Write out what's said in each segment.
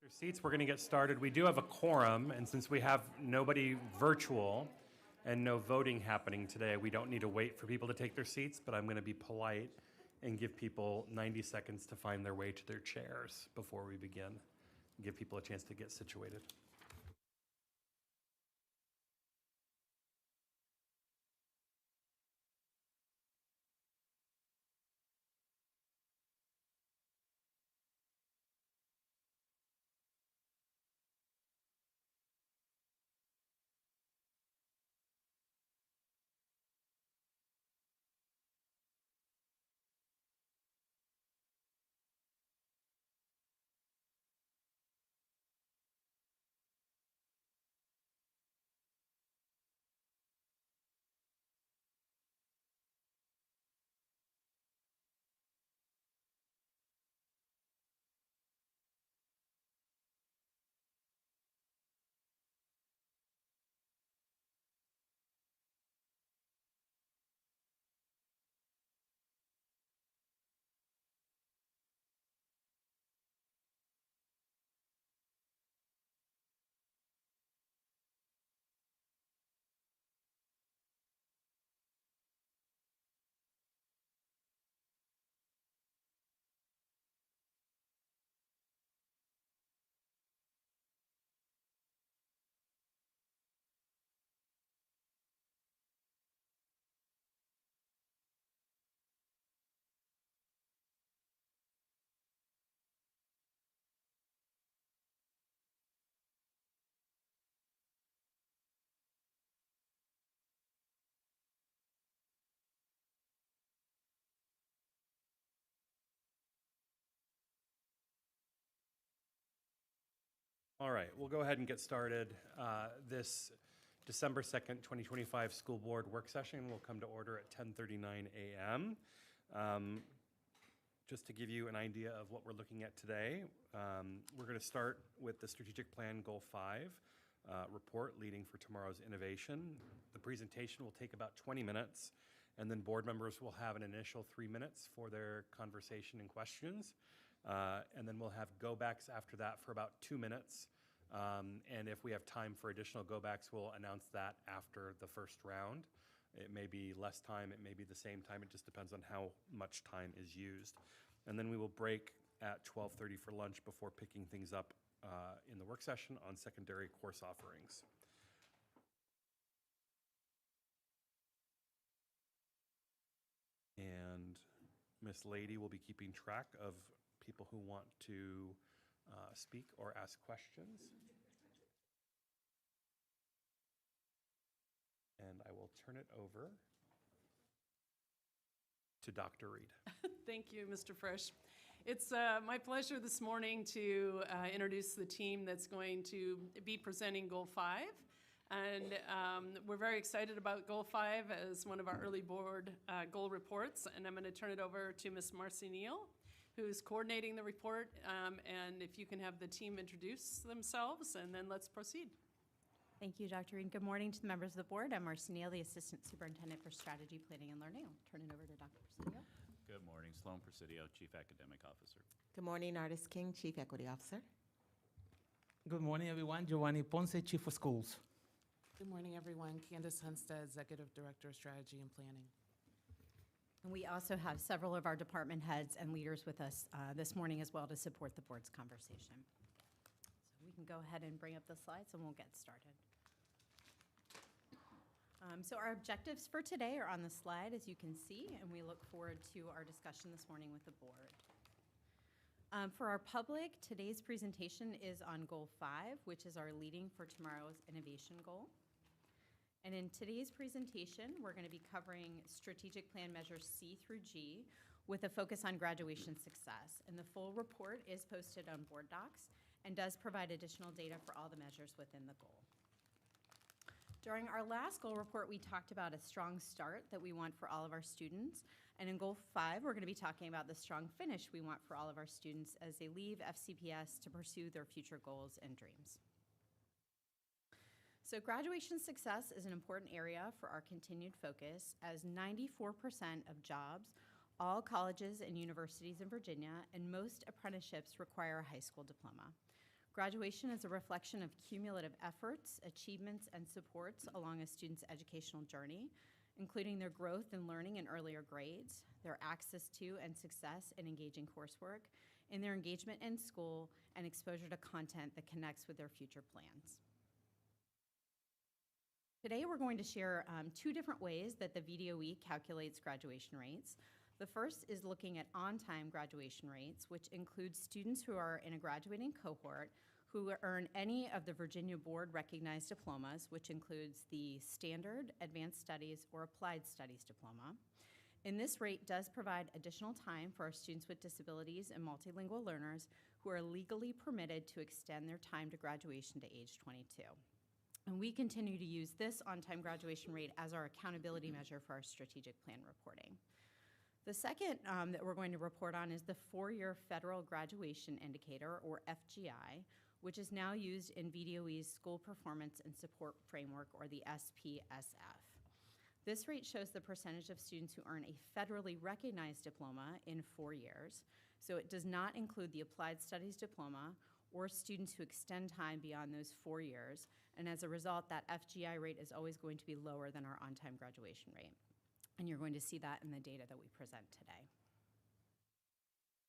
Your seats, we're going to get started. We do have a quorum, and since we have nobody virtual and no voting happening today, we don't need to wait for people to take their seats, but I'm going to be polite and give people 90 seconds to find their way to their chairs before we begin. Give people a chance to get situated. All right, we'll go ahead and get started. This December 2nd, 2025 school board work session will come to order at 10:39 a.m. Just to give you an idea of what we're looking at today, we're going to start with the strategic plan goal 5 report leading for tomorrow's innovation. The presentation will take about 20 minutes, and then board members will have an initial 3 minutes for their conversation and questions. And then we'll have go-backs after that for about 2 minutes. And if we have time for additional go-backs, we'll announce that after the first round. It may be less time, it may be the same time, it just depends on how much time is used. And then we will break at 12:30 for lunch before picking things up in the work session on secondary course offerings. And Miss Lady will be keeping track of people who want to speak or ask questions. And I will turn it over to Dr. Reed. Thank you, Mr. Frisch. It's my pleasure this morning to introduce the team that's going to be presenting Goal 5. And we're very excited about Goal 5 as one of our early board goal reports. And I'm going to turn it over to Ms. Marcy Neal, who's coordinating the report. And if you can have the team introduce themselves, and then let's proceed. Thank you, Dr. Reed. Good morning to the members of the board. I'm Marcy Neal, the Assistant Superintendent for Strategy, Planning, and Learning. I'll turn it over to Dr. Presidio. Good morning. Sloan Presidio, Chief Academic Officer. Good morning, Artis King, Chief Equity Officer. Good morning, everyone. Giovanni Ponce, Chief of Schools. Good morning, everyone. Candace Hunstead, Executive Director of Strategy and Planning. And we also have several of our department heads and leaders with us this morning as well to support the board's conversation. So we can go ahead and bring up the slides and we'll get started. So our objectives for today are on the slide, as you can see, and we look forward to our discussion this morning with the board. For our public, today's presentation is on Goal 5, which is our Leading for Tomorrow's Innovation Goal. And in today's presentation, we're going to be covering strategic plan measures C through G with a focus on graduation success. And the full report is posted on Board Docs and does provide additional data for all the measures within the goal. During our last goal report, we talked about a strong start that we want for all of our students. And in Goal 5, we're going to be talking about the strong finish we want for all of our students as they leave FCPS to pursue their future goals and dreams. So graduation success is an important area for our continued focus, as 94% of jobs, all colleges and universities in Virginia, and most apprenticeships require a high school diploma. Graduation is a reflection of cumulative efforts, achievements, and supports along a student's educational journey, including their growth in learning in earlier grades, their access to and success in engaging coursework, and their engagement in school and exposure to content that connects with their future plans. Today, we're going to share two different ways that the VDOE calculates graduation rates. The first is looking at on-time graduation rates, which includes students who are in a graduating cohort who earn any of the Virginia Board recognized diplomas, which includes the Standard, Advanced Studies, or Applied Studies diploma. And this rate does provide additional time for our students with disabilities and multilingual learners who are legally permitted to extend their time to graduation to age 22. And we continue to use this on-time graduation rate as our accountability measure for our strategic plan reporting. The second that we're going to report on is the 4-year Federal Graduation Indicator, or FGI, which is now used in VDOE's School Performance and Support Framework, or the SPSF. This rate shows the percentage of students who earn a federally recognized diploma in 4 years. So it does not include the Applied Studies diploma or students who extend time beyond those 4 years. And as a result, that FGI rate is always going to be lower than our on-time graduation rate. And you're going to see that in the data that we present today.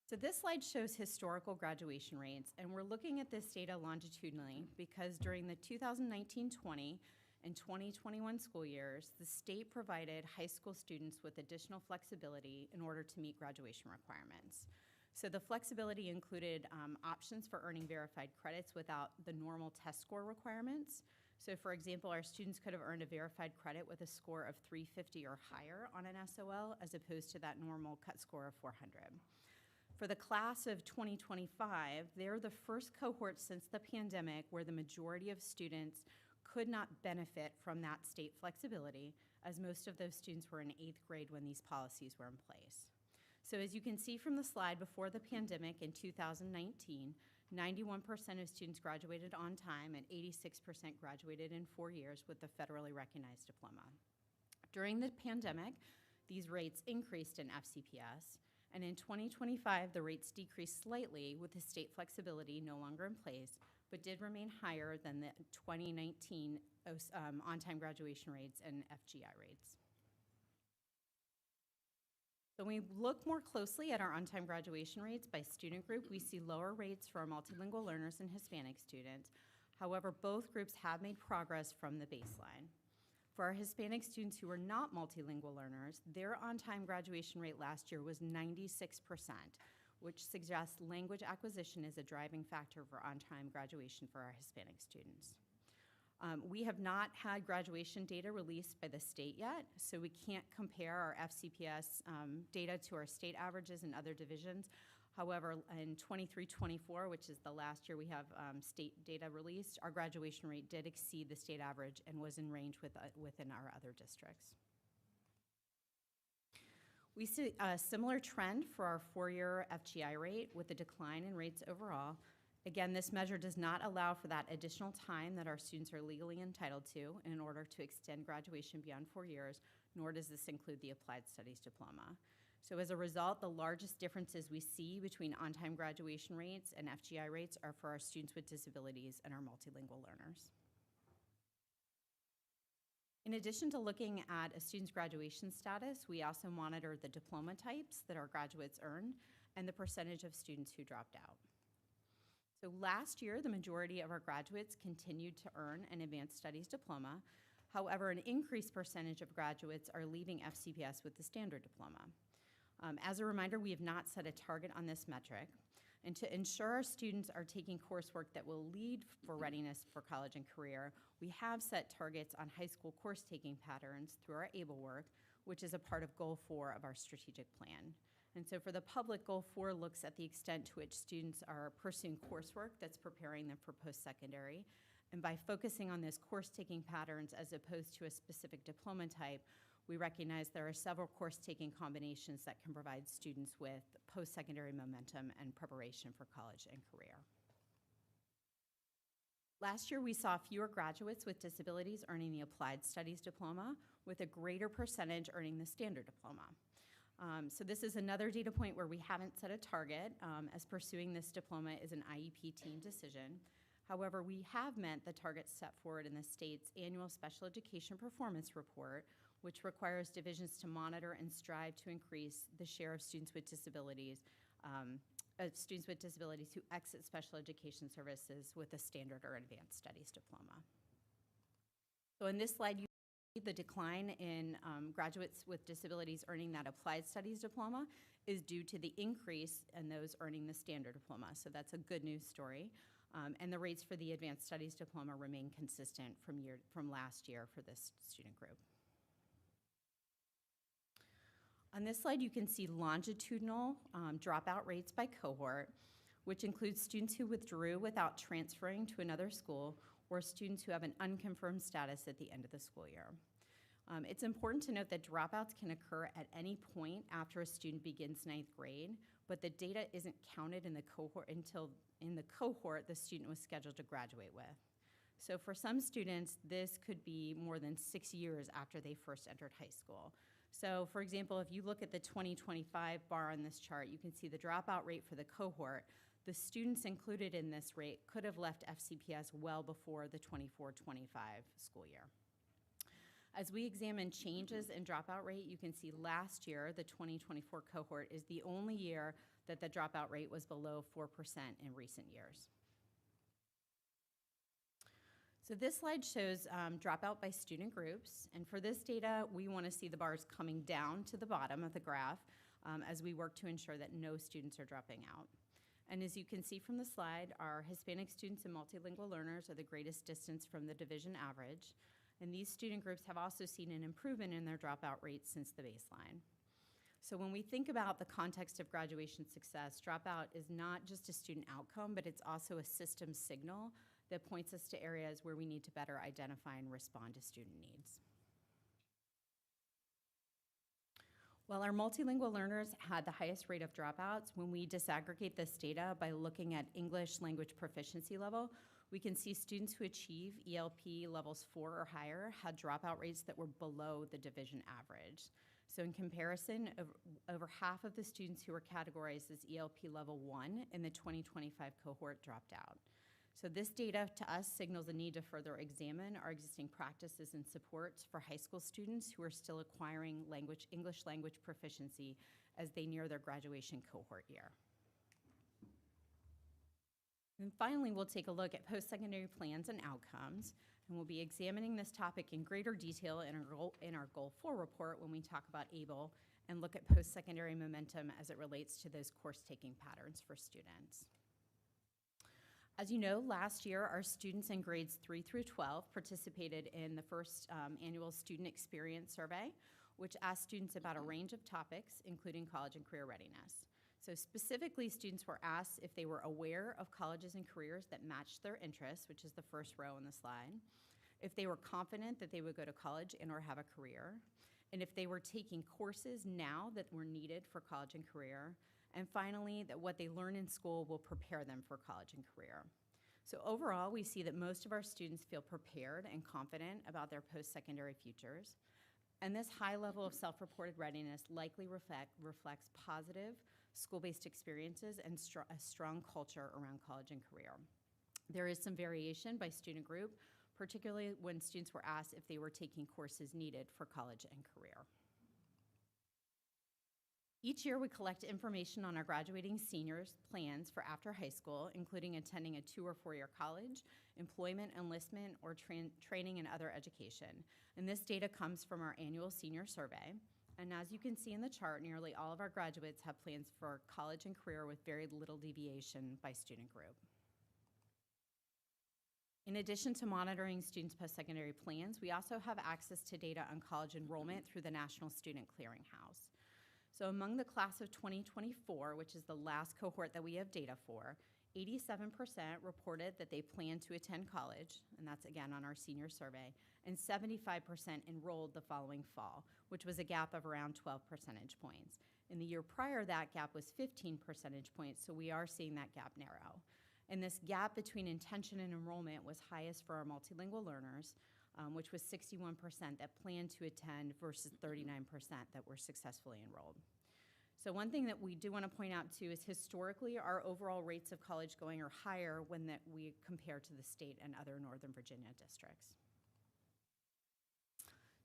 So this slide shows historical graduation rates, and we're looking at this data longitudinally because during the 2019-20 and 2021 school years, the state provided high school students with additional flexibility in order to meet graduation requirements. So the flexibility included options for earning verified credits without the normal test score requirements. So for example, our students could have earned a verified credit with a score of 350 or higher on an SOL as opposed to that normal cut score of 400. For the class of 2025, they're the first cohort since the pandemic where the majority of students could not benefit from that state flexibility, as most of those students were in 8th grade when these policies were in place. So as you can see from the slide, before the pandemic in 2019, 91% of students graduated on time and 86% graduated in 4 years with the federally recognized diploma. During the pandemic, these rates increased in FCPS, and in 2025, the rates decreased slightly with the state flexibility no longer in place, but did remain higher than the 2019 on-time graduation rates and FGI rates. So when we look more closely at our on-time graduation rates by student group, we see lower rates for our multilingual learners and Hispanic students. However, both groups have made progress from the baseline. For our Hispanic students who are not multilingual learners, their on-time graduation rate last year was 96%, which suggests language acquisition is a driving factor for on-time graduation for our Hispanic students. We have not had graduation data released by the state yet, so we can't compare our FCPS data to our state averages in other divisions. However, in 23-24, which is the last year we have state data released, our graduation rate did exceed the state average and was in range within our other districts. We see a similar trend for our 4-year FGI rate with a decline in rates overall. Again, this measure does not allow for that additional time that our students are legally entitled to in order to extend graduation beyond 4 years, nor does this include the Applied Studies diploma. So as a result, the largest differences we see between on-time graduation rates and FGI rates are for our students with disabilities and our multilingual learners. In addition to looking at a student's graduation status, we also monitor the diploma types that our graduates earned and the percentage of students who dropped out. So last year, the majority of our graduates continued to earn an advanced studies diploma. However, an increased percentage of graduates are leaving FCPS with the standard diploma. As a reminder, we have not set a target on this metric. And to ensure our students are taking coursework that will lead for readiness for college and career, we have set targets on high school course taking patterns through our ABLE work, which is a part of Goal 4 of our strategic plan. And so for the public, Goal 4 looks at the extent to which students are pursuing coursework that's preparing them for post-secondary. And by focusing on those course-taking patterns as opposed to a specific diploma type, we recognize there are several course-taking combinations that can provide students with post-secondary momentum and preparation for college and career. Last year, we saw fewer graduates with disabilities earning the Applied Studies diploma, with a greater percentage earning the standard diploma. So this is another data point where we haven't set a target, as pursuing this diploma is an IEP team decision. However, we have met the targets set forward in the state's annual Special Education Performance Report, which requires divisions to monitor and strive to increase the share of students with disabilities who exit special education services with a standard or advanced studies diploma. So in this slide, you see the decline in graduates with disabilities earning that applied studies diploma is due to the increase in those earning the standard diploma. So that's a good news story. And the rates for the advanced studies diploma remain consistent from last year for this student group. On this slide, you can see longitudinal dropout rates by cohort, which includes students who withdrew without transferring to another school or students who have an unconfirmed status at the end of the school year. It's important to note that dropouts can occur at any point after a student begins ninth grade, but the data isn't counted in the cohort until in the cohort the student was scheduled to graduate with. So for some students, this could be more than 6 years after they first entered high school. So for example, if you look at the 2025 bar on this chart, you can see the dropout rate for the cohort. The students included in this rate could have left FCPS well before the 24-25 school year. As we examine changes in dropout rate, you can see last year, the 2024 cohort is the only year that the dropout rate was below 4% in recent years. So this slide shows dropout by student groups, and for this data, we want to see the bars coming down to the bottom of the graph as we work to ensure that no students are dropping out. And as you can see from the slide, our Hispanic students and multilingual learners are the greatest distance from the division average, and these student groups have also seen an improvement in their dropout rates since the baseline. So when we think about the context of graduation success, dropout is not just a student outcome, but it's also a system signal that points us to areas where we need to better identify and respond to student needs. While our multilingual learners had the highest rate of dropouts, when we disaggregate this data by looking at English language proficiency level, we can see students who achieve ELP levels 4 or higher had dropout rates that were below the division average. So in comparison, over half of the students who were categorized as ELP level 1 in the 2025 cohort dropped out. So this data to us signals a need to further examine our existing practices and supports for high school students who are still acquiring English language proficiency as they near their graduation cohort year. And finally, we'll take a look at post-secondary plans and outcomes, and we'll be examining this topic in greater detail in our Goal 4 report when we talk about ABLE and look at post-secondary momentum as it relates to those course-taking patterns for students. As you know, last year, our students in grades 3 through 12 participated in the first annual Student Experience Survey, which asked students about a range of topics, including college and career readiness. So specifically, students were asked if they were aware of colleges and careers that matched their interests, which is the first row on the slide, if they were confident that they would go to college and or have a career, and if they were taking courses now that were needed for college and career, and finally, that what they learn in school will prepare them for college and career. So overall, we see that most of our students feel prepared and confident about their post-secondary futures, and this high level of self-reported readiness likely reflects positive school-based experiences and a strong culture around college and career. There is some variation by student group, particularly when students were asked if they were taking courses needed for college and career. Each year, we collect information on our graduating seniors' plans for after high school, including attending a 2- or 4-year college, employment, enlistment, or training and other education. And this data comes from our annual senior survey. And as you can see in the chart, nearly all of our graduates have plans for college and career with very little deviation by student group. In addition to monitoring students' post-secondary plans, we also have access to data on college enrollment through the National Student Clearinghouse. So among the class of 2024, which is the last cohort that we have data for, 87% reported that they plan to attend college, and that's again on our senior survey, and 75% enrolled the following fall, which was a gap of around 12 percentage points. In the year prior, that gap was 15 percentage points, so we are seeing that gap narrow. And this gap between intention and enrollment was highest for our multilingual learners, which was 61% that planned to attend versus 39% that were successfully enrolled. So one thing that we do want to point out too is historically, our overall rates of college going are higher when that we compare to the state and other Northern Virginia districts.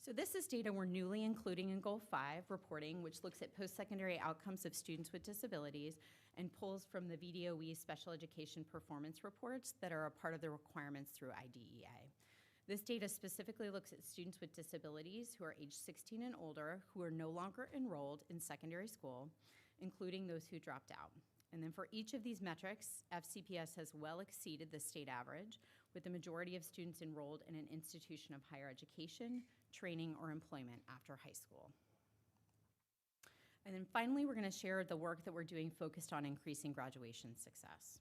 So this is data we're newly including in Goal 5 reporting, which looks at post-secondary outcomes of students with disabilities and pulls from the VDOE special education performance reports that are a part of the requirements through IDEA. This data specifically looks at students with disabilities who are age 16 and older who are no longer enrolled in secondary school, including those who dropped out. And then for each of these metrics, FCPS has well exceeded the state average, with the majority of students enrolled in an institution of higher education, training, or employment after high school. And then finally, we're going to share the work that we're doing focused on increasing graduation success.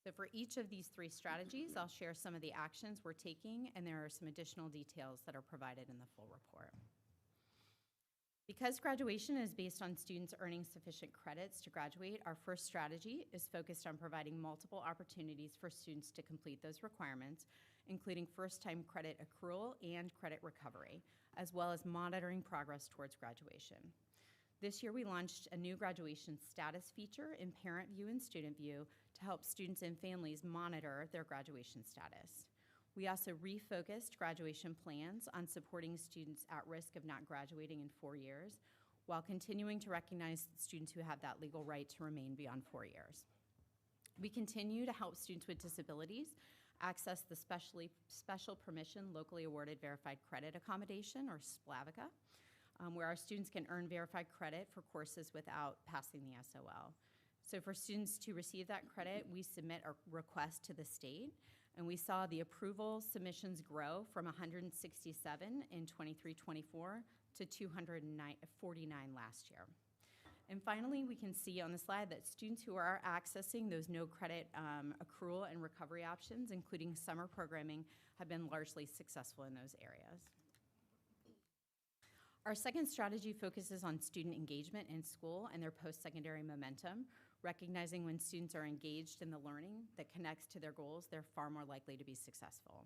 So for each of these 3 strategies, I'll share some of the actions we're taking, and there are some additional details that are provided in the full report. Because graduation is based on students earning sufficient credits to graduate, our first strategy is focused on providing multiple opportunities for students to complete those requirements, including first-time credit accrual and credit recovery, as well as monitoring progress towards graduation. This year, we launched a new graduation status feature in Parent View and Student View to help students and families monitor their graduation status. We also refocused graduation plans on supporting students at risk of not graduating in 4 years, while continuing to recognize students who have that legal right to remain beyond 4 years. We continue to help students with disabilities access the special permission locally awarded verified credit accommodation, or SPLAVICA, where our students can earn verified credit for courses without passing the SOL. So for students to receive that credit, we submit a request to the state, and we saw the approval submissions grow from 167 in 23-24 to 249 last year. And finally, we can see on the slide that students who are accessing those no credit accrual and recovery options, including summer programming, have been largely successful in those areas. Our second strategy focuses on student engagement in school and their post-secondary momentum, recognizing when students are engaged in the learning that connects to their goals, they're far more likely to be successful.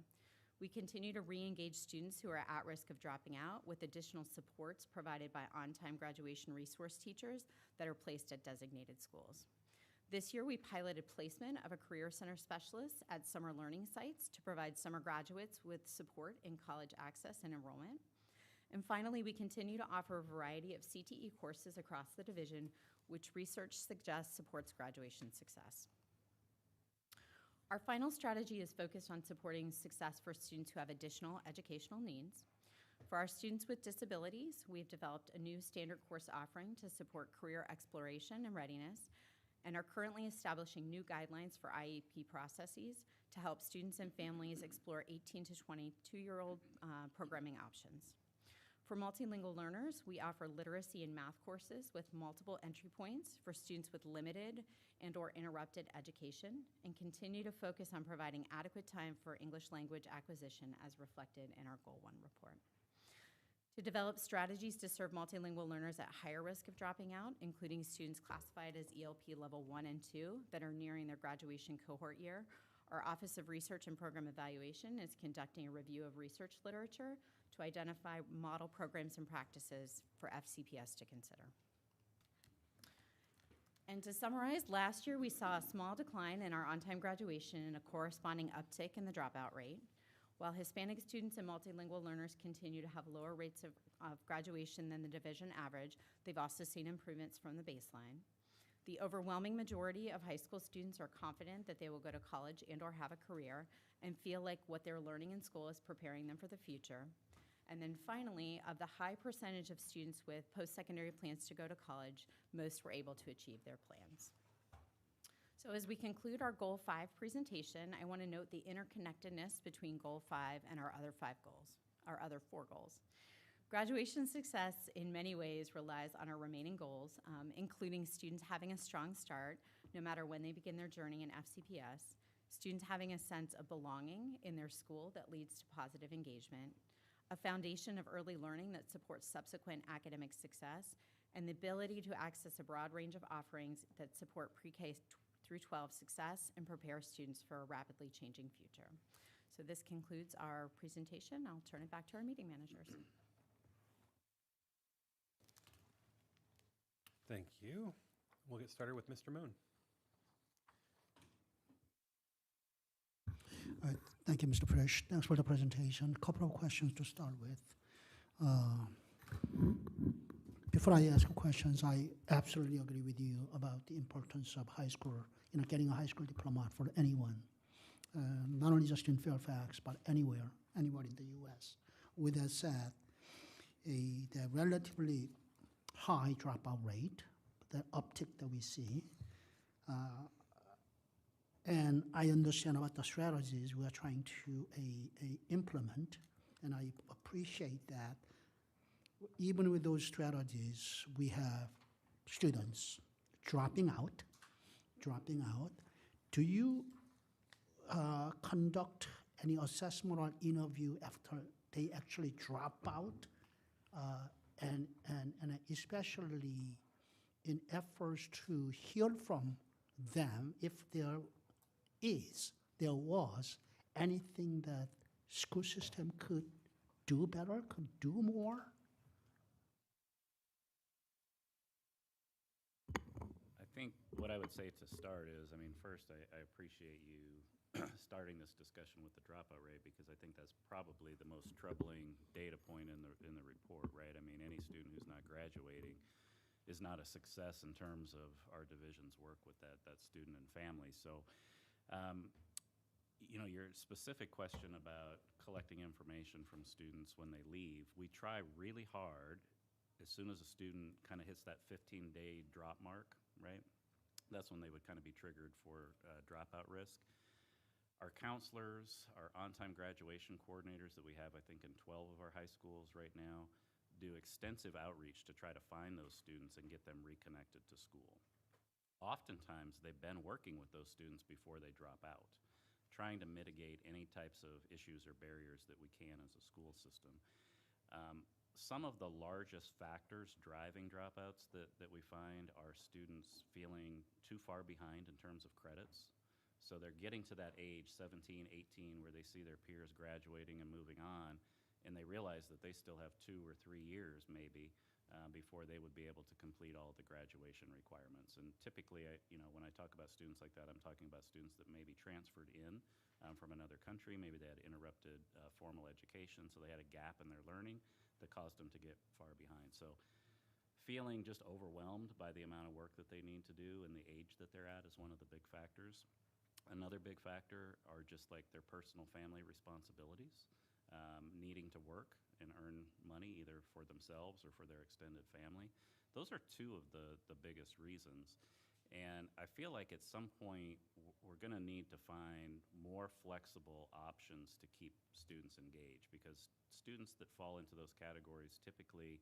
We continue to re-engage students who are at risk of dropping out with additional supports provided by on-time graduation resource teachers that are placed at designated schools. This year, we piloted placement of a Career Center specialist at summer learning sites to provide summer graduates with support in college access and enrollment. And finally, we continue to offer a variety of CTE courses across the division, which research suggests supports graduation success. Our final strategy is focused on supporting success for students who have additional educational needs. For our students with disabilities, we've developed a new standard course offering to support career exploration and readiness, and are currently establishing new guidelines for IEP processes to help students and families explore 18 to 22-year-old programming options. For multilingual learners, we offer literacy and math courses with multiple entry points for students with limited and/or interrupted education, and continue to focus on providing adequate time for English language acquisition as reflected in our Goal 1 report. To develop strategies to serve multilingual learners at higher risk of dropping out, including students classified as ELP level 1 and 2 that are nearing their graduation cohort year, our Office of Research and Program Evaluation is conducting a review of research literature to identify model programs and practices for FCPS to consider. And to summarize, last year we saw a small decline in our on-time graduation and a corresponding uptick in the dropout rate. While Hispanic students and multilingual learners continue to have lower rates of graduation than the division average, they've also seen improvements from the baseline. The overwhelming majority of high school students are confident that they will go to college and/or have a career and feel like what they're learning in school is preparing them for the future. And then finally, of the high percentage of students with post-secondary plans to go to college, most were able to achieve their plans. So as we conclude our Goal 5 presentation, I want to note the interconnectedness between Goal 5 and our other 4 goals. Graduation success in many ways relies on our remaining goals, including students having a strong start no matter when they begin their journey in FCPS, students having a sense of belonging in their school that leads to positive engagement, a foundation of early learning that supports subsequent academic success, and the ability to access a broad range of offerings that support pre-K through 12 success and prepare students for a rapidly changing future. So this concludes our presentation. I'll turn it back to our meeting managers. Thank you. We'll get started with Mr. Moon. Thank you, Mr. Frisch. Thanks for the presentation. A couple of questions to start with. Before I ask questions, I absolutely agree with you about the importance of high school, getting a high school diploma for anyone, not only just in Fairfax, but anywhere in the U.S. With that said, the relatively high dropout rate, the uptick that we see, and I understand about the strategies we are trying to implement, and I appreciate that. Even with those strategies, we have students dropping out. Do you conduct any assessment or interview after they actually drop out? And especially in efforts to hear from them if there was anything that school system could do better, could do more? I think what I would say to start is, first, I appreciate you starting this discussion with the dropout rate, because I think that's probably the most troubling data point in the report, right? Any student who's not graduating is not a success in terms of our division's work with that student and family. So, your specific question about collecting information from students when they leave, we try really hard as soon as a student kind of hits that 15-day drop mark, right? That's when they would kind of be triggered for dropout risk. Our counselors, our on-time graduation coordinators that we have, I think, in 12 of our high schools right now, do extensive outreach to try to find those students and get them reconnected to school. Oftentimes, they've been working with those students before they drop out, trying to mitigate any types of issues or barriers that we can as a school system. Some of the largest factors driving dropouts that we find are students feeling too far behind in terms of credits. So they're getting to that age, 17, 18, where they see their peers graduating and moving on, and they realize that they still have 2 or 3 years maybe before they would be able to complete all of the graduation requirements. And typically, when I talk about students like that, I'm talking about students that maybe transferred in from another country. Maybe they had interrupted formal education, so they had a gap in their learning that caused them to get far behind. So feeling just overwhelmed by the amount of work that they need to do and the age that they're at is one of the big factors. Another big factor are just like their personal family responsibilities, needing to work and earn money either for themselves or for their extended family. Those are 2 of the biggest reasons. And I feel like at some point we're going to need to find more flexible options to keep students engaged, because students that fall into those categories typically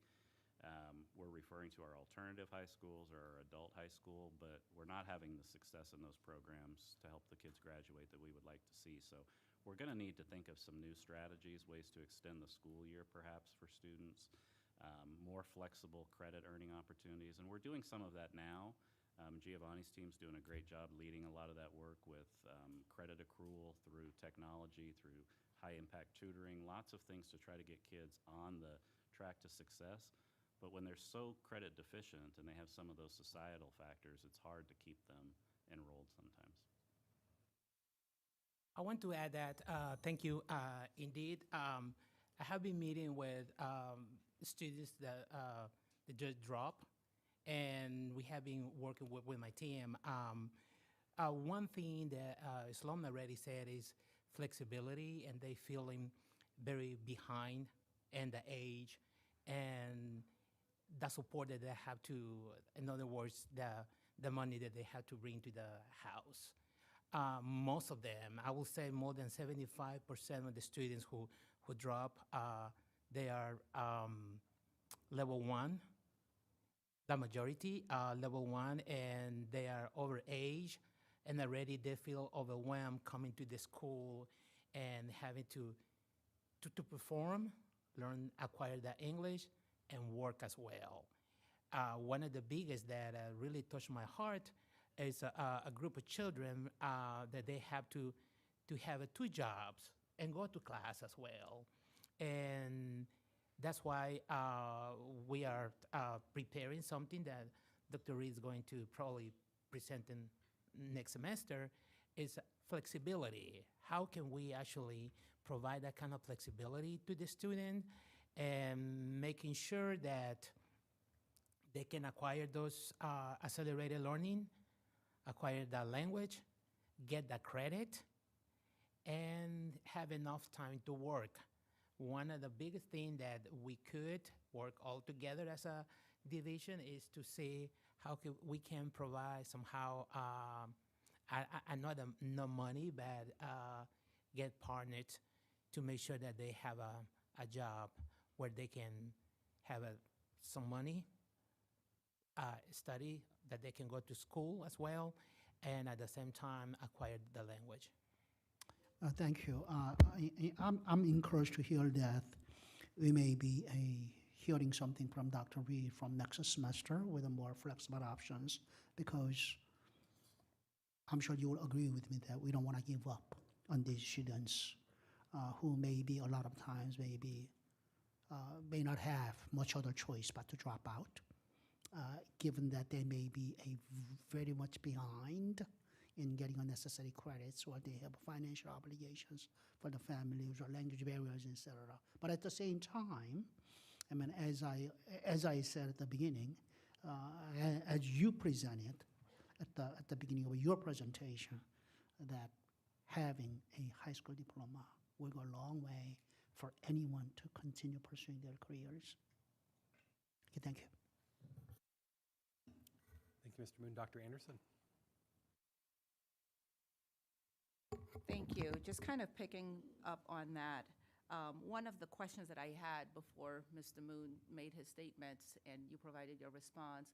we're referring to our alternative high schools or our adult high school, but we're not having the success in those programs to help the kids graduate that we would like to see. So we're going to need to think of some new strategies, ways to extend the school year perhaps for students, more flexible credit earning opportunities, and we're doing some of that now. Giovanni's team's doing a great job leading a lot of that work with credit accrual through technology, through high-impact tutoring, lots of things to try to get kids on the track to success. But when they're so credit deficient and they have some of those societal factors, it's hard to keep them enrolled sometimes. I want to add that, thank you. Indeed, I have been meeting with students that just dropped, and we have been working with my team. One thing that Sloan already said is flexibility, and they feeling very behind in the age, and the support that they have to, in other words, the money that they have to bring to the house. Most of them, I will say more than 75% of the students who drop, they are level 1. The majority are level 1, and they are over age, and already they feel overwhelmed coming to the school and having to perform, learn, acquire the English, and work as well. One of the biggest that really touched my heart is a group of children that they have to have 2 jobs and go to class as well. And that's why we are preparing something that Dr. Reed is going to probably present in next semester, is flexibility. How can we actually provide that kind of flexibility to the student and making sure that they can acquire those accelerated learning, acquire that language, get the credit, and have enough time to work. One of the biggest things that we could work all together as a division is to see how we can provide somehow, not no money, but get partners to make sure that they have a job where they can have some money, study, that they can go to school as well, and at the same time acquire the language. Thank you. I'm encouraged to hear that we may be hearing something from Dr. Reed from next semester with a more flexible options, because I'm sure you will agree with me that we don't want to give up on these students who maybe a lot of times may not have much other choice but to drop out, given that they may be very much behind in getting unnecessary credits, or they have financial obligations for the families or language barriers, etc. But at the same time, I mean, as I said at the beginning, as you presented at the beginning of your presentation, that having a high school diploma will go a long way for anyone to continue pursuing their careers. Okay, thank you. Thank you, Mr. Moon. Dr. Anderson? Thank you. Just kind of picking up on that, one of the questions that I had before Mr. Moon made his statements and you provided your response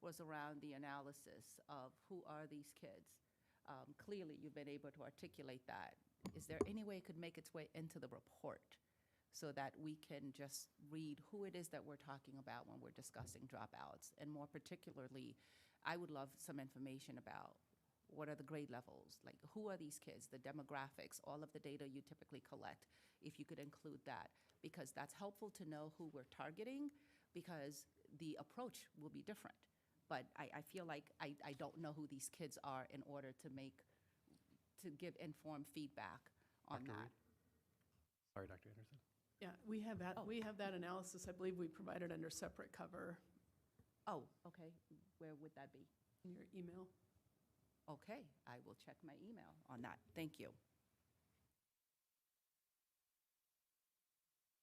was around the analysis of who are these kids. Clearly, you've been able to articulate that. Is there any way it could make its way into the report so that we can just read who it is that we're talking about when we're discussing dropouts? And more particularly, I would love some information about what are the grade levels, like who are these kids, the demographics, all of the data you typically collect, if you could include that, because that's helpful to know who we're targeting, because the approach will be different. But I feel like I don't know who these kids are in order to give informed feedback on Dr. that. Reed? Sorry, Dr. Anderson. Yeah, we have that, Oh. we have that analysis, I believe we provided under separate cover Oh, okay. Where would that be? in your email. Okay, I will check my email on that. Thank you.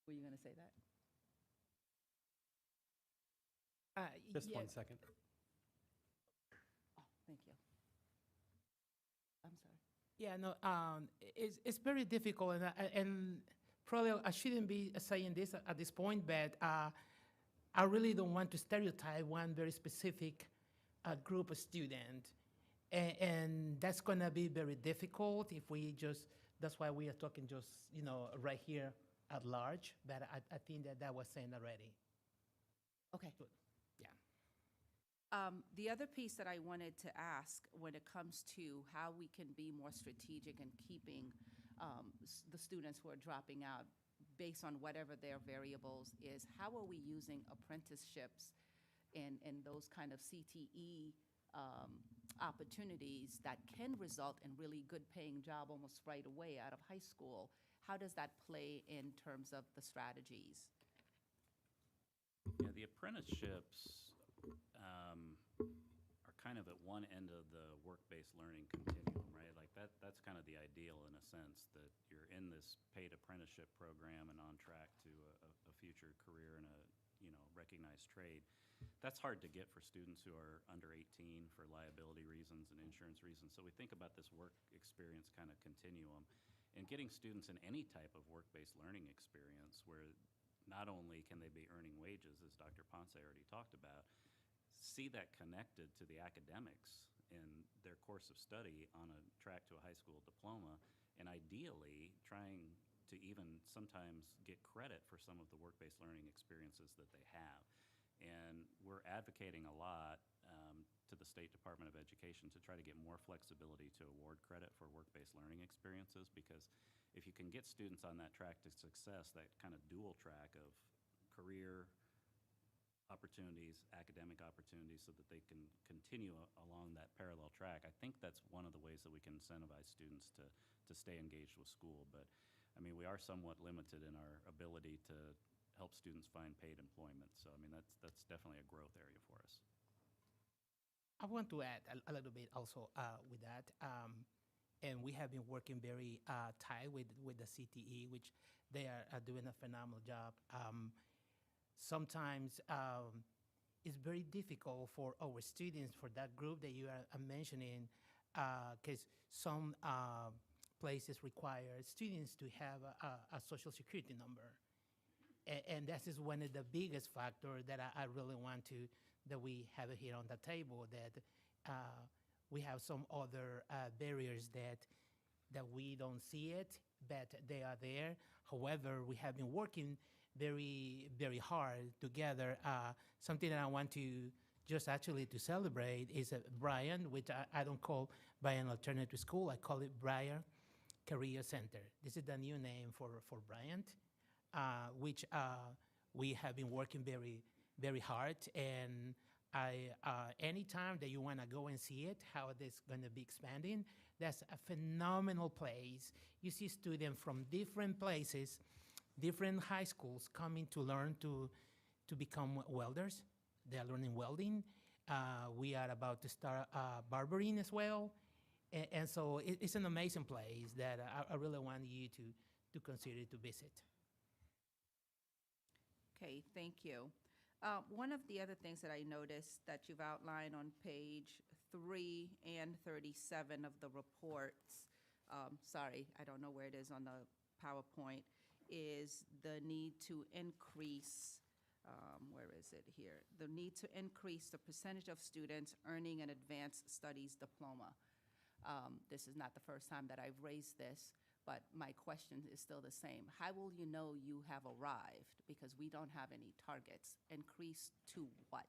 Were you going to say that? Just Yeah, 1 second. Oh, thank you. I'm sorry. Yeah, no, it's very difficult, and probably I shouldn't be saying this at this point, but I really don't want to stereotype one very specific group of students, and that's gonna be very difficult if we just. That's why we are talking just right here at large. But I think that was said already. Okay. Good. Yeah. The other piece that I wanted to ask when it comes to how we can be more strategic in keeping the students who are dropping out based on whatever their variables is, how are we using apprenticeships and those kind of CTE opportunities that can result in really good paying job almost right away out of high school? How does that play in terms of the strategies? Yeah, the apprenticeships are kind of at one end of the work-based learning continuum, right? Like that's kind of the ideal in a sense, that you're in this paid apprenticeship program and on track to a future career in a recognized trade. That's hard to get for students who are under 18 for liability reasons and insurance reasons. So we think about this work experience kind of continuum and getting students in any type of work-based learning experience where not only can they be earning wages, as Dr. Ponce already talked about, see that connected to the academics in their course of study on a track to a high school diploma, and ideally trying to even sometimes get credit for some of the work-based learning experiences that they have. And we're advocating a lot to the State Department of Education to try to get more flexibility to award credit for work-based learning experiences, because if you can get students on that track to success, that kind of dual track of career opportunities, academic opportunities, so that they can continue along that parallel track. I think that's one of the ways that we can incentivize students to stay engaged with school. But, I mean, we are somewhat limited in our ability to help students find paid employment. So, I mean, that's definitely a growth area for us. I want to add a little bit also with that. And we have been working very tight with the CTE, which they are doing a phenomenal job. Sometimes it's very difficult for our students, for that group that you are mentioning, because some places require students to have a social security number. And that is one of the biggest factors that I really want that we have here on the table, that we have some other barriers that we don't see it, but they are there. However, we have been working very, very hard together. Something that I want to just actually to celebrate is Brian, which I don't call Brian Alternative School, I call it Brian Career Center. This is the new name for Bryant, which we have been working very, very hard. And anytime that you want to go and see it, how it is going to be expanding, that's a phenomenal place. You see students from different places, different high schools coming to learn to become welders. They are learning welding. We are about to start barbering as well. And so it's an amazing place that I really want you to consider to visit. Okay, thank you. One of the other things that I noticed that you've outlined on page 3 and 37 of the reports, sorry, I don't know where it is on the PowerPoint, is the need to increase, where is it here? The need to increase the percentage of students earning an advanced studies diploma. This is not the first time that I've raised this, but my question is still the same. How will you know you have arrived? Because we don't have any targets. Increase to what?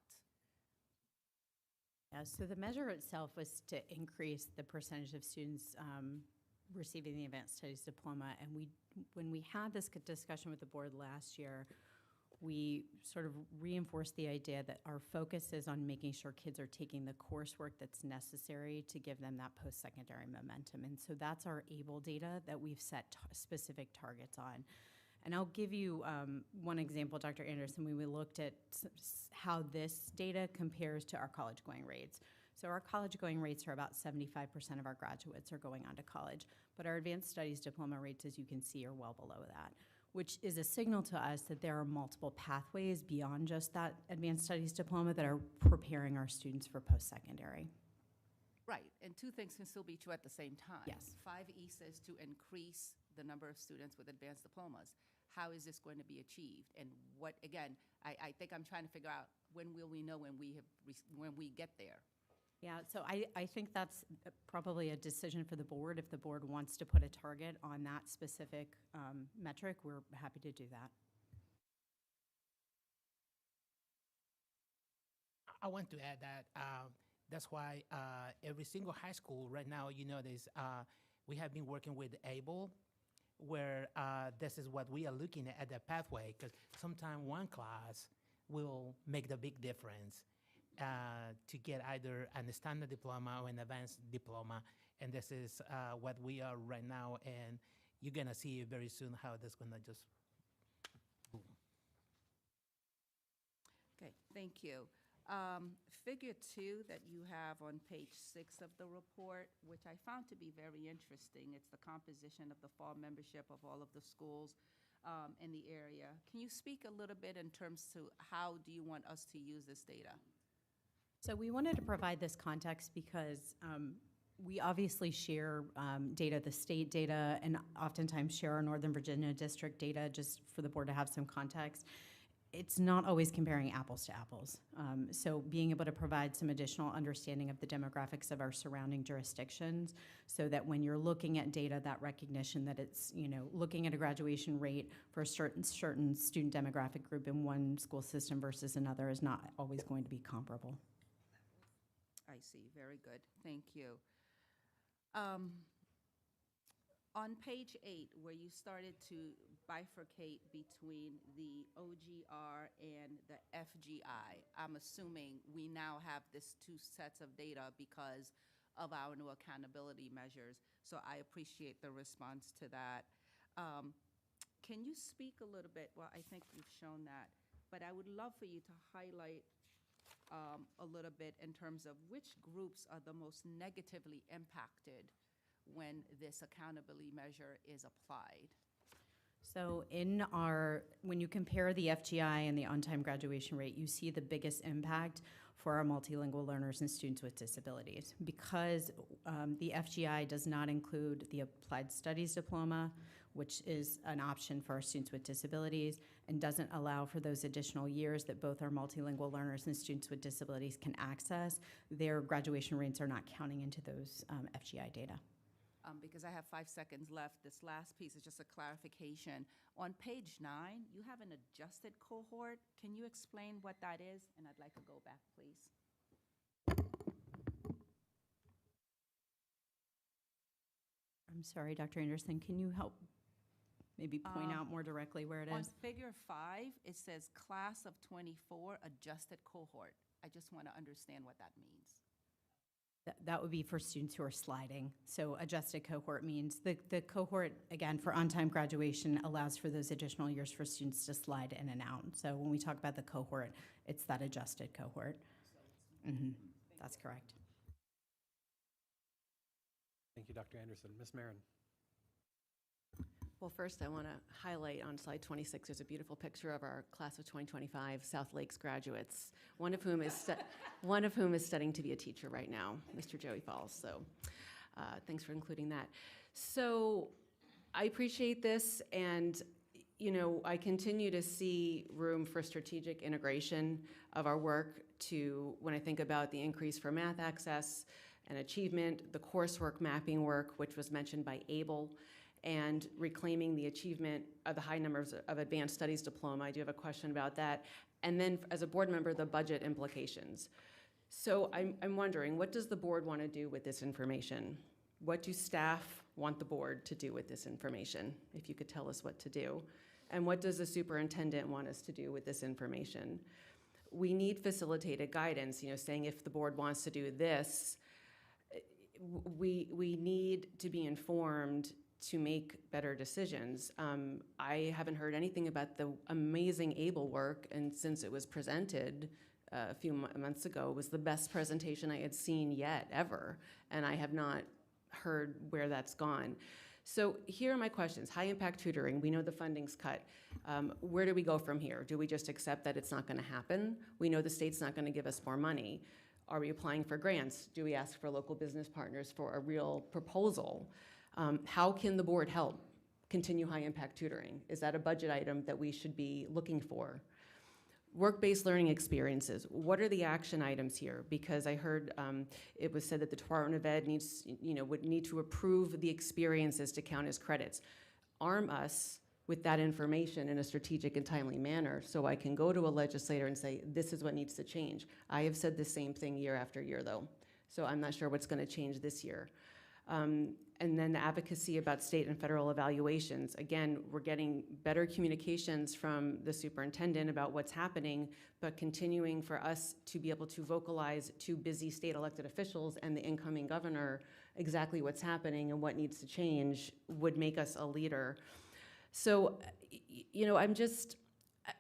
Yeah, so the measure itself was to increase the percentage of students receiving the advanced studies diploma. And when we had this discussion with the board last year, we sort of reinforced the idea that our focus is on making sure kids are taking the coursework that's necessary to give them that post-secondary momentum. And so that's our ABLE data that we've set specific targets on. And I'll give you one example, Dr. Anderson. We looked at how this data compares to our college-going rates. So our college-going rates are about 75% of our graduates are going on to college, but our advanced studies diploma rates, as you can see, are well below that, which is a signal to us that there are multiple pathways beyond just that advanced studies diploma that are preparing our students for post-secondary. Right, and two things can still be true at the same time. Yes. 5E says to increase the number of students with advanced diplomas. How is this going to be achieved? And what, again, I think I'm trying to figure out when will we know when we get there? Yeah, so I think that's probably a decision for the board. If the board wants to put a target on that specific metric, we're happy to do that. I want to add that that's why every single high school right now, you know, we have been working with ABLE, where this is what we are looking at the pathway, because sometimes one class will make the big difference to get either a standard diploma or an advanced diploma. And this is what we are right now, and you're gonna see very soon how that's gonna just boom. Okay, thank you. Figure 2 that you have on page 6 of the report, which I found to be very interesting, it's the composition of the fall membership of all of the schools in the area. Can you speak a little bit in terms to how do you want us to use this data? So we wanted to provide this context because we obviously share data, the state data, and oftentimes share our Northern Virginia district data just for the board to have some context. It's not always comparing apples to apples. So being able to provide some additional understanding of the demographics of our surrounding jurisdictions so that when you're looking at data, that recognition that it's, you know, looking at a graduation rate for a certain student demographic group in one school system versus another is not always going to be comparable. I see, very good, thank you. On page 8, where you started to bifurcate between the OGR and the FGI. I'm assuming we now have this two sets of data because of our new accountability measures. So I appreciate the response to that. Can you speak a little bit, well, I think you've shown that, but I would love for you to highlight a little bit in terms of which groups are the most negatively impacted when this accountability measure is applied. So when you compare the FGI and the on-time graduation rate, you see the biggest impact for our multilingual learners and students with disabilities. Because the FGI does not include the Applied Studies Diploma, which is an option for our students with disabilities, and doesn't allow for those additional years that both our multilingual learners and students with disabilities can access, their graduation rates are not counting into those FGI data. Because I have 5 seconds left, this last piece is just a clarification. On page 9, you have an adjusted cohort. Can you explain what that is? And I'd like to go back, please. I'm sorry, Dr. Anderson, can you help maybe point out more directly where it On is? figure 5, it says class of 24 adjusted cohort. I just want to understand what that means. That would be for students who are sliding. So adjusted cohort means the cohort, again, for on-time graduation allows for those additional years for students to slide in and out. So when we talk about the cohort, it's that adjusted cohort. That's correct. Thank you, Dr. Anderson. Ms. Marin. Well, first, I want to highlight on slide 26, there's a beautiful picture of our class of 2025 South Lakes graduates, one of whom is studying to be a teacher right now, Mr. Joey Falls. So thanks for including that. So I appreciate this, and I continue to see room for strategic integration of our work to, when I think about the increase for math access and achievement, the coursework mapping work, which was mentioned by Abel, and reclaiming the achievement of the high numbers of advanced studies diploma. I do have a question about that. And then as a board member, the budget implications. So I'm wondering, what does the board want to do with this information? What do staff want the board to do with this information? If you could tell us what to do. And what does the superintendent want us to do with this information? We need facilitated guidance, saying if the board wants to do this, we need to be informed to make better decisions. I haven't heard anything about the amazing ABLE work, and since it was presented a few months ago, it was the best presentation I had seen yet, ever, and I have not heard where that's gone. So here are my questions. High impact tutoring, we know the funding's cut. Where do we go from here? Do we just accept that it's not gonna happen? We know the state's not gonna give us more money. Are we applying for grants? Do we ask for local business partners for a real proposal? How can the board help continue high-impact tutoring? Is that a budget item that we should be looking for? Work-based learning experiences, what are the action items here? Because I heard it was said that the Department of Ed would need to approve the experiences to count as credits. Arm us with that information in a strategic and timely manner so I can go to a legislator and say, this is what needs to change. I have said the same thing year after year, though, so I'm not sure what's going to change this year. And then the advocacy about state and federal evaluations. Again, we're getting better communications from the superintendent about what's happening, but continuing for us to be able to vocalize to busy state elected officials and the incoming governor exactly what's happening and what needs to change would make us a leader. So,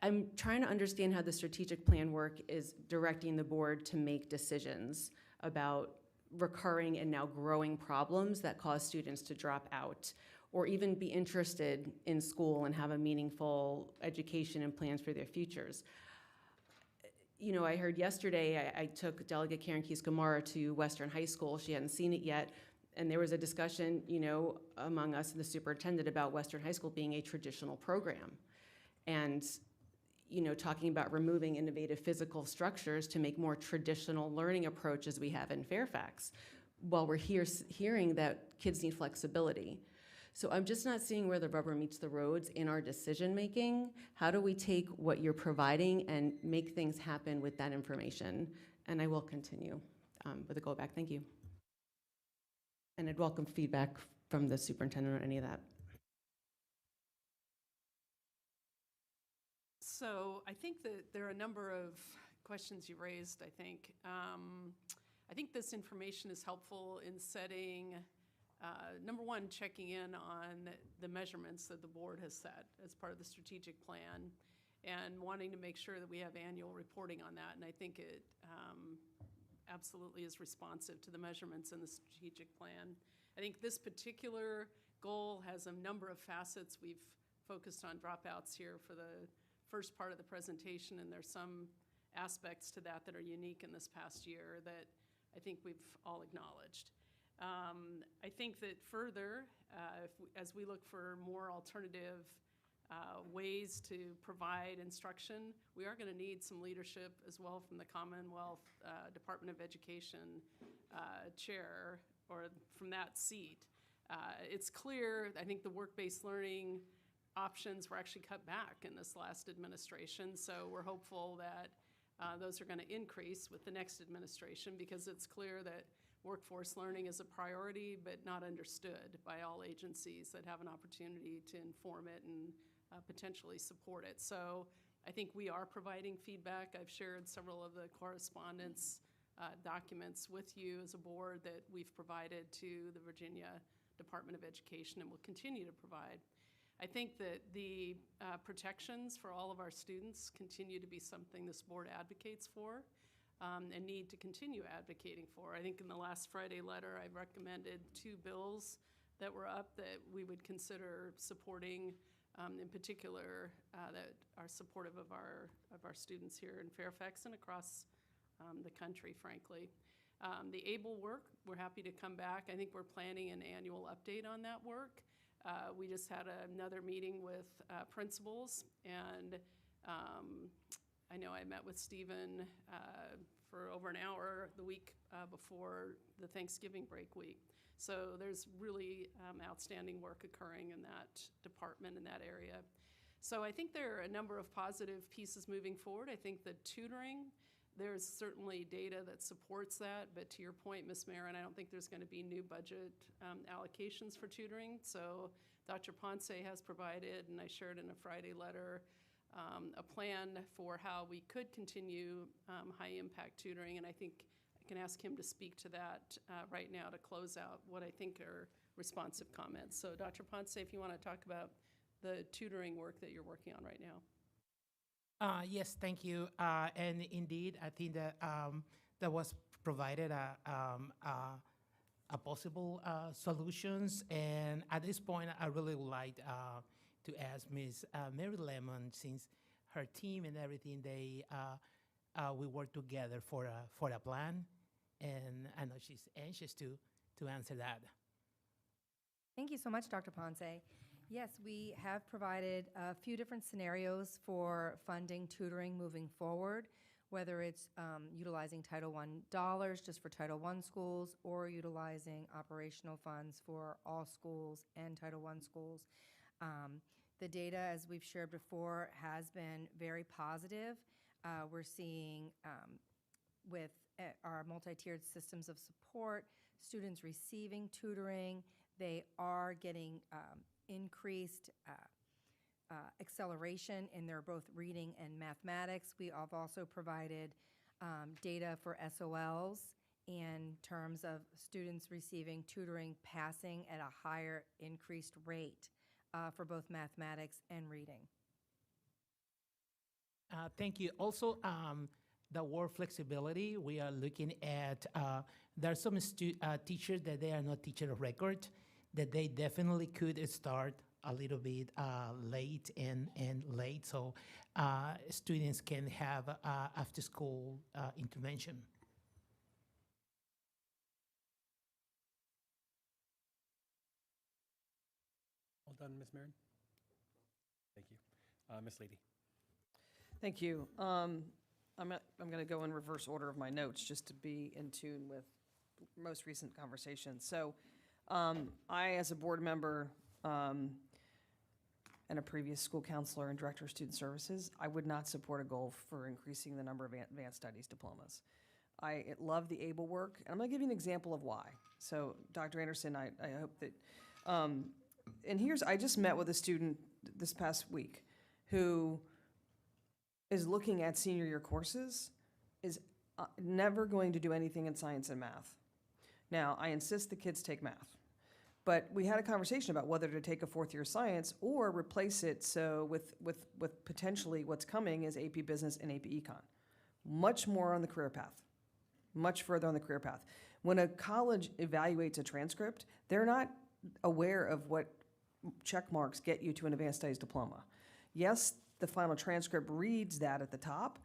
I'm trying to understand how the strategic plan work is directing the board to make decisions about recurring and now growing problems that cause students to drop out or even be interested in school and have a meaningful education and plans for their futures. I heard yesterday, I took Delegate Karen Keys-Gamarra to Western High School. She hadn't seen it yet. And there was a discussion, among us and the superintendent about Western High School being a traditional program. And talking about removing innovative physical structures to make more traditional learning approaches we have in Fairfax, while we're hearing that kids need flexibility. So I'm just not seeing where the rubber meets the roads in our decision-making. How do we take what you're providing and make things happen with that information? And I will continue with a go back. Thank you. And I'd welcome feedback from the superintendent on any of that. So I think that there are a number of questions you raised, I think. I think this information is helpful in setting, number one, checking in on the measurements that the board has set as part of the strategic plan and wanting to make sure that we have annual reporting on that. And I think it absolutely is responsive to the measurements in the strategic plan. I think this particular goal has a number of facets. We've focused on dropouts here for the first part of the presentation, and there's some aspects to that that are unique in this past year that I think we've all acknowledged. I think that further, as we look for more alternative ways to provide instruction, we are going to need some leadership as well from the Commonwealth Department of Education chair, or from that seat. It's clear, I think the work-based learning options were actually cut back in this last administration, so we're hopeful that those are going to increase with the next administration, because it's clear that workforce learning is a priority but not understood by all agencies that have an opportunity to inform it and potentially support it. So I think we are providing feedback. I've shared several of the correspondence documents with you as a board that we've provided to the Virginia Department of Education and will continue to provide. I think that the protections for all of our students continue to be something this board advocates for and need to continue advocating for. I think in the last Friday letter, I recommended 2 bills that were up that we would consider supporting, in particular, that are supportive of our students here in Fairfax and across the country, frankly. The ABLE work, we're happy to come back. I think we're planning an annual update on that work. We just had another meeting with principals, and I know I met with Stephen for over an hour the week before the Thanksgiving break week. So there's really outstanding work occurring in that department, in that area. So I think there are a number of positive pieces moving forward. I think the tutoring, there's certainly data that supports that, but to your point, Ms. Marin, I don't think there's going to be new budget allocations for tutoring. So Dr. Ponce has provided, and I shared in a Friday letter, a plan for how we could continue high-impact tutoring, and I think I can ask him to speak to that right now to close out what I think are responsive comments. So Dr. Ponce, if you want to talk about the tutoring work that you're working on right now. Yes, thank you. And indeed, I think that that was provided a possible solutions. And at this point, I really would like to ask Ms. Mary Lemon, since her team and everything, we work together for a plan, and I know she's anxious to answer that. Thank you so much, Dr. Ponce. Yes, we have provided a few different scenarios for funding tutoring moving forward, whether it's utilizing Title I dollars just for Title I schools, or utilizing operational funds for all schools and Title I schools. The data, as we've shared before, has been very positive. We're seeing with our multi-tiered systems of support, students receiving tutoring, they are getting increased acceleration in their both reading and mathematics. We have also provided data for SOLs in terms of students receiving tutoring passing at a higher increased rate for both mathematics and reading. Thank you. Also, the word flexibility, we are looking at, there are some teachers that they are not teacher of record, that they definitely could start a little bit late and late, so students can have after-school intervention. Well done, Ms. Marin. Thank you. Ms. Leedy. Thank you. I'm going to go in reverse order of my notes just to be in tune with most recent conversations. So I, as a board member and a previous school counselor and director of student services, I would not support a goal for increasing the number of advanced studies diplomas. I love the ABLE work, and I'm going to give you an example of why. So Dr. Anderson, I hope that, and I just met with a student this past week who is looking at senior year courses is never going to do anything in science and math. Now, I insist the kids take math. But we had a conversation about whether to take a fourth year science or replace it so with potentially what's coming is AP Business and AP Econ. Much more on the career path, much further on the career path. When a college evaluates a transcript, they're not aware of what check marks get you to an advanced studies diploma. Yes, the final transcript reads that at the top,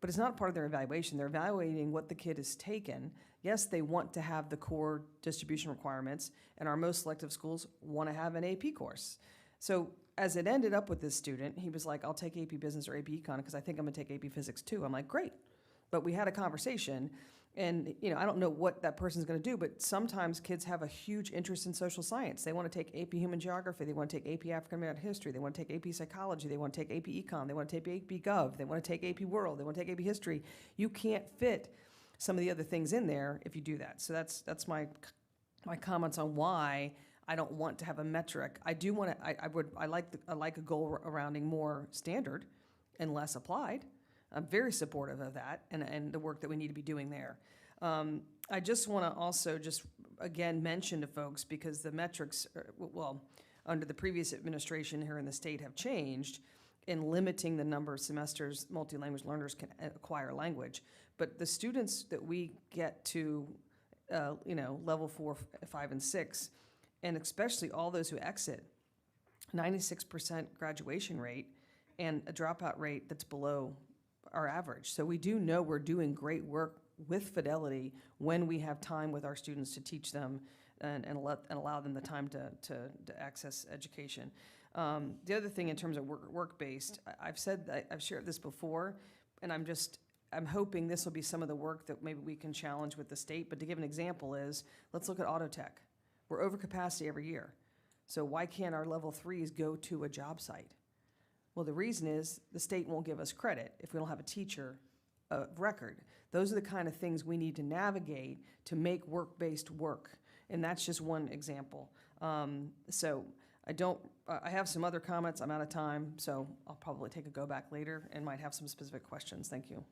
but it's not part of their evaluation. They're evaluating what the kid has taken. Yes, they want to have the core distribution requirements, and our most selective schools want to have an AP course. So as it ended up with this student, he was like, I'll take AP Business or AP Econ because I think I'm going to take AP Physics too. I'm like, great. But we had a conversation, and I don't know what that person's going to do, but sometimes kids have a huge interest in social science. They want to take AP Human Geography. They want to take AP African American History. They want to take AP Psychology. They want to take AP Econ. They want to take AP Gov. They want to take AP World. They want to take AP History. You can't fit some of the other things in there if you do that. So that's my comments on why I don't want to have a metric. I do want to. I like a goal surrounding more standard and less applied. I'm very supportive of that and the work that we need to be doing there. I just want to also just, again, mention to folks, because the metrics, under the previous administration here in the state have changed in limiting the number of semesters multi-language learners can acquire language. But the students that we get to, level 4, 5, and 6, and especially all those who exit, 96% graduation rate and a dropout rate that's below our average. So we do know we're doing great work with fidelity when we have time with our students to teach them and allow them the time to access education. The other thing in terms of work-based, I've shared this before, and I'm hoping this will be some of the work that maybe we can challenge with the state. But to give an example is, let's look at auto tech. We're over capacity every year. So why can't our level 3s go to a job site? Well, the reason is the state won't give us credit if we don't have a teacher of record. Those are the kind of things we need to navigate to make work-based work. And that's just one example. So I have some other comments. I'm out of time, so I'll probably take a go back later and might have some specific questions. Thank you.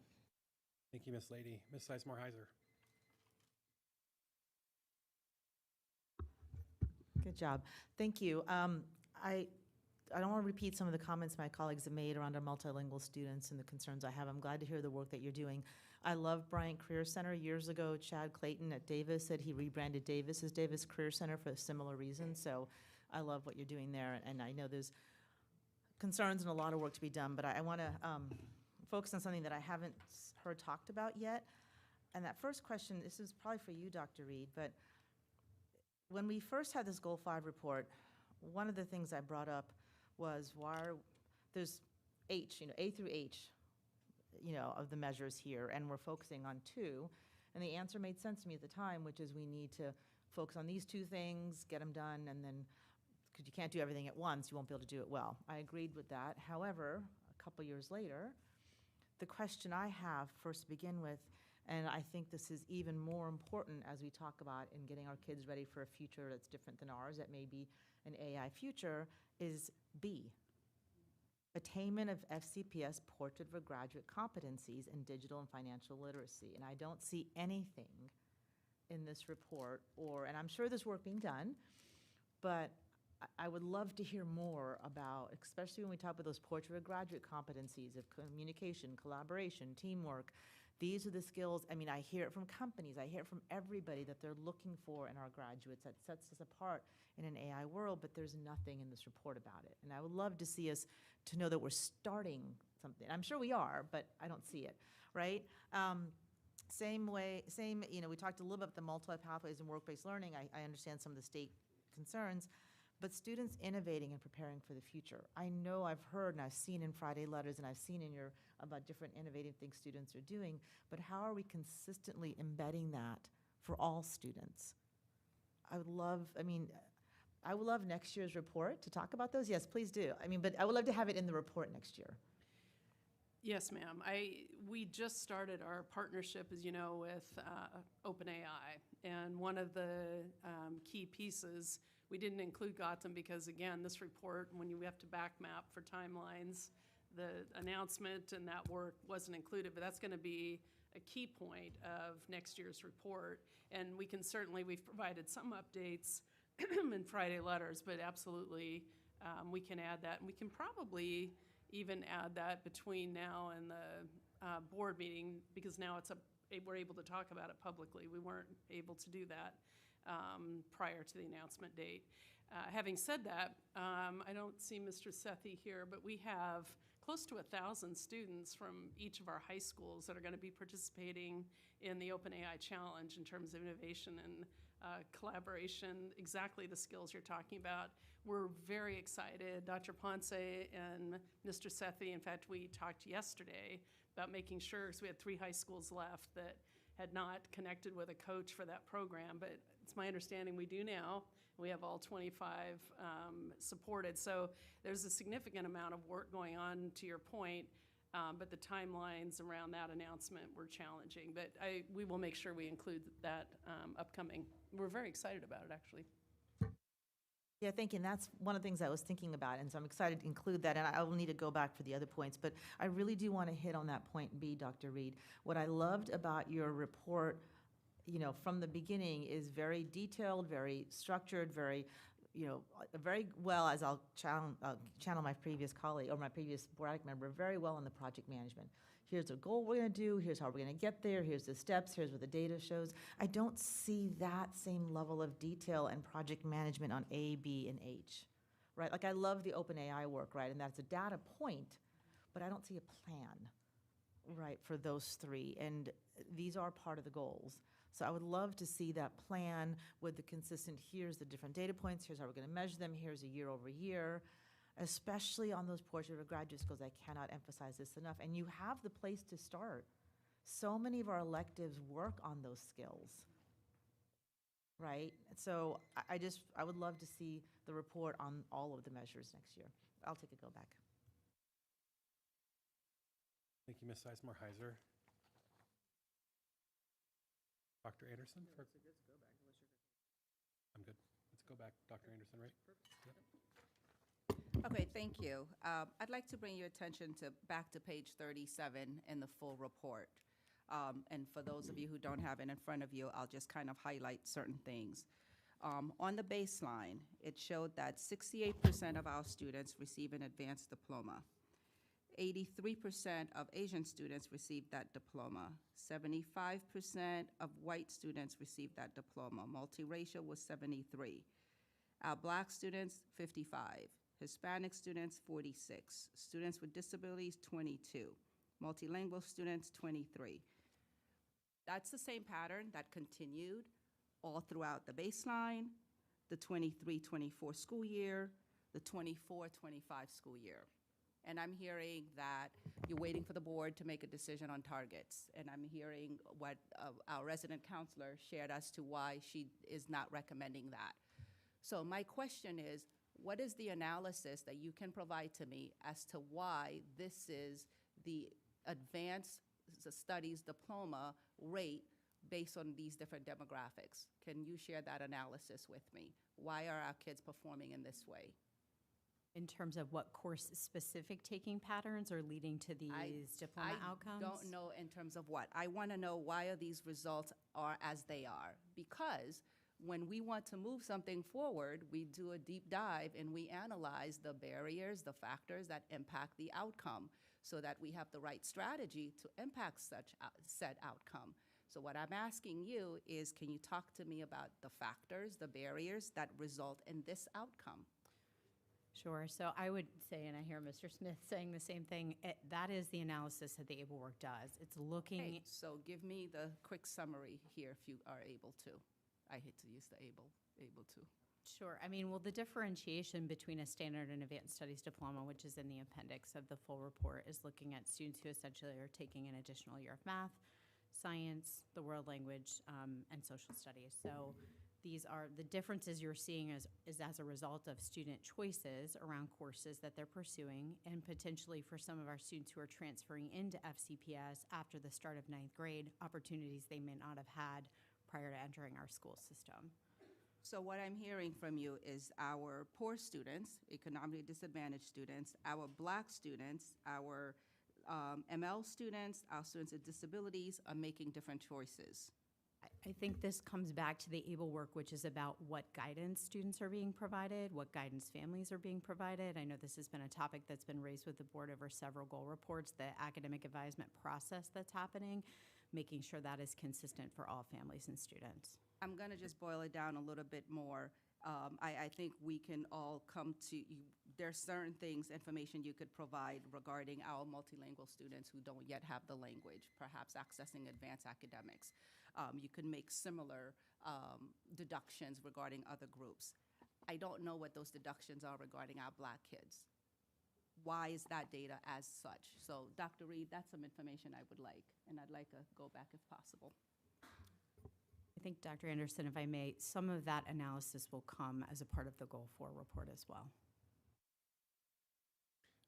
Thank you, Ms. Lady. Ms. Sizemore-Heiser. Good job. Thank you. I don't want to repeat some of the comments my colleagues have made around our multilingual students and the concerns I have. I'm glad to hear the work that you're doing. I love Bryant Career Center. Years ago, Chad Clayton at Davis said he rebranded Davis as Davis Career Center for a similar reason. So I love what you're doing there. And I know there's concerns and a lot of work to be done, but I want to focus on something that I haven't heard talked about yet. And that first question, this is probably for you, Dr. Reed, but when we first had this Goal 5 report, one of the things I brought up was there's H, A through H, of the measures here, and we're focusing on 2. And the answer made sense to me at the time, which is we need to focus on these 2 things, get them done, and then, because you can't do everything at once, you won't be able to do it well. I agreed with that. However, a couple years later, the question I have first to begin with, and I think this is even more important as we talk about in getting our kids ready for a future that's different than ours, that may be an AI future, is B, attainment of FCPS portrait for graduate competencies in digital and financial literacy. And I don't see anything in this report, and I'm sure there's work being done, but I would love to hear more about, especially when we talk about those portrait of graduate competencies of communication, collaboration, teamwork. These are the skills, I hear it from companies, I hear it from everybody that they're looking for in our graduates that sets us apart in an AI world, but there's nothing in this report about it. And I would love to see us to know that we're starting something. I'm sure we are, but I don't see it, right? We talked a little bit about the multi-pathways and work-based learning. I understand some of the state concerns, but students innovating and preparing for the future. I know I've heard and I've seen in Friday letters and I've seen in your about different innovative things students are doing, but how are we consistently embedding that for all students? I would love next year's report to talk about those. Yes, please do. But I would love to have it in the report next year. Yes, ma'am. We just started our partnership, as you know, with OpenAI. And one of the key pieces, we didn't include Gotham because, again, this report, when you have to back map for timelines, the announcement and that work wasn't included, but that's going to be a key point of next year's report. And we can certainly, we've provided some updates in Friday letters, but absolutely, we can add that. And we can probably even add that between now and the board meeting, because now we're able to talk about it publicly. We weren't able to do that prior to the announcement date. Having said that, I don't see Mr. Sethi here, but we have close to 1,000 students from each of our high schools that are going to be participating in the OpenAI Challenge in terms of innovation and collaboration, exactly the skills you're talking about. We're very excited. Dr. Ponce and Mr. Sethi, in fact, we talked yesterday about making sure, because we had 3 high schools left that had not connected with a coach for that program, but it's my understanding we do now. We have all 25 supported. So there's a significant amount of work going on, to your point, but the timelines around that announcement were challenging. But we will make sure we include that upcoming. We're very excited about it, actually. Yeah, thank you. And that's one of the things I was thinking about, and so I'm excited to include that, and I will need to go back for the other points, but I really do want to hit on that point B, Dr. Reed. What I loved about your report, from the beginning is very detailed, very structured, very well, as I'll channel my previous colleague or my previous board member, very well on the project management. Here's the goal we're going to do, here's how we're going to get there, here's the steps, here's what the data shows. I don't see that same level of detail and project management on A, B, and H, right? Like I love the OpenAI work, right? And that's a data point, but I don't see a plan, right, for those 3. And these are part of the goals. So I would love to see that plan with the consistent, here's the different data points, here's how we're going to measure them, here's a year over year, especially on those portions of graduate schools. I cannot emphasize this enough. And you have the place to start. So many of our electives work on those skills, right? So I would love to see the report on all of the measures next year. I'll take a go back. Thank you, Ms. Sizemore-Heiser. Dr. Anderson? I'm good. Let's go back. Dr. Anderson, right? Yep. Okay, thank you. I'd like to bring your attention back to page 37 in the full report. And for those of you who don't have it in front of you, I'll just kind of highlight certain things. On the baseline, it showed that 68% of our students receive an advanced diploma. 83% of Asian students received that diploma. 75% of white students received that diploma. Multiracial was 73. Our Black students, 55. Hispanic students, 46. Students with disabilities, 22. Multilingual students, 23. That's the same pattern that continued all throughout the baseline, the 23-24 school year, the 24-25 school year. And I'm hearing that you're waiting for the board to make a decision on targets. And I'm hearing what our resident counselor shared as to why she is not recommending that. So my question is, what is the analysis that you can provide to me as to why this is the advanced studies diploma rate based on these different demographics? Can you share that analysis with me? Why are our kids performing in this way? In terms of what course-specific taking patterns are leading to these diploma outcomes? I don't know in terms of what. I want to know why are these results are as they are. Because when we want to move something forward, we do a deep dive and we analyze the barriers, the factors that impact the outcome so that we have the right strategy to impact such said outcome. So what I'm asking you is, can you talk to me about the factors, the barriers that result in this outcome? Sure. So I would say, and I hear Mr. Smith saying the same thing, that is the analysis that the ABLE work does. It's looking. Okay, so give me the quick summary here if you are able to. I hate to use the able to. Sure. I mean, well, the differentiation between a standard and advanced studies diploma, which is in the appendix of the full report, is looking at students who essentially are taking an additional year of math, science, the world language, and social studies. So these are the differences you're seeing is as a result of student choices around courses that they're pursuing, and potentially for some of our students who are transferring into FCPS after the start of 9th grade, opportunities they may not have had prior to entering our school system. So what I'm hearing from you is our poor students, economically disadvantaged students, our Black students, our ML students, our students with disabilities are making different choices. I think this comes back to the ABLE work, which is about what guidance students are being provided, what guidance families are being provided. I know this has been a topic that's been raised with the board over several goal reports, the academic advisement process that's happening, making sure that is consistent for all families and students. I'm going to just boil it down a little bit more. I think we can all come to, there's certain things, information you could provide regarding our multilingual students who don't yet have the language, perhaps accessing advanced academics. You can make similar deductions regarding other groups. I don't know what those deductions are regarding our Black kids. Why is that data as such? So Dr. Reed, that's some information I would like, and I'd like to go back if possible. I think, Dr. Anderson, if I may, some of that analysis will come as a part of the Goal 4 report as well.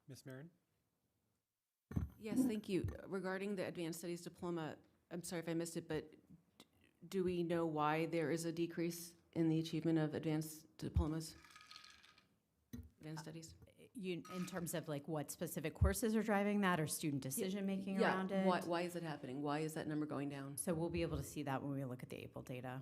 Ms. Marin? Yes, thank you. Regarding the Advanced Studies Diploma, I'm sorry if I missed it, but do we know why there is a decrease in the achievement of advanced diplomas? Advanced studies? In terms of like what specific courses are driving that or student decision-making around it? Why is it happening? Why is that number going down? So we'll be able to see that when we look at the ABLE data.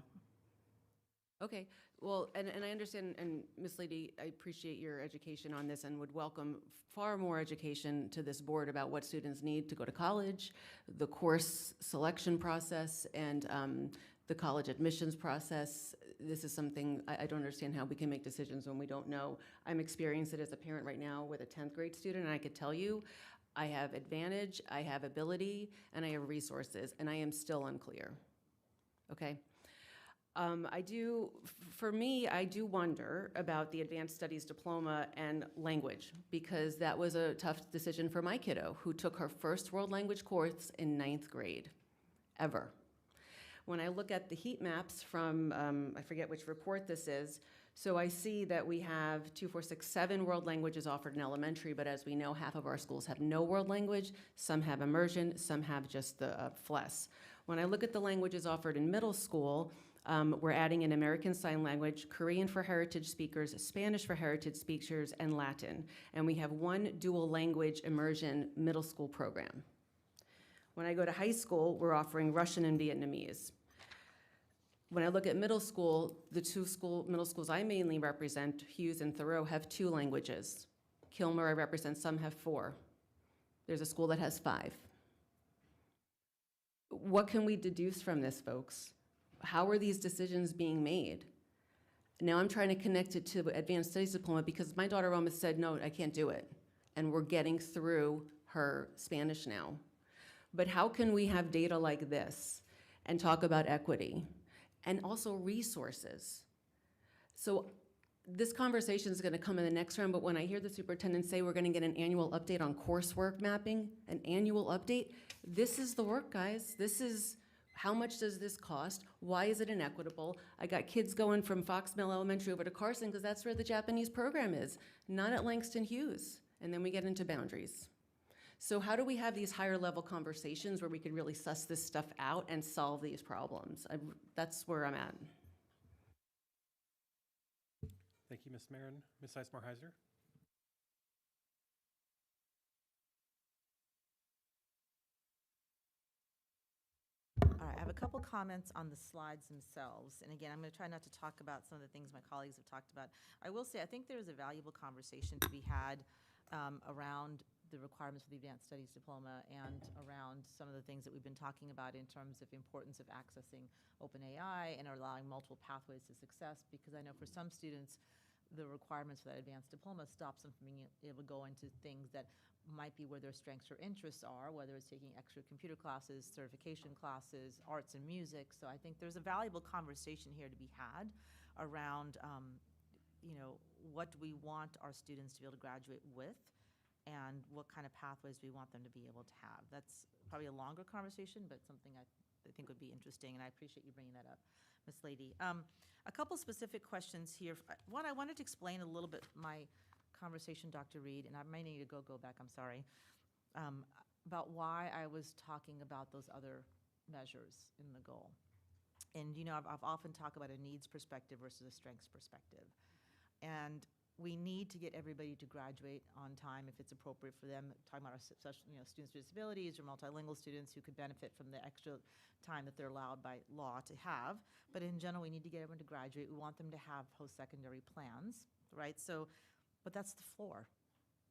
Okay, well, and I understand, and Ms. Lady, I appreciate your education on this and would welcome far more education to this board about what students need to go to college, the course selection process, and the college admissions process. This is something I don't understand how we can make decisions when we don't know. I'm experiencing it as a parent right now with a 10th grade student, and I could tell you, I have advantage, I have ability, and I have resources, and I am still unclear, okay? For me, I do wonder about the Advanced Studies Diploma and language, because that was a tough decision for my kiddo, who took her first world language course in 9th grade, ever. When I look at the heat maps from, I forget which report this is, so I see that we have 2, 4, 6, 7 world languages offered in elementary, but as we know, half of our schools have no world language, some have immersion, some have just the FLES. When I look at the languages offered in middle school, we're adding in American Sign Language, Korean for heritage speakers, Spanish for heritage speakers, and Latin. And we have one dual language immersion middle school program. When I go to high school, we're offering Russian and Vietnamese. When I look at middle school, the middle schools I mainly represent, Hughes and Thoreau, have 2 languages. Kilmer I represent, some have 4. There's a school that has 5. What can we deduce from this, folks? How are these decisions being made? Now I'm trying to connect it to Advanced Studies Diploma because my daughter almost said, no, I can't do it. And we're getting through her Spanish now. But how can we have data like this and talk about equity and also resources? So this conversation is going to come in the next round, but when I hear the superintendent say we're going to get an annual update on coursework mapping, an annual update, this is the work, guys. This is how much does this cost? Why is it inequitable? I got kids going from Fox Mill Elementary over to Carson because that's where the Japanese program is, not at Langston Hughes. And then we get into boundaries. So how do we have these higher level conversations where we could really suss this stuff out and solve these problems? That's where I'm at. Thank you, Ms. Marin. Ms. Eismar-Heiser? All right, I have a couple comments on the slides themselves. And again, I'm going to try not to talk about some of the things my colleagues have talked about. I will say, I think there is a valuable conversation to be had around the requirements for the Advanced Studies Diploma and around some of the things that we've been talking about in terms of importance of accessing OpenAI and allowing multiple pathways to success, because I know for some students, the requirements for that advanced diploma stops them from being able to go into things that might be where their strengths or interests are, whether it's taking extra computer classes, certification classes, arts and music. So I think there's a valuable conversation here to be had around, what do we want our students to be able to graduate with, and what kind of pathways we want them to be able to have. That's probably a longer conversation, but something I think would be interesting, and I appreciate you bringing that up, Ms. Lady. A couple specific questions here. One, I wanted to explain a little bit my conversation, Dr. Reed, and I might need to go back, I'm sorry, about why I was talking about those other measures in the goal. And, I've often talked about a needs perspective versus a strengths perspective. And we need to get everybody to graduate on time if it's appropriate for them, talking about our students with disabilities or multilingual students who could benefit from the extra time that they're allowed by law to have. But in general, we need to get everyone to graduate. We want them to have post-secondary plans, right? So, but that's the floor.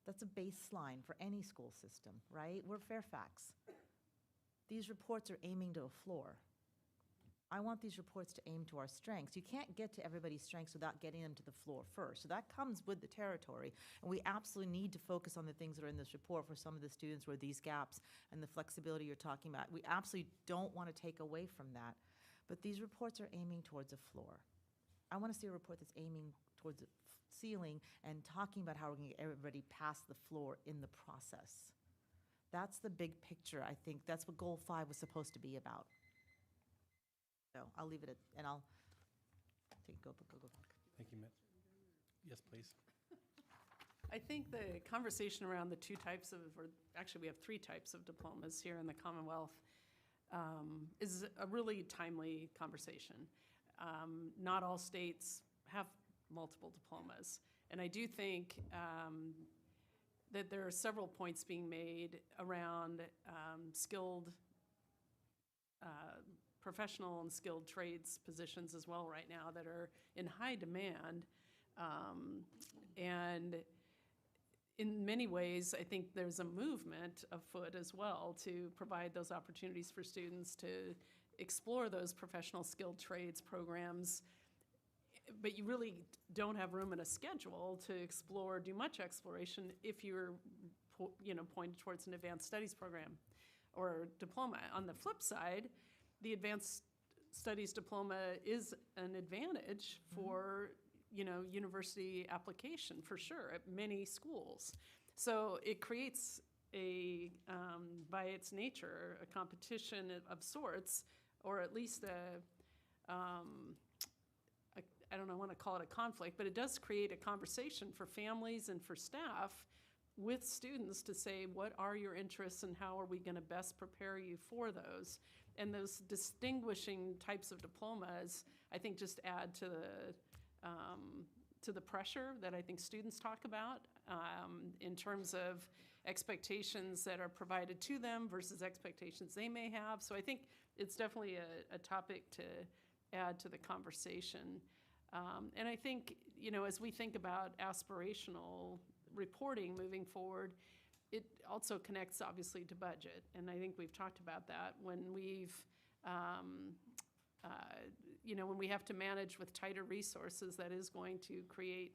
That's a baseline for any school system, right? We're Fairfax. These reports are aiming to a floor. I want these reports to aim to our strengths. You can't get to everybody's strengths without getting them to the floor first. So that comes with the territory. And we absolutely need to focus on the things that are in this report for some of the students where these gaps and the flexibility you're talking about. We absolutely don't want to take away from that. But these reports are aiming towards a floor. I want to see a report that's aiming towards the ceiling and talking about how we're going to get everybody past the floor in the process. That's the big picture, I think. That's what Goal 5 was supposed to be about. So I'll leave it at, and I'll go back. Thank you, Mitch. Yes, please. I think the conversation around the two types of, or actually we have three types of diplomas here in the Commonwealth, is a really timely conversation. Not all states have multiple diplomas. And I do think that there are several points being made around skilled professional and skilled trades positions as well right now that are in high demand. And in many ways, I think there's a movement afoot as well to provide those opportunities for students to explore those professional skilled trades programs. But you really don't have room in a schedule to do much exploration if you're pointed towards an advanced studies program or diploma. On the flip side, the advanced studies diploma is an advantage for university application for sure at many schools. So it creates by its nature, a competition of sorts, or at least I don't know, I want to call it a conflict, but it does create a conversation for families and for staff with students to say, what are your interests and how are we going to best prepare you for those? And those distinguishing types of diplomas, I think, just add to the pressure that I think students talk about in terms of expectations that are provided to them versus expectations they may have. So I think it's definitely a topic to add to the conversation. And I think, as we think about aspirational reporting moving forward, it also connects obviously to budget. And I think we've talked about that when when we have to manage with tighter resources, that is going to create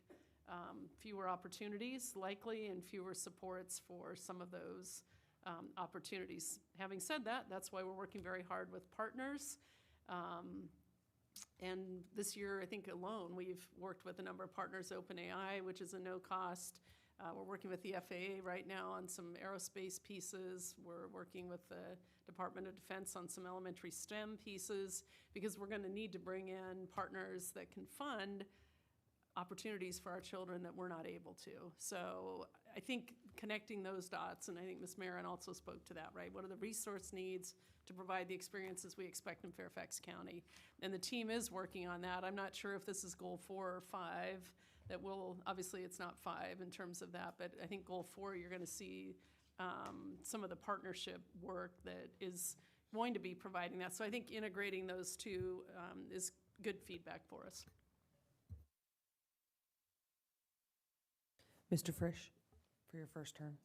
fewer opportunities likely and fewer supports for some of those opportunities. Having said that, that's why we're working very hard with partners. And this year, I think alone, we've worked with a number of partners, OpenAI, which is a no-cost. We're working with the FAA right now on some aerospace pieces. We're working with the Department of Defense on some elementary STEM pieces, because we're going to need to bring in partners that can fund opportunities for our children that we're not able to. So I think connecting those dots, and I think Ms. Marin also spoke to that, right? What are the resource needs to provide the experiences we expect in Fairfax County? And the team is working on that. I'm not sure if this is goal 4 or 5. That will, obviously it's not 5 in terms of that, but I think goal 4, you're going to see some of the partnership work that is going to be providing that. So I think integrating those two is good feedback for us. Mr. Frisch, for your first turn.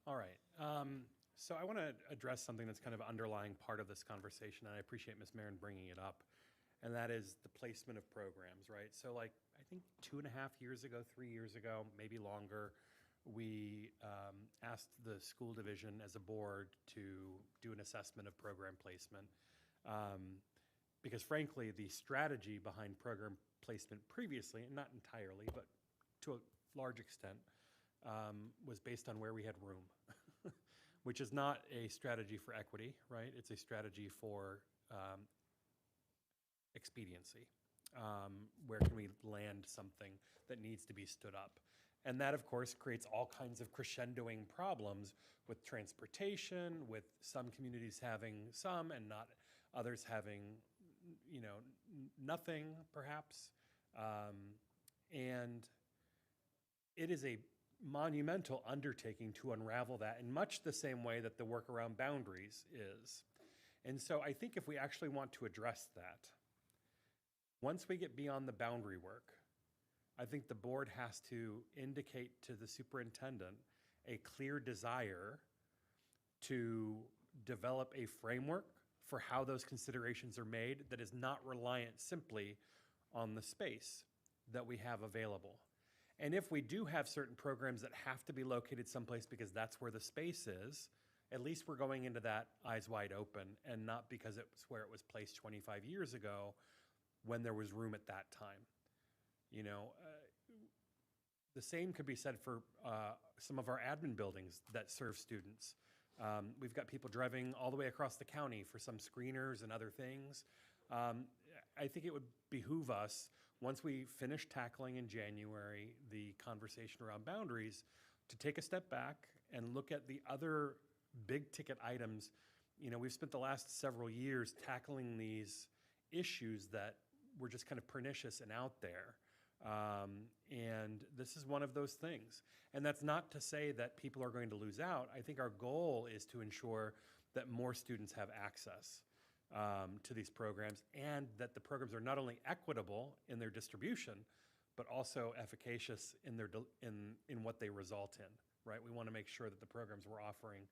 All right. So I want to address something that's kind of underlying part of this conversation, and I appreciate Ms. Marin bringing it up, and that is the placement of programs, right? So I think 2.5 years ago, 3 years ago, maybe longer, we asked the school division as a board to do an assessment of program placement. Because frankly, the strategy behind program placement previously, and not entirely, but to a large extent, was based on where we had room, which is not a strategy for equity, right? It's a strategy for expediency. Where can we land something that needs to be stood up? And that, of course, creates all kinds of crescendoing problems with transportation, with some communities having some and not others having, nothing perhaps. And it is a monumental undertaking to unravel that in much the same way that the work around boundaries is. And so I think if we actually want to address that, once we get beyond the boundary work, I think the board has to indicate to the superintendent a clear desire to develop a framework for how those considerations are made that is not reliant simply on the space that we have available. And if we do have certain programs that have to be located someplace because that's where the space is, at least we're going into that eyes wide open and not because it's where it was placed 25 years ago when there was room at that time. The same could be said for some of our admin buildings that serve students. We've got people driving all the way across the county for some screeners and other things. I think it would behoove us, once we finish tackling in January the conversation around boundaries, to take a step back and look at the other big ticket items. We've spent the last several years tackling these issues that were just kind of pernicious and out there. And this is one of those things. And that's not to say that people are going to lose out. I think our goal is to ensure that more students have access to these programs, and that the programs are not only equitable in their distribution, but also efficacious in their in what they result in, right? We want to make sure that the programs we're offering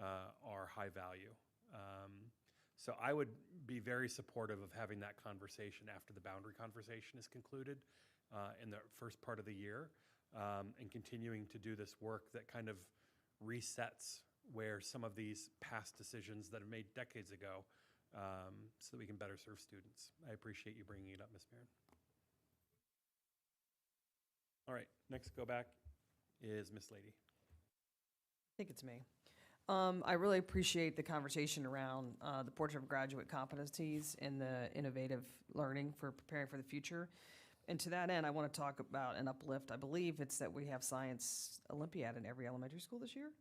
are high value. So I would be very supportive of having that conversation after the boundary conversation is concluded in the first part of the year, and continuing to do this work that kind of resets where some of these past decisions that are made decades ago, so that we can better serve students. I appreciate you bringing it up, Ms. Barron. All right, next go back is Ms. Lady. I think it's me. I really appreciate the conversation around the portrait of graduate competencies and the innovative learning for preparing for the future. And to that end, I want to talk about an uplift. I believe it's that we have Science Olympiad in every elementary school this year.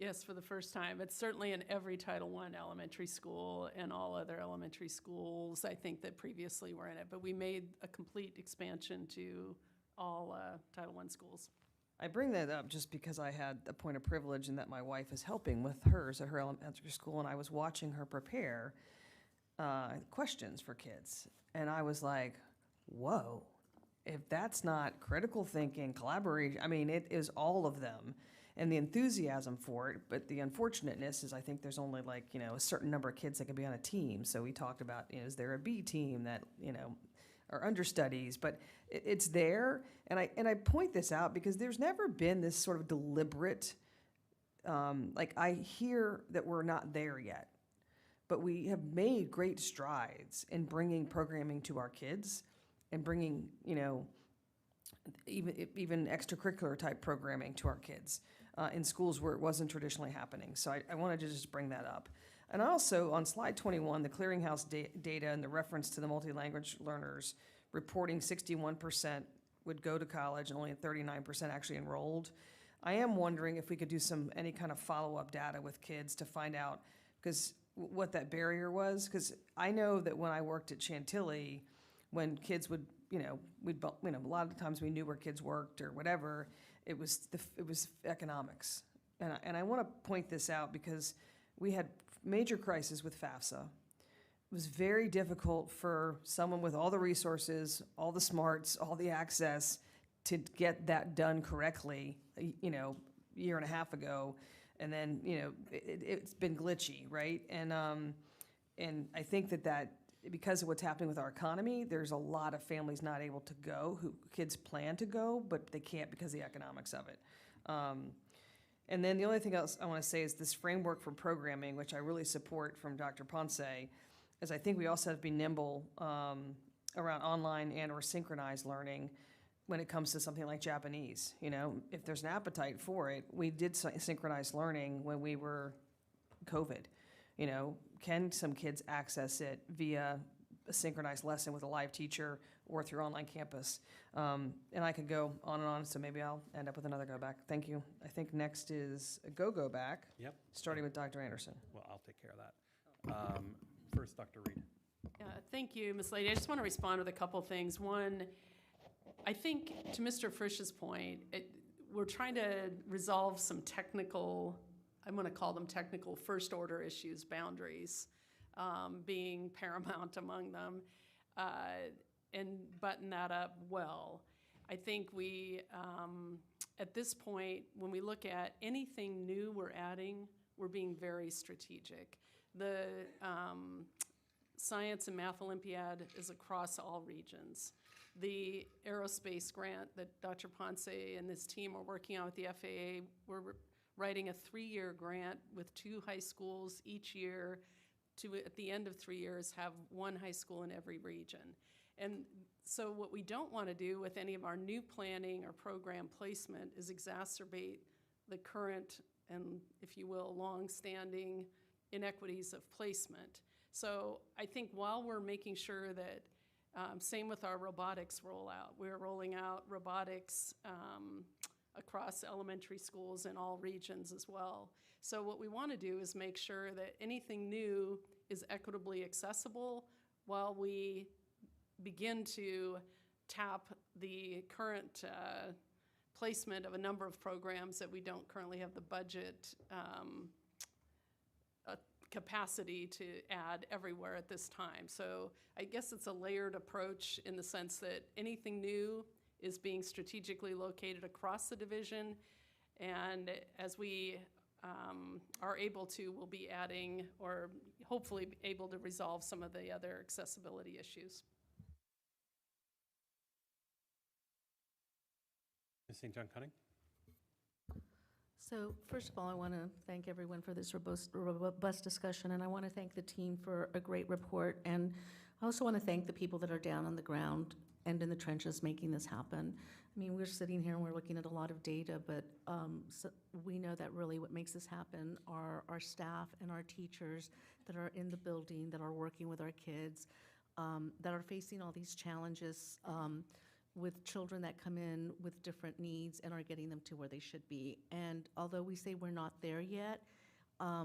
Yes, for the first time. It's certainly in every Title I elementary school and all other elementary schools, I think, that previously were in it. But we made a complete expansion to all Title I schools. I bring that up just because I had a point of privilege in that my wife is helping with hers at her elementary school, and I was watching her prepare questions for kids. And I was like, whoa, if that's not critical thinking, collaboration, I mean, it is all of them. And the enthusiasm for it, but the unfortunateness is I think there's only a certain number of kids that can be on a team. So we talked about, is there a B team that, are understudies, but it's there. And I point this out because there's never been this sort of deliberate, I hear that we're not there yet, but we have made great strides in bringing programming to our kids and bringing, even extracurricular type programming to our kids in schools where it wasn't traditionally happening. So I wanted to just bring that up. And also on slide 21, the clearinghouse data and the reference to the multi-language learners reporting 61% would go to college and only 39% actually enrolled. I am wondering if we could do any kind of follow-up data with kids to find out what that barrier was. Because I know that when I worked at Chantilly, when kids would, a lot of times we knew where kids worked or whatever, it was economics. And I want to point this out because we had major crisis with FAFSA. It was very difficult for someone with all the resources, all the smarts, all the access to get that done correctly, year and a half ago. And then, it's been glitchy, right? And I think that because of what's happening with our economy, there's a lot of families not able to go, kids plan to go, but they can't because of the economics of it. And then the only thing else I want to say is this framework for programming, which I really support from Dr. Ponce, is I think we also have to be nimble around online and or synchronized learning when it comes to something like Japanese. If there's an appetite for it, we did synchronized learning when we were COVID. Can some kids access it via a synchronized lesson with a live teacher or through online campus. And I could go on and on, so maybe I'll end up with another go back. Thank you. I think next is a go back, Yep. starting with Dr. Anderson. Well, I'll take care of that. First, Dr. Reed. Thank you, Ms. Lady. I just want to respond with a couple things. One, I think to Mr. Frisch's point, we're trying to resolve some technical, I'm going to call them technical first order issues, boundaries being paramount among them, and button that up well. I think we, at this point, when we look at anything new we're adding, we're being very strategic. The Science and Math Olympiad is across all regions. The aerospace grant that Dr. Ponce and his team are working on with the FAA, we're writing a 3-year grant with 2 high schools each year to, at the end of 3 years, have 1 high school in every region. And so what we don't want to do with any of our new planning or program placement is exacerbate the current and, if you will, long-standing inequities of placement. So I think while we're making sure that, same with our robotics rollout, we're rolling out robotics across elementary schools in all regions as well. So what we want to do is make sure that anything new is equitably accessible while we begin to tap the current placement of a number of programs that we don't currently have the budget capacity to add everywhere at this time. So I guess it's a layered approach in the sense that anything new is being strategically located across the division, and as we are able to, we'll be adding or hopefully be able to resolve some of the other accessibility issues. Ms. St. John Cunning? So first of all, I want to thank everyone for this robust discussion, and I want to thank the team for a great report. And I also want to thank the people that are down on the ground and in the trenches making this happen. I mean, we're sitting here and we're looking at a lot of data, but so we know that really what makes this happen are our staff and our teachers that are in the building, that are working with our kids, that are facing all these challenges with children that come in with different needs and are getting them to where they should be. And although we say we're not there yet, I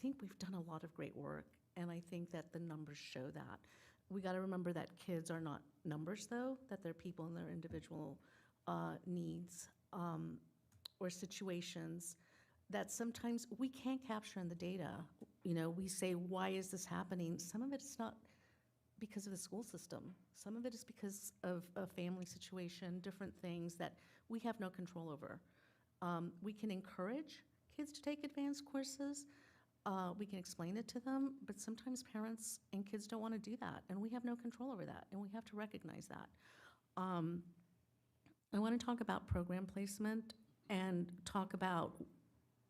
think we've done a lot of great work, and I think that the numbers show that. We got to remember that kids are not numbers, though, that they're people in their individual needs or situations that sometimes we can't capture in the data. You know, we say, why is this happening? Some of it's not because of the school system. Some of it is because of a family situation, different things that we have no control over. We can encourage kids to take advanced courses. We can explain it to them, but sometimes parents and kids don't want to do that, and we have no control over that, and we have to recognize that. I want to talk about program placement and talk about,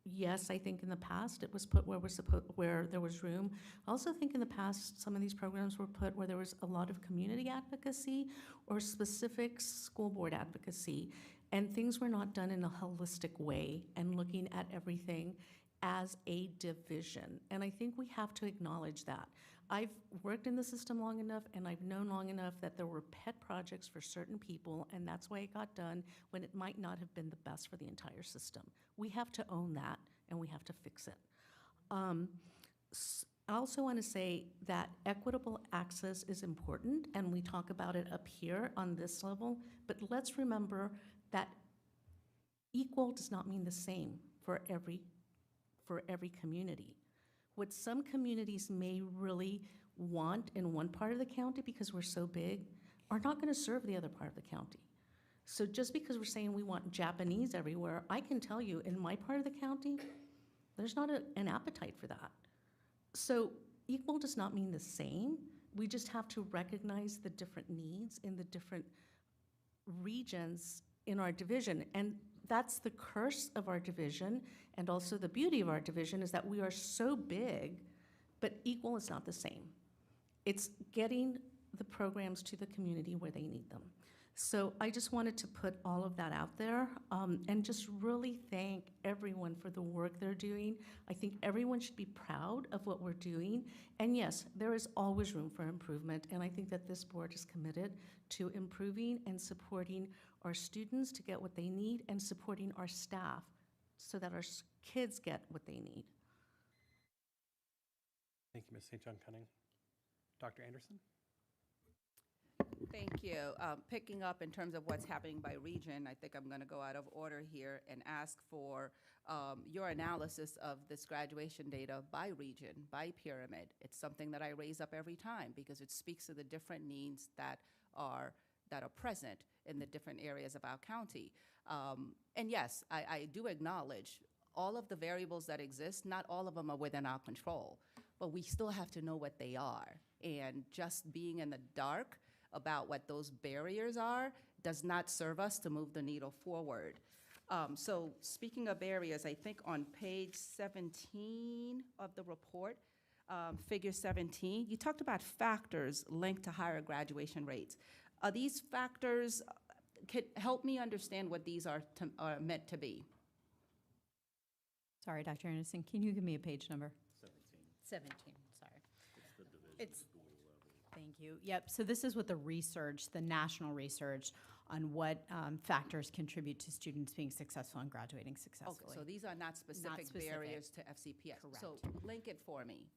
yes, I think in the past it was put where there was room. I also think in the past some of these programs were put where there was a lot of community advocacy or specific school board advocacy, and things were not done in a holistic way and looking at everything as a division. And I think we have to acknowledge that. I've worked in the system long enough, and I've known long enough that there were pet projects for certain people, and that's why it got done when it might not have been the best for the entire system. We have to own that, and we have to fix it. I also want to say that equitable access is important, and we talk about it up here on this level, but let's remember that equal does not mean the same for every community. What some communities may really want in one part of the county because we're so big are not going to serve the other part of the county. So just because we're saying we want Japanese everywhere, I can tell you in my part of the county, there's not an appetite for that. So equal does not mean the same. We just have to recognize the different needs in the different regions in our division. And that's the curse of our division, and also the beauty of our division is that we are so big, but equal is not the same. It's getting the programs to the community where they need them. So I just wanted to put all of that out there and just really thank everyone for the work they're doing. I think everyone should be proud of what we're doing. And yes, there is always room for improvement. And I think that this board is committed to improving and supporting our students to get what they need and supporting our staff so that our kids get what they need. Thank you, Ms. St. John Cunning. Dr. Anderson? Thank you. Picking up in terms of what's happening by region, I think I'm going to go out of order here and ask for your analysis of this graduation data by region, by pyramid. It's something that I raise up every time because it speaks to the different needs that are present in the different areas of our county. And yes, I do acknowledge all of the variables that exist, not all of them are within our control, but we still have to know what they are. And just being in the dark about what those barriers are does not serve us to move the needle forward. So speaking of barriers, I think on page 17 of the report, figure 17, you talked about factors linked to higher graduation rates. Are these factors, can help me understand what these are meant to be? Sorry, Dr. Anderson, can you give me a page number? 17, sorry. It's, thank you. Yep, so this is what the research, the national research on what factors contribute to students being successful and graduating successfully. Okay, so these are not specific barriers to FCPS. Correct. So link it for me.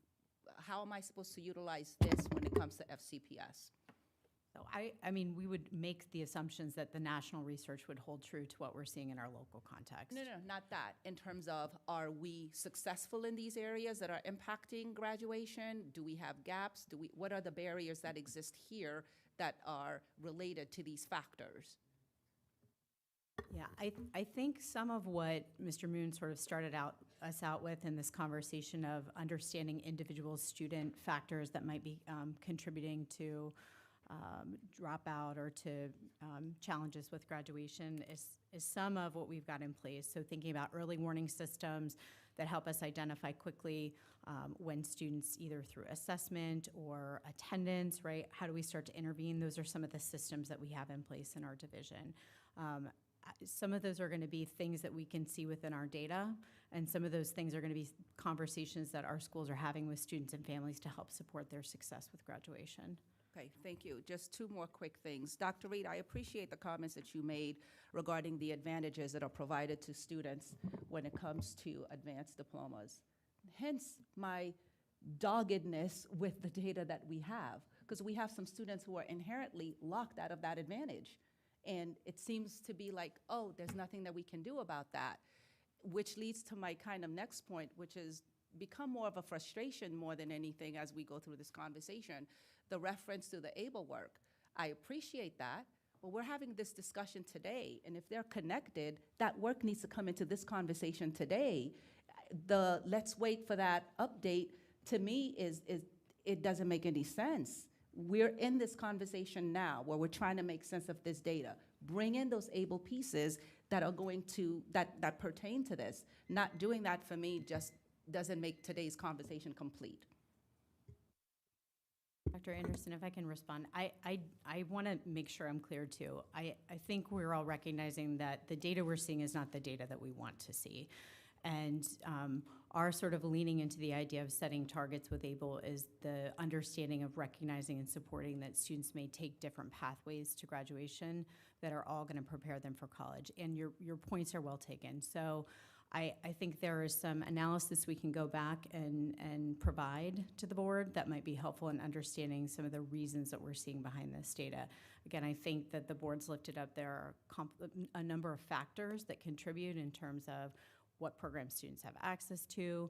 How am I supposed to utilize this when it comes to FCPS? So I mean, we would make the assumptions that the national research would hold true to what we're seeing in our local context. No, not that. In terms of, are we successful in these areas that are impacting graduation? Do we have gaps? What are the barriers that exist here that are related to these factors? Yeah, I think some of what Mr. Moon sort of started us out with in this conversation of understanding individual student factors that might be contributing to dropout or to challenges with graduation is some of what we've got in place. So thinking about early warning systems that help us identify quickly when students either through assessment or attendance, right? How do we start to intervene? Those are some of the systems that we have in place in our division. Some of those are going to be things that we can see within our data, and some of those things are going to be conversations that our schools are having with students and families to help support their success with graduation. Okay, thank you. Just two more quick things. Dr. Reed, I appreciate the comments that you made regarding the advantages that are provided to students when it comes to advanced diplomas. Hence my doggedness with the data that we have, because we have some students who are inherently locked out of that advantage. And it seems to be like, oh, there's nothing that we can do about that, which leads to my kind of next point, which is become more of a frustration more than anything as we go through this conversation. The reference to the ABLE work. I appreciate that, but we're having this discussion today, and if they're connected, that work needs to come into this conversation today. The let's wait for that update, to me, it doesn't make any sense. We're in this conversation now where we're trying to make sense of this data. Bring in those ABLE pieces that are going to, that pertain to this. Not doing that for me just doesn't make today's conversation complete. Dr. Anderson, if I can respond, I want to make sure I'm clear too. I think we're all recognizing that the data we're seeing is not the data that we want to see. And our sort of leaning into the idea of setting targets with ABLE is the understanding of recognizing and supporting that students may take different pathways to graduation that are all going to prepare them for college. And your points are well taken. So I think there is some analysis we can go back and provide to the board that might be helpful in understanding some of the reasons that we're seeing behind this data. Again, I think that the board's lifted up there are a number of factors that contribute in terms of what programs students have access to,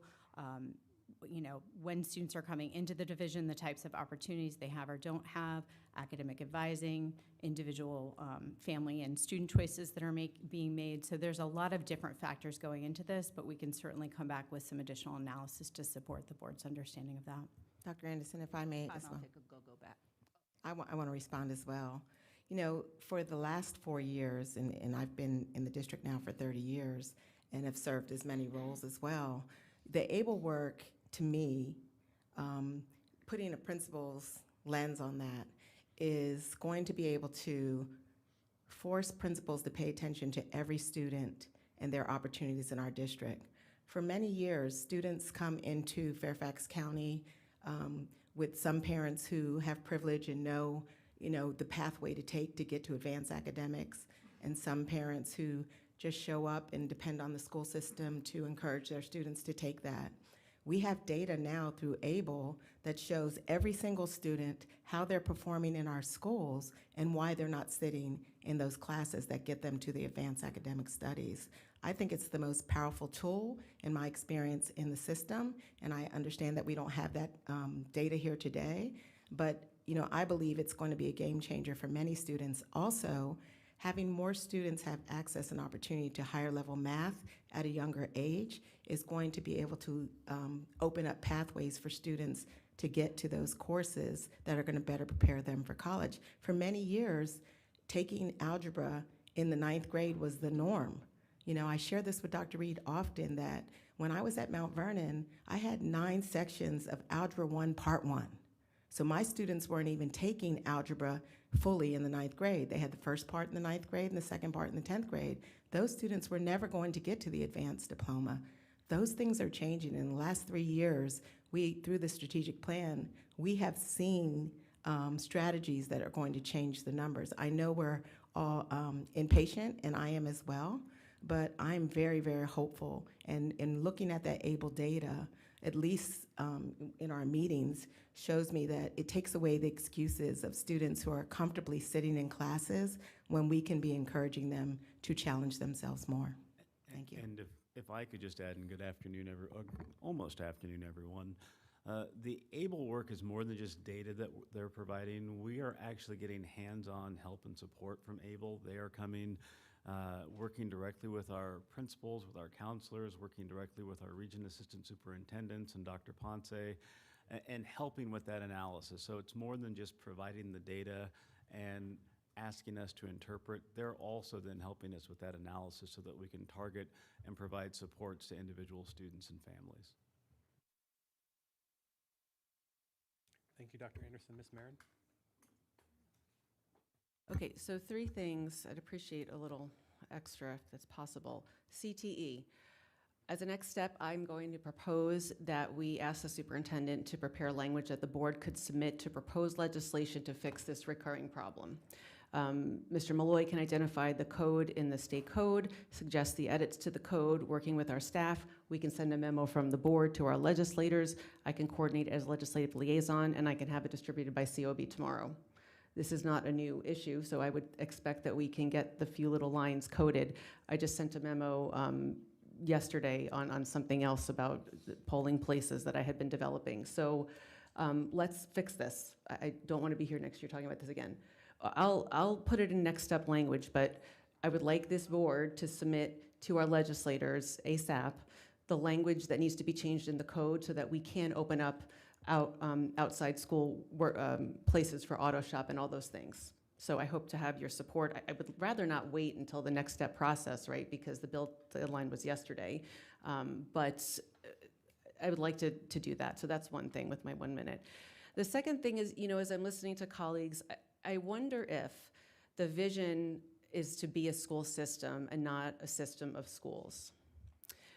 when students are coming into the division, the types of opportunities they have or don't have, academic advising, individual family and student choices that are being made. So there's a lot of different factors going into this, but we can certainly come back with some additional analysis to support the board's understanding of that. Dr. Anderson, if I may as well. I'll take a go back. I want to respond as well. You know, for the last 4 years, and I've been in the district now for 30 years and have served as many roles as well, the ABLE work, to me, putting a principal's lens on that is going to be able to force principals to pay attention to every student and their opportunities in our district. For many years, students come into Fairfax County with some parents who have privilege and know, the pathway to take to get to advanced academics, and some parents who just show up and depend on the school system to encourage their students to take that. We have data now through ABLE that shows every single student, how they're performing in our schools, and why they're not sitting in those classes that get them to the advanced academic studies. I think it's the most powerful tool in my experience in the system, and I understand that we don't have that data here today, but I believe it's going to be a game changer for many students. Also, having more students have access and opportunity to higher level math at a younger age is going to be able to open up pathways for students to get to those courses that are going to better prepare them for college. For many years, taking algebra in the 9th grade was the norm. I share this with Dr. Reed often, that when I was at Mount Vernon, I had 9 sections of Algebra 1, Part 1. So my students weren't even taking algebra fully in the 9th grade. They had the first part in the 9th grade and the second part in the 10th grade. Those students were never going to get to the advanced diploma. Those things are changing. In the last 3 years, through the strategic plan, we have seen strategies that are going to change the numbers. I know we're all impatient, and I am as well, but I'm very, very hopeful. And in looking at that ABLE data, at least in our meetings, shows me that it takes away the excuses of students who are comfortably sitting in classes when we can be encouraging them to challenge themselves more. Thank you. And if I could just add, and good afternoon, almost afternoon, everyone. The ABLE work is more than just data that they're providing. We are actually getting hands-on help and support from ABLE. They are coming, working directly with our principals, with our counselors, working directly with our region assistant superintendents and Dr. Ponce, and helping with that analysis. So it's more than just providing the data and asking us to interpret. They're also then helping us with that analysis so that we can target and provide supports to individual students and families. Thank you, Dr. Anderson. Ms. Marin? Okay, so 3 things. I'd appreciate a little extra if that's possible. CTE. As a next step, I'm going to propose that we ask the superintendent to prepare language that the board could submit to propose legislation to fix this recurring problem. Mr. Malloy can identify the code in the state code, suggest the edits to the code, working with our staff. We can send a memo from the board to our legislators. I can coordinate as legislative liaison, and I can have it distributed by COB tomorrow. This is not a new issue, so I would expect that we can get the few little lines coded. I just sent a memo yesterday on something else about polling places that I had been developing. So let's fix this. I don't want to be here next year talking about this again. I'll put it in next step language, but I would like this board to submit to our legislators ASAP the language that needs to be changed in the code so that we can open up outside school places for auto shop and all those things. So I hope to have your support. I would rather not wait until the next step process, right? Because the bill deadline was yesterday. But I would like to do that. So that's one thing with my 1 minute. The second thing is, as I'm listening to colleagues, I wonder if the vision is to be a school system and not a system of schools.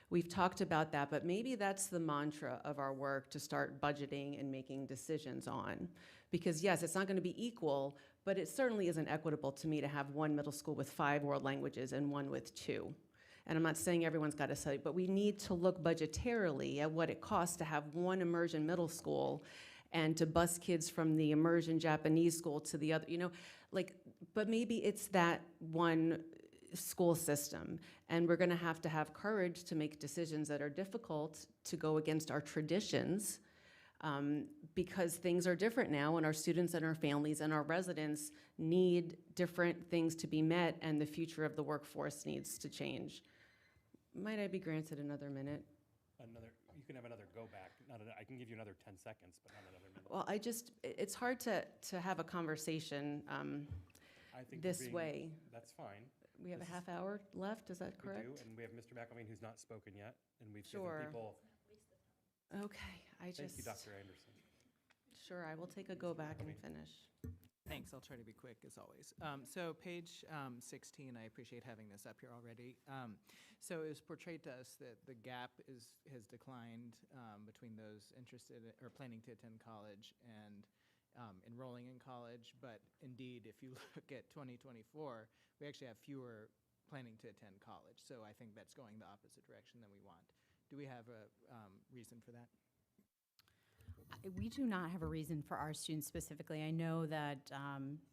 We've talked about that, but maybe that's the mantra of our work to start budgeting and making decisions on. Because yes, it's not going to be equal, but it certainly isn't equitable to me to have one middle school with 5 world languages and one with 2. And I'm not saying everyone's got to study, but we need to look budgetarily at what it costs to have one immersion middle school and to bus kids from the immersion Japanese school to the other, but maybe it's that one school system. And we're going to have courage to make decisions that are difficult to go against our traditions because things are different now and our students and our families and our residents need different things to be met and the future of the workforce needs to change. Might I be granted another minute? You can have another go back. I can give you another 10 seconds, but not another minute. Well, it's hard to have a conversation I think this way. That's fine. We have a half hour left, is that correct? We do, and we have Mr. McElveen who's not spoken yet, and we've Sure. given people. Okay, Thank you, Dr. Anderson. Sure, I will take a go back and finish. Thanks, I'll try to be quick as always. So page 16, I appreciate having this up here already. So it was portrayed to us that the gap has declined between those interested or planning to attend college and enrolling in college. But indeed, if you look at 2024, we actually have fewer planning to attend college. So I think that's going the opposite direction than we want. Do we have a reason for that? We do not have a reason for our students specifically. I know that,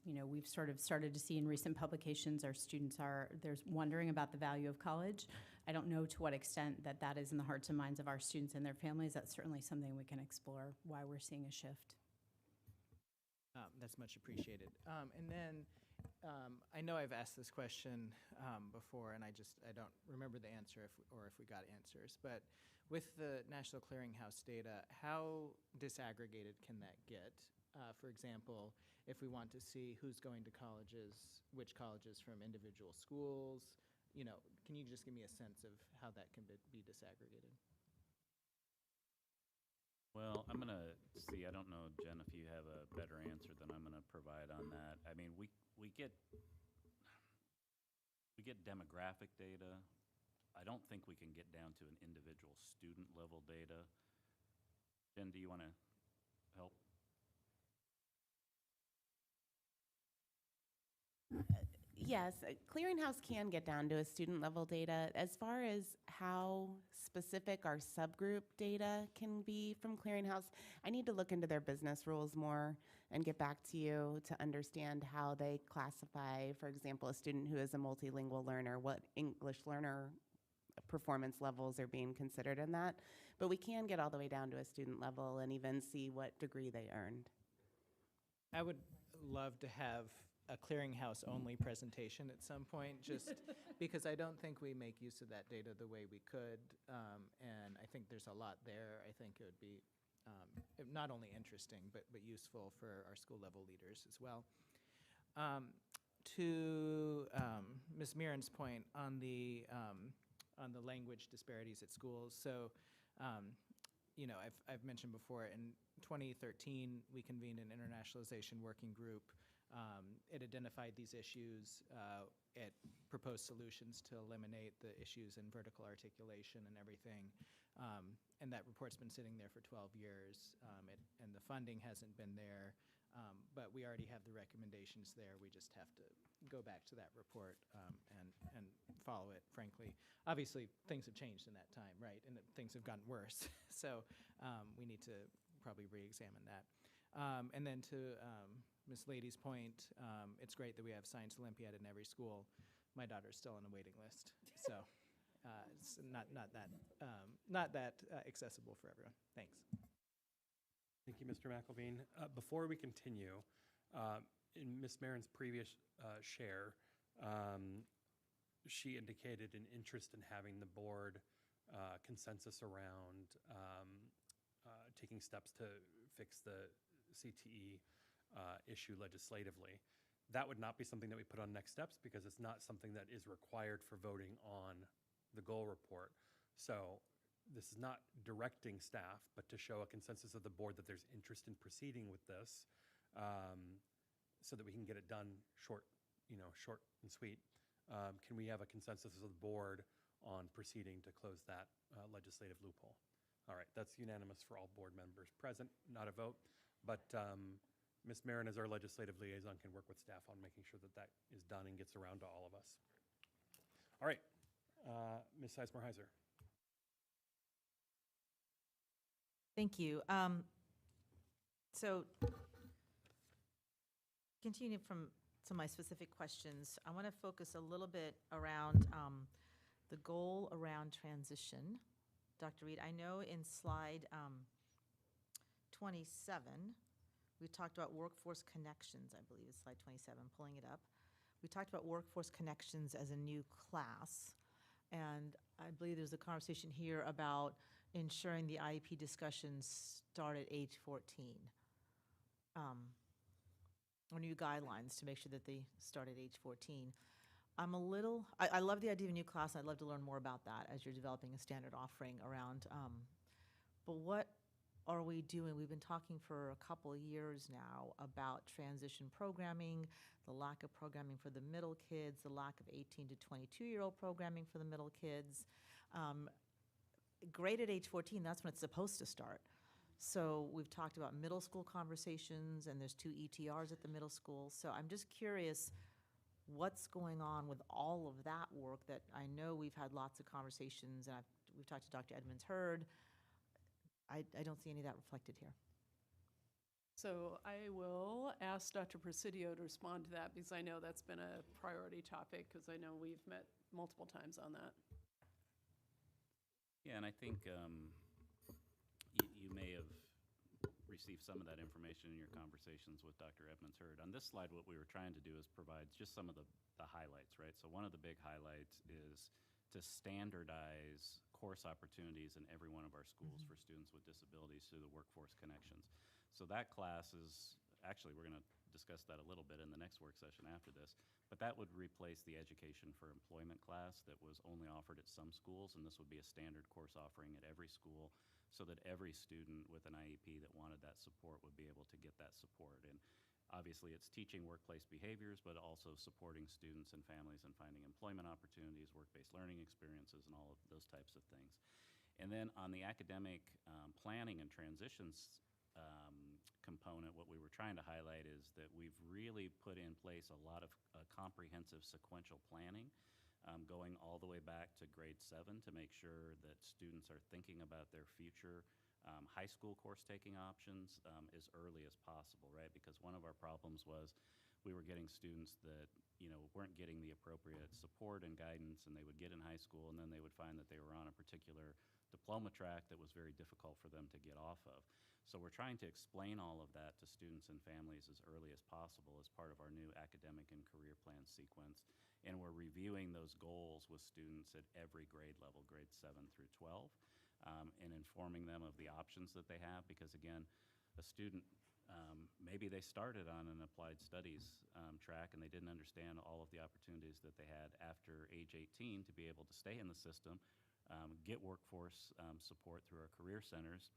we've sort of started to see in recent publications our students they're wondering about the value of college. I don't know to what extent that is in the hearts and minds of our students and their families. That's certainly something we can explore, why we're seeing a shift. That's much appreciated. And then I know I've asked this question before, and I don't remember the answer or if we got answers. But with the National Clearinghouse data, how disaggregated can that get? For example, if we want to see who's going to colleges, which colleges from individual schools, can you just give me a sense of how that can be disaggregated? Well, I'm going to see, I don't know, Jen, if you have a better answer than I'm going to provide on that. I mean, we get demographic data. I don't think we can get down to an individual student level data. Jen, do you want to help? Yes, Clearinghouse can get down to a student-level data. As far as how specific our subgroup data can be from Clearinghouse, I need to look into their business rules more and get back to you to understand how they classify, for example, a student who is a multilingual learner, what English learner performance levels are being considered in that. But we can get all the way down to a student level and even see what degree they earned. I would love to have a clearinghouse-only presentation at some point, just because I don't think we make use of that data the way we could, and I think there's a lot there. I think it would be not only interesting, but useful for our school-level leaders as well. To Ms. Mirren's point on the language disparities at schools, so I've mentioned before, in 2013, we convened an internationalization working group. It identified these issues. It proposed solutions to eliminate the issues in vertical articulation and everything. And that report's been sitting there for 12 years, and the funding hasn't been there. But we already have the recommendations there. We just have to go back to that report and follow it, frankly. Obviously, things have changed in that time, right? And things have gotten worse. So we need to probably re-examine that. And then to Ms. Lady's point, it's great that we have Science Olympiad in every school. My daughter's still on a waiting list, so it's not that accessible for everyone. Thanks. Thank you, Mr. McElveen. Before we continue, in Ms. Marin's previous share, she indicated an interest in having the board consensus around taking steps to fix the CTE issue legislatively. That would not be something that we put on next steps because it's not something that is required for voting on the goal report. So this is not directing staff, but to show a consensus of the board that there's interest in proceeding with this, so that we can get it done short and sweet. Can we have a consensus of the board on proceeding to close that legislative loophole? All right, that's unanimous for all board members present, not a vote. But Ms. Marin, as our legislative liaison, can work with staff on making sure that that is done and gets around to all of us. All right, Ms. Sizemore-Heiser. Thank you. So, continuing from some of my specific questions, I want to focus a little bit around the goal around transition. Dr. Reed, I know in slide 27, we talked about workforce connections, I believe it's slide 27, pulling it up. We talked about workforce connections as a new class, and I believe there's a conversation here about ensuring the IEP discussions start at age 14. Or new guidelines to make sure that they start at age 14. I love the idea of a new class, and I'd love to learn more about that as you're developing a standard offering around, but what are we doing? We've been talking for a couple of years now about transition programming, the lack of programming for the middle kids, the lack of 18 to 22-year-old programming for the middle kids. Grade at age 14, that's when it's supposed to start. So we've talked about middle school conversations, and there's 2 ETRs at the middle school. So I'm just curious what's going on with all of that work that I know we've had lots of conversations, and we've talked to Dr. Edmonds Hurd. I don't see any of that reflected here. So I will ask Dr. Presidio to respond to that, because I know that's been a priority topic, because I know we've met multiple times on that. Yeah, and I think you may have received some of that information in your conversations with Dr. Edmonds Hurd. On this slide, what we were trying to do is provide just some of the highlights, right? So one of the big highlights is to standardize course opportunities in every one of our schools for students with disabilities through the Workforce Connections. So that class is, actually, we're going to discuss that a little bit in the next work session after this, but that would replace the Education for Employment class that was only offered at some schools, and this would be a standard course offering at every school so that every student with an IEP that wanted that support would be able to get that support. And obviously, it's teaching workplace behaviors, but also supporting students and families in finding employment opportunities, work-based learning experiences, and all of those types of things. And then on the academic planning and transitions component, what we were trying to highlight is that we've really put in place a lot of comprehensive sequential planning, going all the way back to grade 7 to make sure that students are thinking about their future high school course taking options as early as possible, right? Because one of our problems was we were getting students that, weren't getting the appropriate support and guidance, and they would get in high school, and then they would find that they were on a particular diploma track that was very difficult for them to get off of. So we're trying to explain all of that to students and families as early as possible as part of our new academic and career plan sequence. And we're reviewing those goals with students at every grade level, grades 7 through 12, and informing them of the options that they have. Because again, a student, maybe they started on an applied studies track and they didn't understand all of the opportunities that they had after age 18 to be able to stay in the system, get workforce support through our career centers,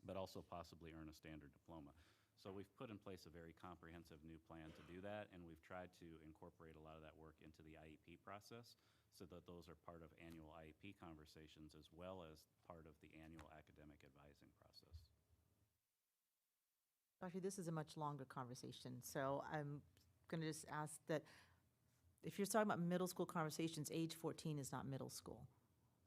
but also possibly earn a standard diploma. So we've put in place a very comprehensive new plan to do that, and we've tried to incorporate a lot of that work into the IEP process so that those are part of annual IEP conversations as well as part of the annual academic advising process. Actually, this is a much longer conversation, so I'm going to just ask that if you're talking about middle school conversations, age 14 is not middle school.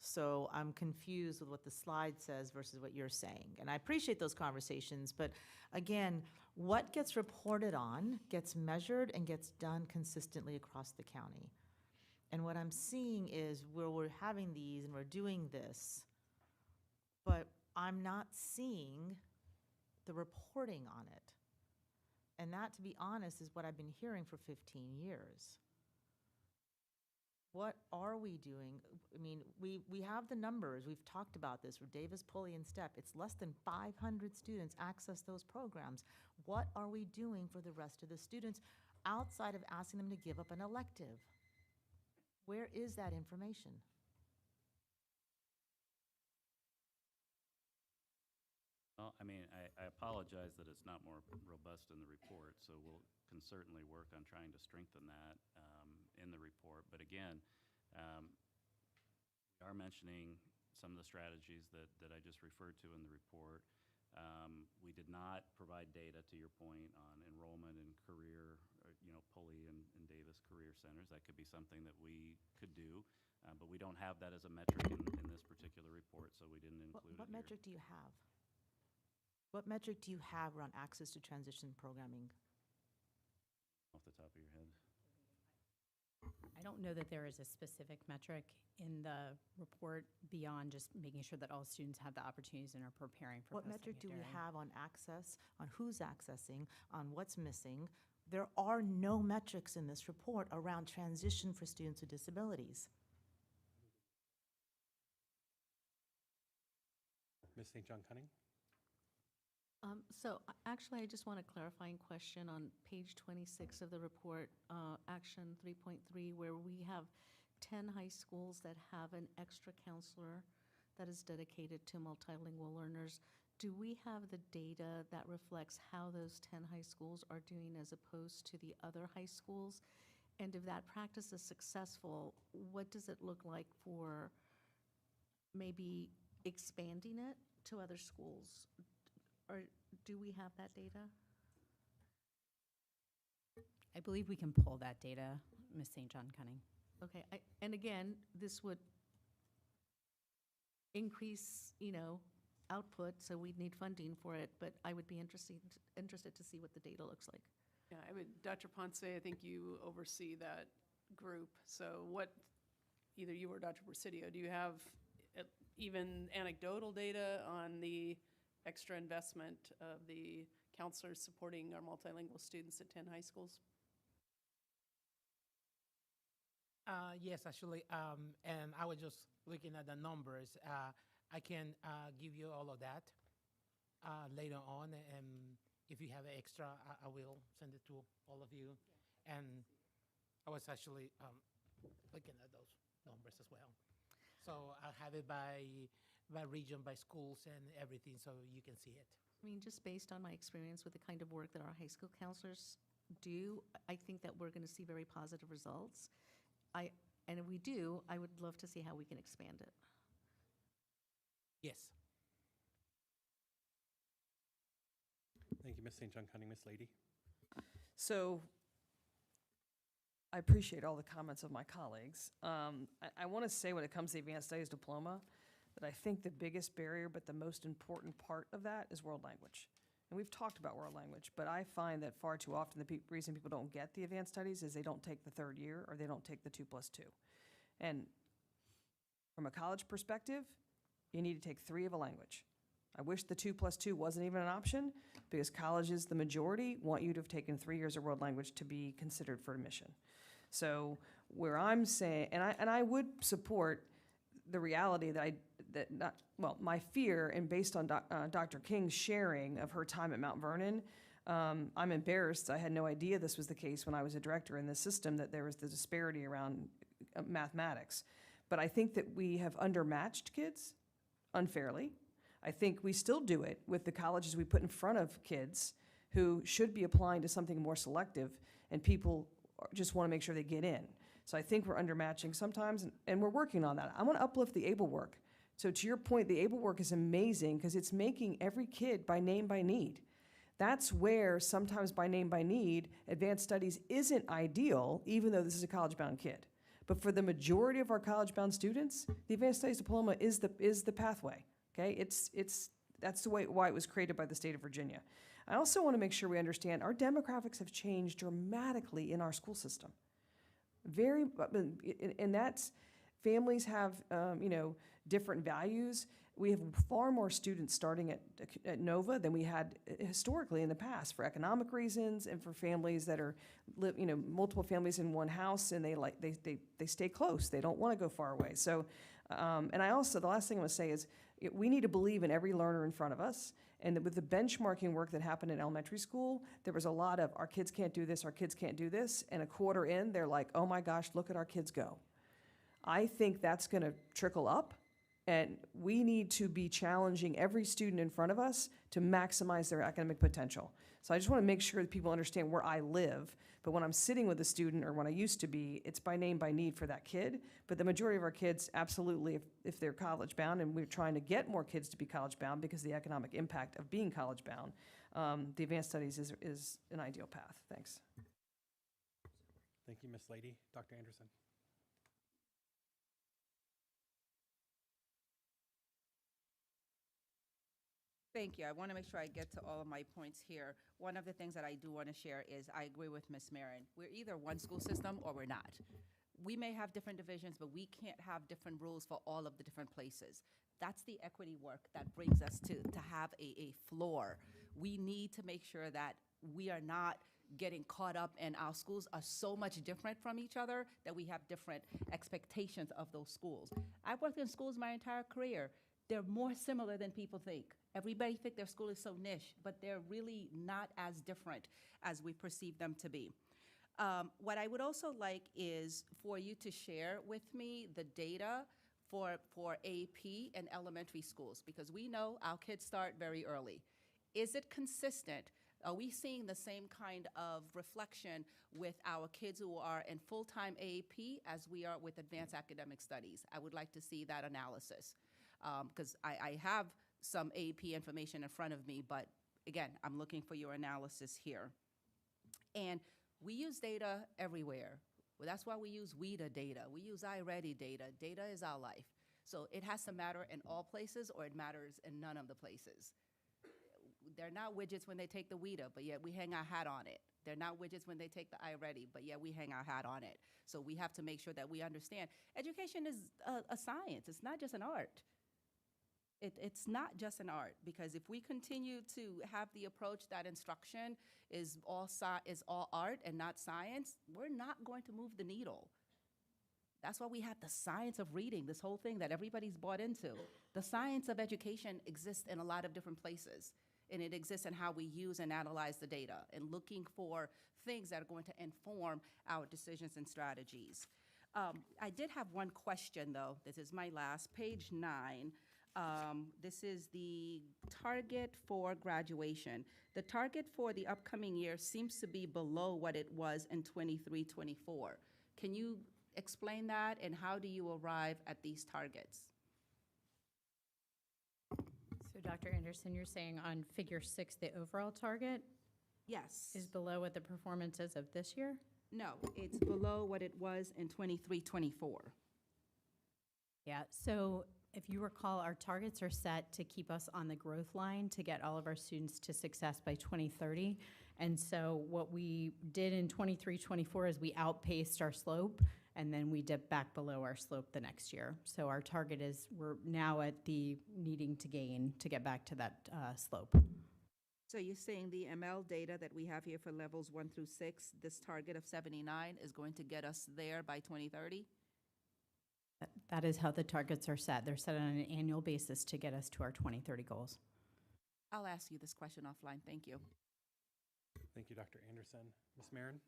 So I'm confused with what the slide says versus what you're saying. And I appreciate those conversations, but again, what gets reported on gets measured and gets done consistently across the county. And what I'm seeing is where we're having these and we're doing this, but I'm not seeing the reporting on it. And that, to be honest, is what I've been hearing for 15 years. What are we doing? I mean, we have the numbers. We've talked about this for Davis, Pulley, and STEP. It's less than 500 students access those programs. What are we doing for the rest of the students outside of asking them to give up an elective? Where is that information? Well, I mean, I apologize that it's not more robust in the report, so we'll can certainly work on trying to strengthen that in the report. But again, we are mentioning some of the strategies that I just referred to in the report. We did not provide data, to your point, on enrollment in career, Pulley and Davis career centers. That could be something that we could do, but we don't have that as a metric in this particular report, so we didn't include it What here. metric do you have? What metric do you have around access to transition programming? Off the top of your head. I don't know that there is a specific metric in the report beyond just making sure that all students have the opportunities and are preparing for What metric do we post-secondary. have on access, on who's accessing, on what's missing? There are no metrics in this report around transition for students with disabilities. Ms. St. John Cunning? Actually, I just want a clarifying question on page 26 of the report, action 3.3, where we have 10 high schools that have an extra counselor that is dedicated to multilingual learners. do we have the data that reflects how those 10 high schools are doing as opposed to the other high schools? And if that practice is successful, what does it look like for maybe expanding it to other schools? Or do we have that data? I believe we can pull that data, Ms. St. John Cunning. Okay, and again, this would increase, output, so we'd need funding for it, but I would be interested to see what the data looks like. Yeah, Dr. Ponce, I think you oversee that group. So either you or Dr. Presidio, do you have even anecdotal data on the extra investment of the counselors supporting our multilingual students at 10 high schools? Yes, actually, and I was just looking at the numbers. I can give you all of that later on, and if you have extra, I will send it to all of you. And I was actually looking at those numbers as well. So I'll have it by region, by schools, and everything, so you can see it. I mean, just based on my experience with the kind of work that our high school counselors do, I think that we're going to see very positive results. And if we do, I would love to see how we can expand it. Yes. Thank you, Ms. St. John Cunning. Ms. Lady? So I appreciate all the comments of my colleagues. I want to say when it comes to the Advanced Studies Diploma, that I think the biggest barrier, but the most important part of that is world language. And we've talked about world language, but I find that far too often the reason people don't get the advanced studies is they don't take the third year or they don't take the 2+2. And from a college perspective, you need to take 3 of a language. I wish the 2+2 wasn't even an option because colleges, the majority, want you to have taken 3 years of world language to be considered for admission. So where I'm saying, and I would support the reality that my fear, and based on Dr. King's sharing of her time at Mount Vernon, I'm embarrassed. I had no idea this was the case when I was a director in the system, that there was the disparity around mathematics. But I think that we have undermatched kids unfairly. I think we still do it with the colleges we put in front of kids who should be applying to something more selective, and people just want to make sure they get in. So I think we're undermatching sometimes, and we're working on that. I want to uplift the ABLE work. So to your point, the ABLE work is amazing because it's making every kid by name, by need. That's where sometimes by name, by need, advanced studies isn't ideal, even though this is a college-bound kid. But for the majority of our college-bound students, the Advanced Studies Diploma is the pathway. Okay, that's the way why it was created by the state of Virginia. I also want to make sure we understand our demographics have changed dramatically in our school system. And that's, families have, different values. We have far more students starting at Nova than we had historically in the past for economic reasons and for families that are, multiple families in one house, and they stay close. They don't want to go far away. So, and I also, the last thing I want to say is we need to believe in every learner in front of us. And with the benchmarking work that happened in elementary school, there was a lot of, our kids can't do this, our kids can't do this. And a quarter in, they're like, oh my gosh, look at our kids go. I think that's going to trickle up. And we need to be challenging every student in front of us to maximize their academic potential. So I just want to make sure that people understand where I live. But when I'm sitting with a student, or when I used to be, it's by name, by need for that kid. But the majority of our kids, absolutely, if they're college bound, and we're trying to get more kids to be college bound because of the economic impact of being college bound, the advanced studies is an ideal path. Thanks. Thank you, Ms. Lady. Dr. Anderson. Thank you. I want to make sure I get to all of my points here. One of the things that I do want to share is I agree with Ms. Marin. We're either one school system or we're not. We may have different divisions, but we can't have different rules for all of the different places. That's the equity work that brings us to have a floor. We need to make sure that we are not getting caught up, and our schools are so much different from each other that we have different expectations of those schools. I've worked in schools my entire career. They're more similar than people think. Everybody think their school is so niche, but they're really not as different as we perceive them to be. What I would also like is for you to share with me the data for AP in elementary schools? Because we know our kids start very early. Is it consistent? Are we seeing the same kind of reflection with our kids who are in full-time AAP as we are with advanced academic studies? I would like to see that analysis, because I have some AAP information in front of me, but again, I'm looking for your analysis here. And we use data everywhere. Well, that's why we use WIDA data. We use iReady data. Data is our life. So it has to matter in all places, or it matters in none of the places. They're not widgets when they take the WIDA, but yet we hang our hat on it. They're not widgets when they take the iReady, but yet we hang our hat on it. So we have to make sure that we understand education is a science. It's not just an art. It's not just an art, because if we continue to have the approach that instruction is all art and not science, we're not going to move the needle. That's why we have the science of reading, this whole thing that everybody's bought into. The science of education exists in a lot of different places, and it exists in how we use and analyze the data and looking for things that are going to inform our decisions and strategies. I did have one question, though. This is my last, page 9. This is the target for graduation. The target for the upcoming year seems to be below what it was in 23-24. Can you explain that, and how do you arrive at these targets? So Dr. Anderson, you're saying on figure 6, the overall target Yes. is below what the performance is of this year? No, it's below what it was in 23-24. Yeah, so if you recall, our targets are set to keep us on the growth line to get all of our students to success by 2030. And so what we did in 23-24 is we outpaced our slope, and then we dipped back below our slope the next year. So our target is, we're now at the needing to gain to get back to that slope. So you're saying the ML data that we have here for levels 1 through 6, this target of 79 is going to get us there by 2030? That is how the targets are set. They're set on an annual basis to get us to our 2030 goals. I'll ask you this question offline. Thank you. Thank you, Dr. Anderson. Ms. Marin?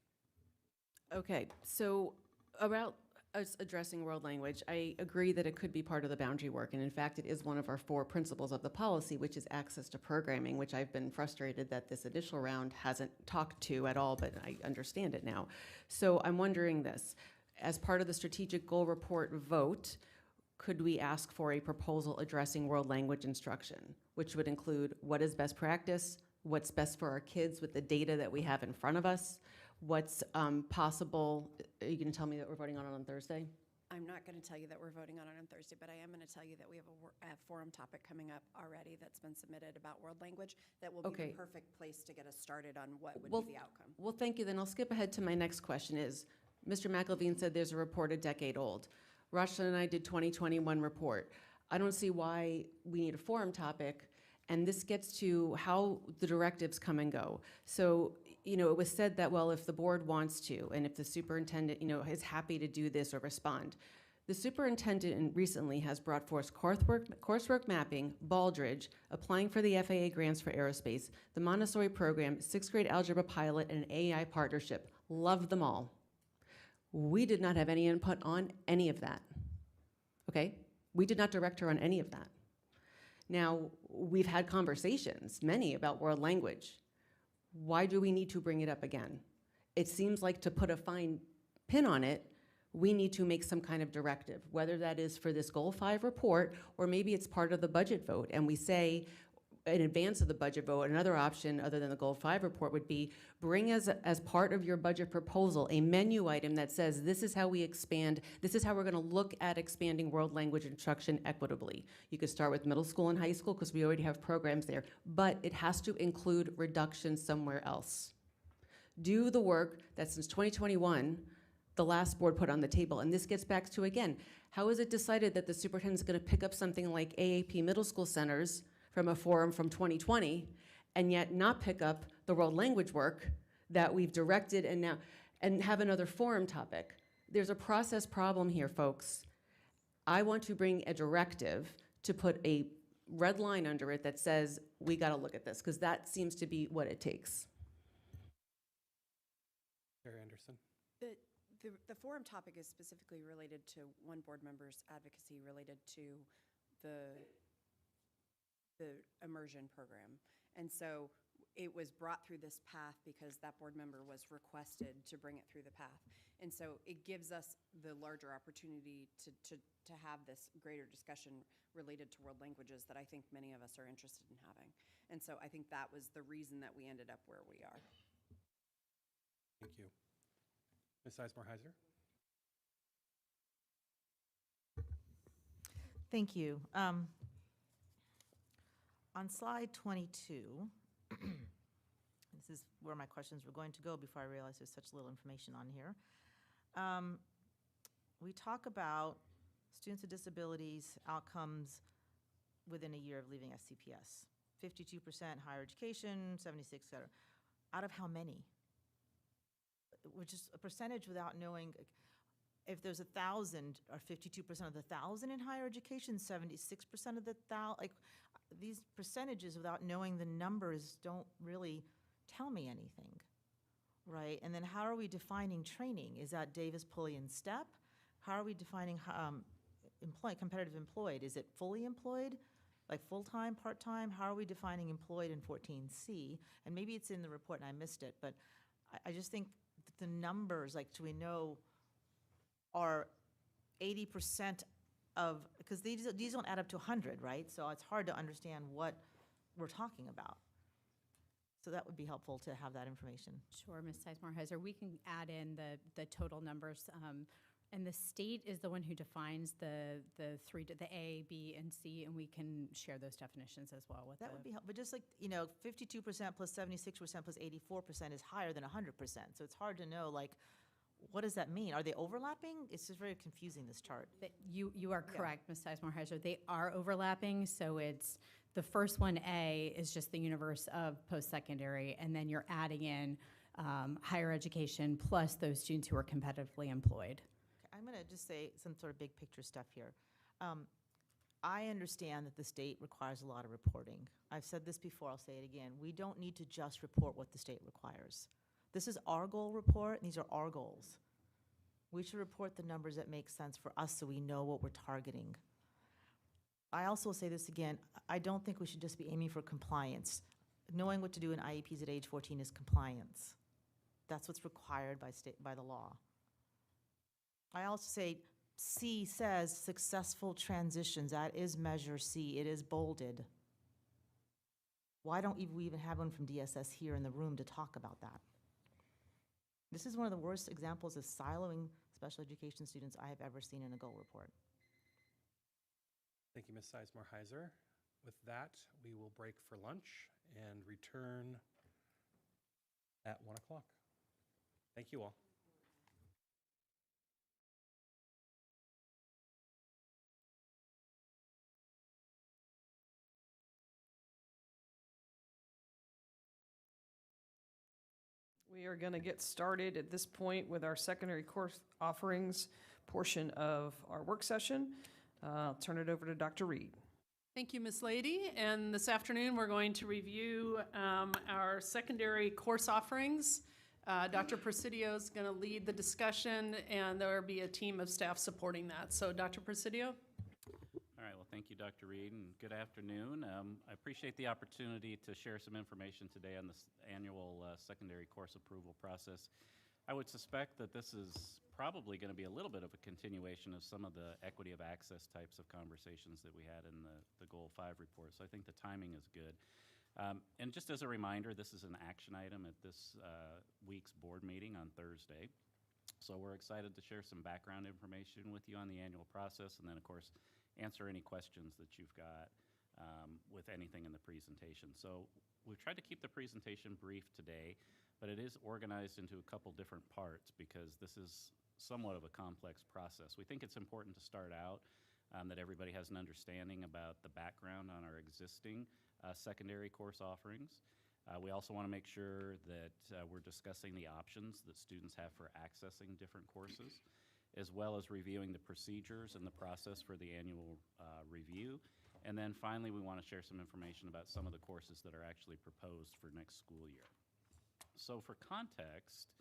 Okay, so about us addressing world language, I agree that it could be part of the boundary work, and in fact, it is one of our 4 principles of the policy, which is access to programming, which I've been frustrated that this initial round hasn't talked to at all, but I understand it now. So I'm wondering this. As part of the strategic goal report vote, could we ask for a proposal addressing world language instruction, which would include what is best practice, what's best for our kids with the data that we have in front of us, what's possible. Are you going to tell me that we're voting on it on Thursday? I'm not going to tell you that we're voting on it on Thursday, but I am going to tell you that we have a forum topic coming up already that's been submitted about world language that will be the perfect place to get us started on what would be the outcome. Well, thank you. Then I'll skip ahead to my next question is, Mr. McElveen said there's a report a decade old. Rachel and I did 2021 report. I don't see why we need a forum topic, and this gets to how the directives come and go. So, you know, it was said that, well, if the board wants to, and if the superintendent, you know, is happy to do this or respond. The superintendent recently has brought forth coursework mapping, Baldridge, applying for the FAA grants for aerospace, the Montessori program, 6th grade algebra pilot, and an AI partnership. Love them all. We did not have any input on any of that, okay? We did not direct her on any of that. Now, we've had conversations, many, about world language. Why do we need to bring it up again? It seems like to put a fine pin on it, we need to make some kind of directive, whether that is for this Goal 5 report, or maybe it's part of the budget vote, and we say, in advance of the budget vote, another option other than the Goal 5 report would be bring as part of your budget proposal a menu item that says this is how we expand, this is how we're going to look at expanding world language instruction equitably. You could start with middle school and high school because we already have programs there, but it has to include reductions somewhere else. Do the work that since 2021, the last board put on the table. And this gets back to, again, how is it decided that the superintendent's going to pick up something like AAP middle school centers from a forum from 2020, and yet not pick up the world language work that we've directed and have another forum topic? There's a process problem here, folks. I want to bring a directive to put a red line under it that says, we gotta look at this, because that seems to be what it takes. Chair Anderson. The forum topic is specifically related to one board member's advocacy related to the immersion program. And so it was brought through this path because that board member was requested to bring it through the path. And so it gives us the larger opportunity to have this greater discussion related to world languages that I think many of us are interested in having. And so I think that was the reason that we ended up where we are. Thank you. Ms. Sizemore-Heiser? Thank you. On slide 22, this is where my questions were going to go before I realized there's such little information on here. We talk about students with disabilities outcomes within a year of leaving FCPS. 52% higher education, 76, et cetera. Out of how many? Which is a percentage without knowing if there's 1,000 or 52% of the 1,000 in higher education, 76% of the 1,000, like these percentages without knowing the numbers don't really tell me anything, right? And then how are we defining training? Is that Davis, Pulley, and STEP? How are we defining competitive employed? Is it fully employed, like full-time, part-time? How are we defining employed in 14C? And maybe it's in the report and I missed it, but I just think the numbers, like, do we know, are 80% of, because these don't add up to 100, right? So it's hard to understand what we're talking about. So that would be helpful to have that information. Sure, Ms. Sizemore-Heiser. We can add in the total numbers. And the state is the one who defines the A, B, and C, and we can share those definitions as well with That would be helpful. But just like, 52% plus 76% plus 84% is higher than 100%. So it's hard to know, like, what does that mean? Are they overlapping? It's just very confusing, this chart. You are correct, Ms. Sizemore-Heiser. They are overlapping, so it's the first one, A, is just the universe of post-secondary, and then you're adding in higher education plus those students who are competitively employed. I'm going to just say some sort of big picture stuff here. I understand that the state requires a lot of reporting. I've said this before, I'll say it again. We don't need to just report what the state requires. This is our goal report, and these are our goals. We should report the numbers that make sense for us so we know what we're targeting. I also say this again, I don't think we should just be aiming for compliance. Knowing what to do in IEPs at age 14 is compliance. That's what's required by the law. I also say C says successful transitions. That is measure C. It is bolded. Why don't we even have one from DSS here in the room to talk about that? This is one of the worst examples of siloing special education students I have ever seen in a goal report. Thank you, Ms. Sizemore-Heiser. With that, we will break for lunch and return at 1 o'clock. Thank you all. We are going to get started at this point with our secondary course offerings portion of our work session. I'll turn it over to Dr. Reed. Thank you, Ms. Lady. And this afternoon, we're going to review our secondary course offerings. Dr. Presidio is going to lead the discussion, and there will be a team of staff supporting that. So, Dr. Presidio? All right, well, thank you, Dr. Reed, and good afternoon. I appreciate the opportunity to share some information today on this annual secondary course approval process. I would suspect that this is probably going to be a little bit of a continuation of some of the equity of access types of conversations that we had in the Goal 5 report, so I think the timing is good. And just as a reminder, this is an action item at this week's board meeting on Thursday. So we're excited to share some background information with you on the annual process, and then, of course, answer any questions that you've got with anything in the presentation. So we've tried to keep the presentation brief today, but it is organized into a couple different parts because this is somewhat of a complex process. We think it's important to start out that everybody has an understanding about the background on our existing secondary course offerings. We also want to make sure that we're discussing the options that students have for accessing different courses, as well as reviewing the procedures and the process for the annual review. And then finally, we want to share some information about some of the courses that are actually proposed for next school year. So for context,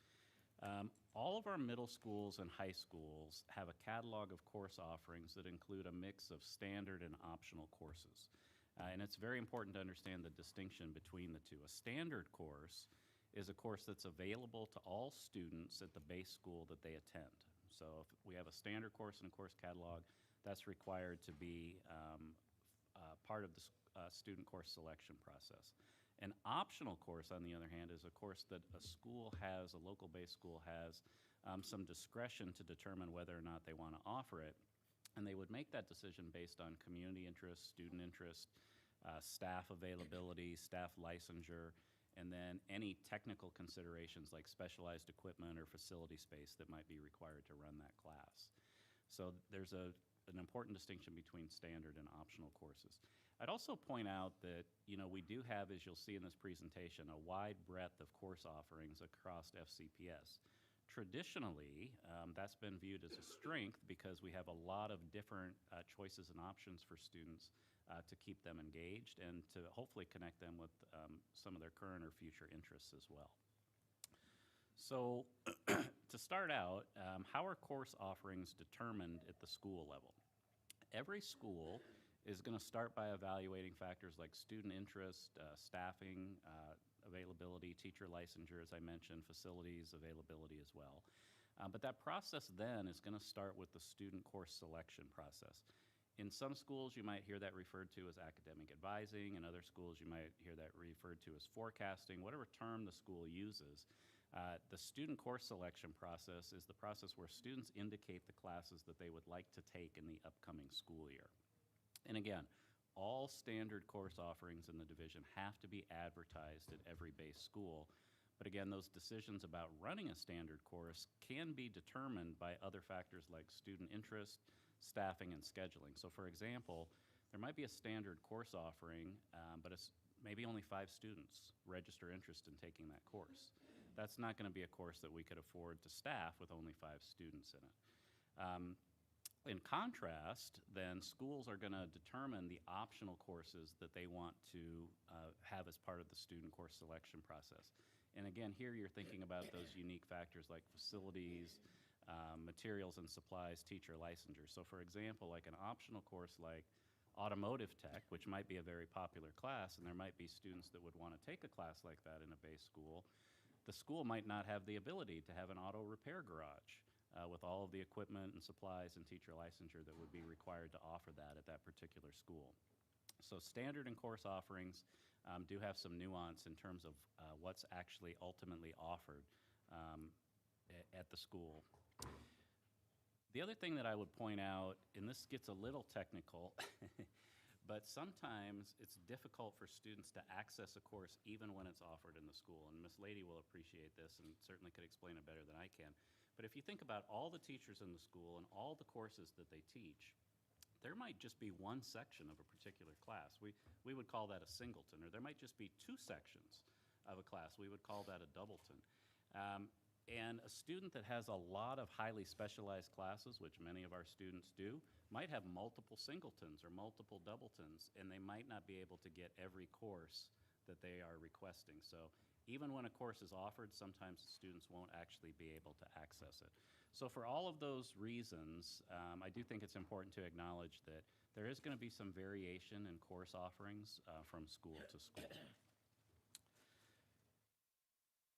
All of our middle schools and high schools have a catalog of course offerings that include a mix of standard and optional courses. And it's very important to understand the distinction between the two. A standard course is a course that's available to all students at the base school that they attend. So if we have a standard course in a course catalog, that's required to be part of the student course selection process. An optional course, on the other hand, is a course that a school has, a local-based school has, some discretion to determine whether or not they want to offer it. And they would make that decision based on community interest, student interest, staff availability, staff licensure, and then any technical considerations like specialized equipment or facility space that might be required to run that class. So there's an important distinction between standard and optional courses. I'd also point out that, we do have, as you'll see in this presentation, a wide breadth of course offerings across FCPS. Traditionally, that's been viewed as a strength because we have a lot of different choices and options for students to keep them engaged and to hopefully connect them with some of their current or future interests as well. So to start out, how are course offerings determined at the school level? Every school is going to start by evaluating factors like student interest, staffing, availability, teacher licensure, as I mentioned, facilities availability as well. But that process then is going to start with the student course selection process. In some schools, you might hear that referred to as academic advising. In other schools, you might hear that referred to as forecasting, whatever term the school uses. The student course selection process is the process where students indicate the classes that they would like to take in the upcoming school year. And again, all standard course offerings in the division have to be advertised at every base school. But again, those decisions about running a standard course can be determined by other factors like student interest, staffing, and scheduling. So for example, there might be a standard course offering, but it's maybe only 5 students register interest in taking that course. That's not going to be a course that we could afford to staff with only 5 students in it. In contrast, then, schools are going to determine the optional courses that they want to have as part of the student course selection process. And again, here you're thinking about those unique factors like facilities, materials and supplies, teacher licensure. So for example, like an optional course like automotive tech, which might be a very popular class, and there might be students that would want to take a class like that in a base school, the school might not have the ability to have an auto repair garage with all of the equipment and supplies and teacher licensure that would be required to offer that at that particular school. So standard and course offerings do have some nuance in terms of what's actually ultimately offered at the school. The other thing that I would point out, and this gets a little technical, but sometimes it's difficult for students to access a course even when it's offered in the school. And Ms. Lady will appreciate this and certainly could explain it better than I can. But if you think about all the teachers in the school and all the courses that they teach, there might just be one section of a particular class. We would call that a singleton, or there might just be 2 sections of a class. We would call that a doubleton. And a student that has a lot of highly specialized classes, which many of our students do, might have multiple singletons or multiple doubletons, and they might not be able to get every course that they are requesting. So even when a course is offered, sometimes students won't actually be able to access it. So for all of those reasons, I do think it's important to acknowledge that there is going to be some variation in course offerings from school to school.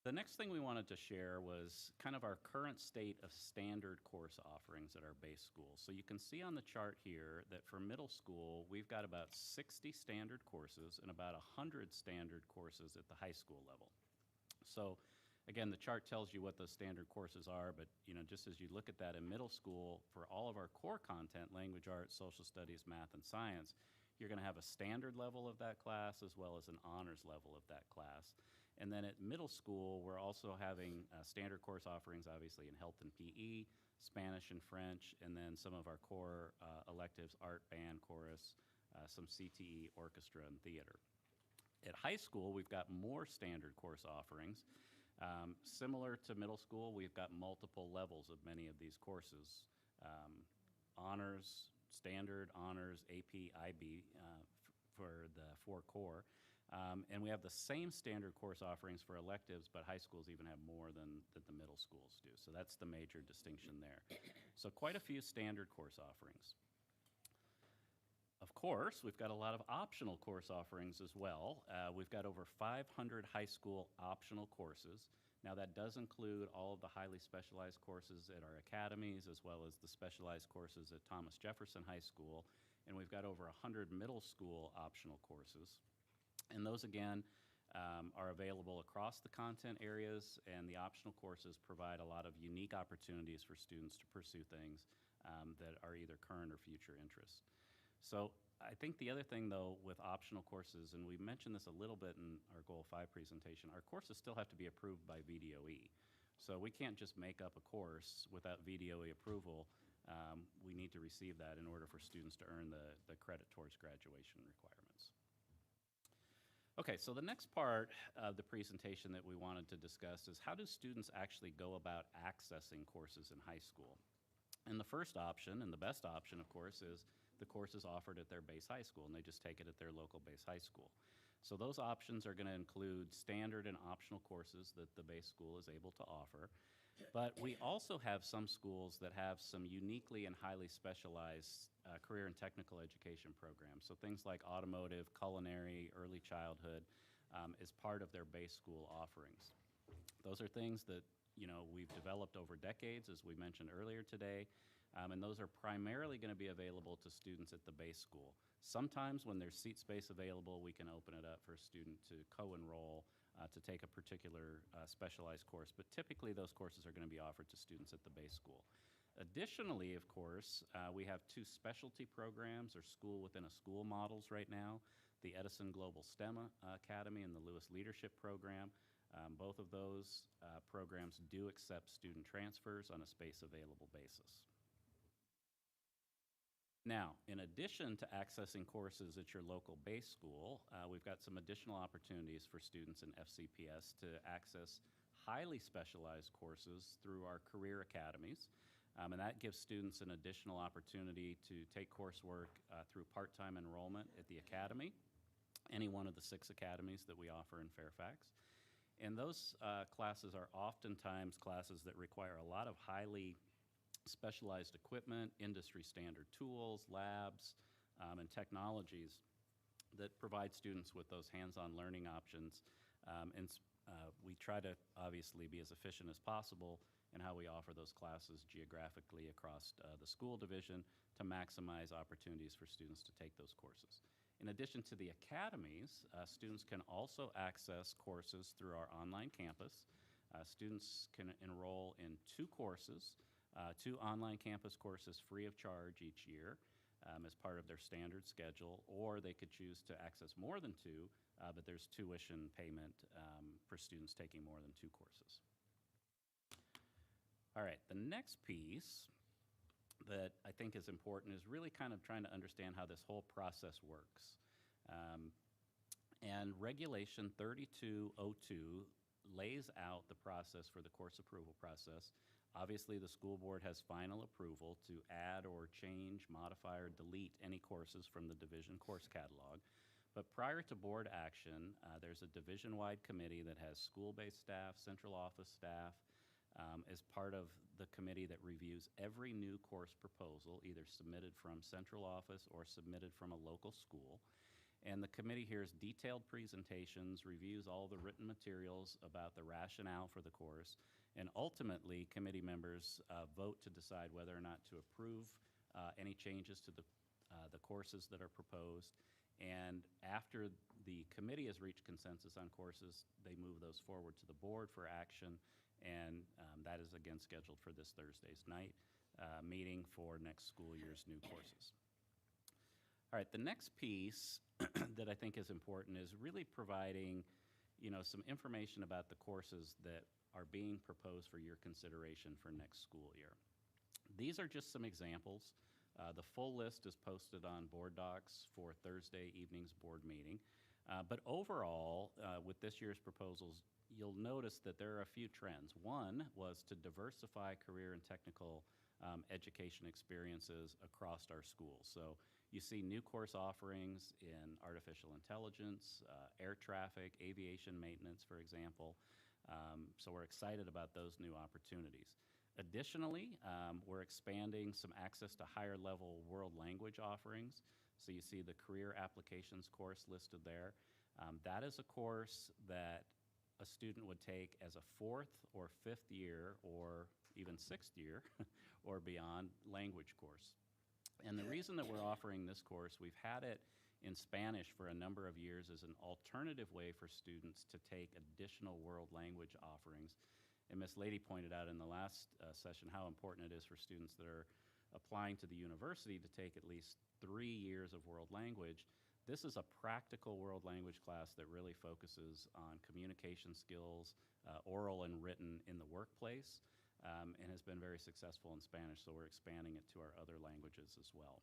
The next thing we wanted to share was kind of our current state of standard course offerings at our base schools. So you can see on the chart here that for middle school, we've got about 60 standard courses and about 100 standard courses at the high school level. So again, the chart tells you what those standard courses are, but just as you look at that in middle school, for all of our core content, language arts, social studies, math, and science, you're going to have a standard level of that class as well as an honors level of that class. And then at middle school, we're also having standard course offerings, obviously, in health and PE, Spanish and French, and then some of our core electives, art, band, chorus, some CTE, orchestra, and theater. At high school, we've got more standard course offerings. Similar to middle school, we've got multiple levels of many of these courses. Honors, standard, honors, AP, IB for the 4 core. And we have the same standard course offerings for electives, but high schools even have more than the middle schools do. So that's the major distinction there. So quite a few standard course offerings. Of course, we've got a lot of optional course offerings as well. We've got over 500 high school optional courses. Now that does include all of the highly specialized courses at our academies, as well as the specialized courses at Thomas Jefferson High School. And we've got over 100 middle school optional courses. And those, again, are available across the content areas, and the optional courses provide a lot of unique opportunities for students to pursue things that are either current or future interest. So I think the other thing, though, with optional courses, and we mentioned this a little bit in our Goal 5 presentation, our courses still have to be approved by VDOE. So we can't just make up a course without VDOE approval. We need to receive that in order for students to earn the credit towards graduation requirements. Okay, so the next part of the presentation that we wanted to discuss is how do students actually go about accessing courses in high school? And the first option, and the best option, of course, is the course is offered at their base high school, and they just take it at their local base high school. So those options are going to include standard and optional courses that the base school is able to offer. But we also have some schools that have some uniquely and highly specialized career and technical education programs. So things like automotive, culinary, early childhood is part of their base school offerings. Those are things that, you know, we've developed over decades, as we mentioned earlier today, and those are primarily going to be available to students at the base school. Sometimes when there's seat space available, we can open it up for a student to co-enroll to take a particular specialized course, but typically those courses are going to be offered to students at the base school. Additionally, of course, we have two specialty programs or school within a school models right now, the Edison Global STEM Academy and the Lewis Leadership Program. Both of those programs do accept student transfers on a space available basis. Now, in addition to accessing courses at your local base school, we've got some additional opportunities for students in FCPS to access highly specialized courses through our career academies. And that gives students an additional opportunity to take coursework through part-time enrollment at the academy, any one of the 6 academies that we offer in Fairfax. And those classes are oftentimes classes that require a lot of highly specialized equipment, industry standard tools, labs, and technologies that provide students with those hands-on learning options. We try to obviously be as efficient as possible in how we offer those classes geographically across the school division to maximize opportunities for students to take those courses. In addition to the academies, students can also access courses through our online campus. Students can enroll in 2 courses, 2 online campus courses free of charge each year as part of their standard schedule, or they could choose to access more than 2, but there's tuition payment for students taking more than 2 courses. All right, the next piece that I think is important is really kind of trying to understand how this whole process works. And Regulation 3202 lays out the process for the course approval process. Obviously, the school board has final approval to add or change, modify, or delete any courses from the division course catalog. But prior to board action, there's a division-wide committee that has school-based staff, central office staff, as part of the committee that reviews every new course proposal, either submitted from central office or submitted from a local school. And the committee hears detailed presentations, reviews all the written materials about the rationale for the course, and ultimately, committee members vote to decide whether or not to approve any changes to the courses that are proposed. And after the committee has reached consensus on courses, they move those forward to the board for action, and that is again scheduled for this Thursday's night meeting for next school year's new courses. All right, the next piece that I think is important is really providing, you know, some information about the courses that are being proposed for your consideration for next school year. These are just some examples. The full list is posted on board docs for Thursday evening's board meeting. But overall, with this year's proposals, you'll notice that there are a few trends. One was to diversify career and technical education experiences across our schools. So, You see new course offerings in artificial intelligence, air traffic, aviation maintenance, for example. So we're excited about those new opportunities. Additionally, we're expanding some access to higher level world language offerings. So you see the career applications course listed there. That is a course that a student would take as a 4th or 5th year or even 6th year or beyond language course. And the reason that we're offering this course, we've had it in Spanish for a number of years as an alternative way for students to take additional world language offerings. And Ms. Lady pointed out in the last session how important it is for students that are applying to the university to take at least 3 years of world language. This is a practical world language class that really focuses on communication skills, oral and written in the workplace, and has been very successful in Spanish, so we're expanding it to our other languages as well.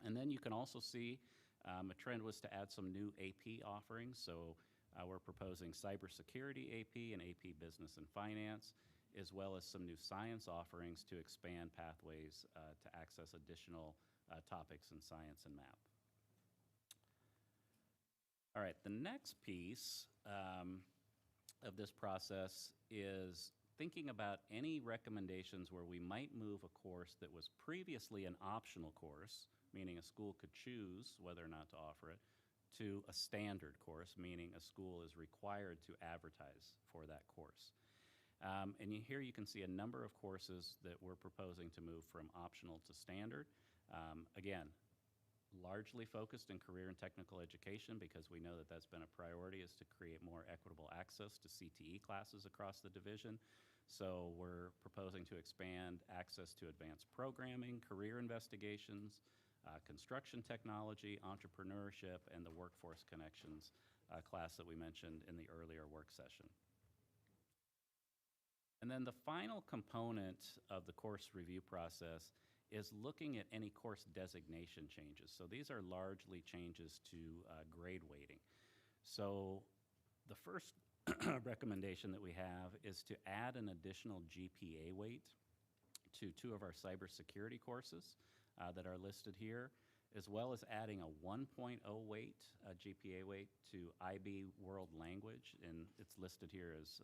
And then you can also see a trend was to add some new AP offerings, so we're proposing cybersecurity AP and AP Business and Finance, as well as some new science offerings to expand pathways to access additional topics in science and math. All right, the next piece of this process is thinking about any recommendations where we might move a course that was previously an optional course, meaning a school could choose whether or not to offer it, to a standard course, meaning a school is required to advertise for that course. And here you can see a number of courses that we're proposing to move from optional to standard. Again, largely focused in career and technical education because we know that that's been a priority, is to create more equitable access to CTE classes across the division. So we're proposing to expand access to advanced programming, career investigations, construction technology, entrepreneurship, and the workforce connections class that we mentioned in the earlier work session. And then the final component of the course review process is looking at any course designation changes. So these are largely changes to grade weighting. So the first recommendation that we have is to add an additional GPA weight to 2 of our cybersecurity courses that are listed here, as well as adding a 1.0 weight, GPA weight to IB World Language, and it's listed here as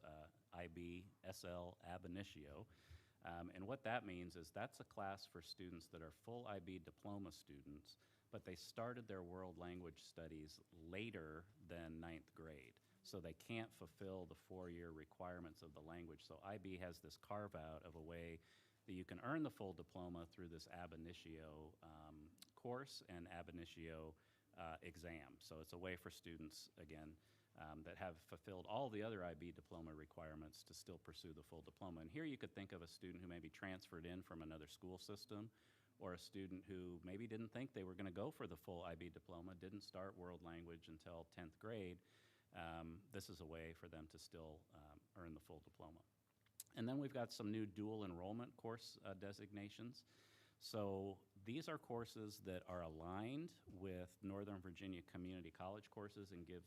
IB SL Ab Initio. And what that means is that's a class for students that are full IB diploma students, but they started their world language studies later than 9th grade. So they can't fulfill the 4-year requirements of the language. So IB has this carve out of a way that you can earn the full diploma through this Ab Initio course and Ab Initio exam. So it's a way for students, again, that have fulfilled all the other IB diploma requirements to still pursue the full diploma. And here you could think of a student who maybe transferred in from another school system, or a student who maybe didn't think they were going to go for the full IB diploma, didn't start world language until 10th grade. This is a way for them to still earn the full diploma. And then we've got some new dual enrollment course designations. So these are courses that are aligned with Northern Virginia Community College courses and give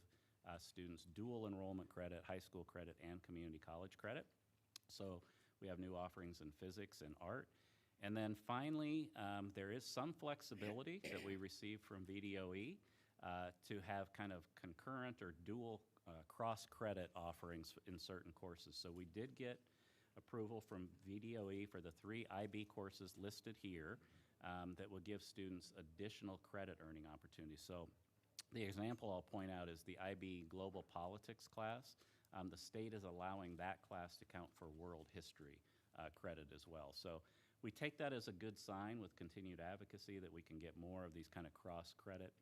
students dual enrollment credit, high school credit, and community college credit. So we have new offerings in physics and art. And then finally, there is some flexibility that we receive from VDOE to have kind of concurrent or dual cross-credit offerings in certain courses. So we did get approval from VDOE for the 3 IB courses listed here that will give students additional credit earning opportunities. So the example I'll point out is the IB Global Politics class. The state is allowing that class to count for world history credit as well. So we take that as a good sign with continued advocacy that we can get more of these kind of cross-credit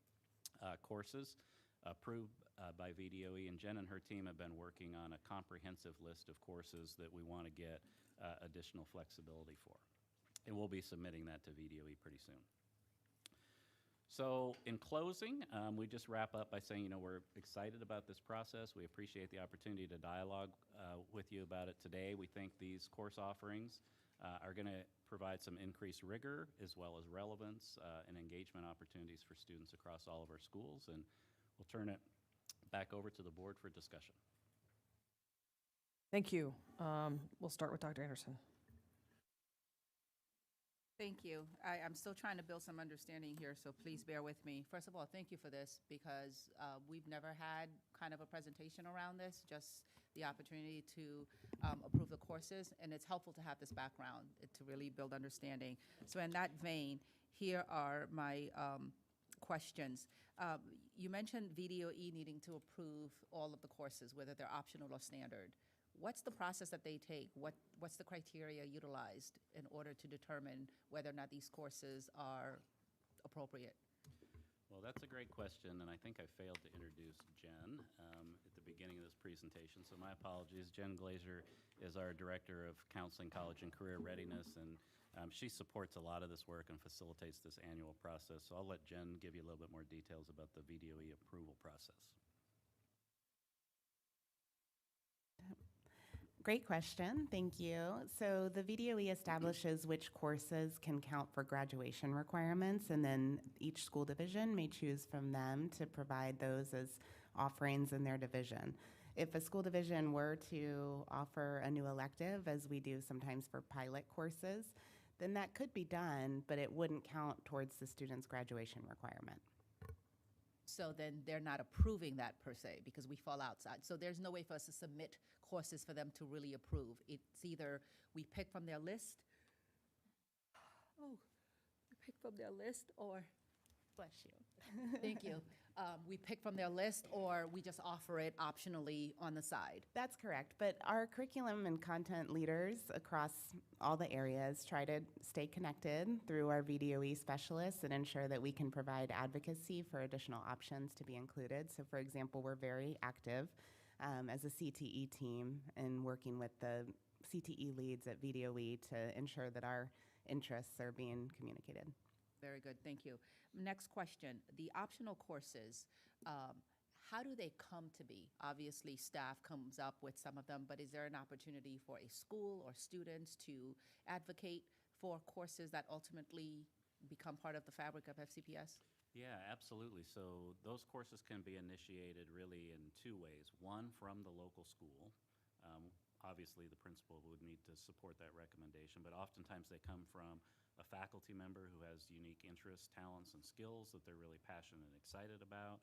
courses approved by VDOE. And Jen and her team have been working on a comprehensive list of courses that we want to get additional flexibility for. And we'll be submitting that to VDOE pretty soon. So in closing, we just wrap up by saying, we're excited about this process. We appreciate the opportunity to dialogue with you about it today. We think these course offerings are going to provide some increased rigor as well as relevance and engagement opportunities for students across all of our schools. And we'll turn it back over to the board for discussion. Thank you. We'll start with Dr. Anderson. Thank you. I'm still trying to build some understanding here, so please bear with me. First of all, thank you for this, because we've never had kind of a presentation around this, just the opportunity to approve the courses, and it's helpful to have this background to really build understanding. So in that vein, here are my questions. You mentioned VDOE needing to approve all of the courses, whether they're optional or standard. What's the process that they take? What's the criteria utilized in order to determine whether or not these courses are appropriate? Well, that's a great question, and I think I failed to introduce Jen at the beginning of this presentation, so my apologies. Jen Glazer is our Director of Counseling, College, and Career Readiness, and she supports a lot of this work and facilitates this annual process. So I'll let Jen give you a little bit more details about the VDOE approval process. Great question, thank you. So the VDOE establishes which courses can count for graduation requirements, and then each school division may choose from them to provide those as offerings in their division. If a school division were to offer a new elective, as we do sometimes for pilot courses, then that could be done, but it wouldn't count towards the student's graduation requirement. So then they're not approving that per se, because we fall outside. So there's no way for us to submit courses for them to really approve. It's either we pick from their list, we pick from their list, or, bless you, thank you. We pick from their list, or we just offer it optionally on the side. That's correct, but our curriculum and content leaders across all the areas try to stay connected through our VDOE specialists and ensure that we can provide advocacy for additional options to be included. So for example, we're very active as a CTE team in working with the CTE leads at VDOE to ensure that our interests are being communicated. Very good, thank you. Next question, the optional courses, how do they come to be? Obviously, staff comes up with some of them, but is there an opportunity for a school or students to advocate for courses that ultimately become part of the fabric of FCPS? Yeah, absolutely. So those courses can be initiated really in two ways. One, from the local school. Obviously, the principal would need to support that recommendation, but oftentimes they come from a faculty member who has unique interests, talents, and skills that they're really passionate and excited about.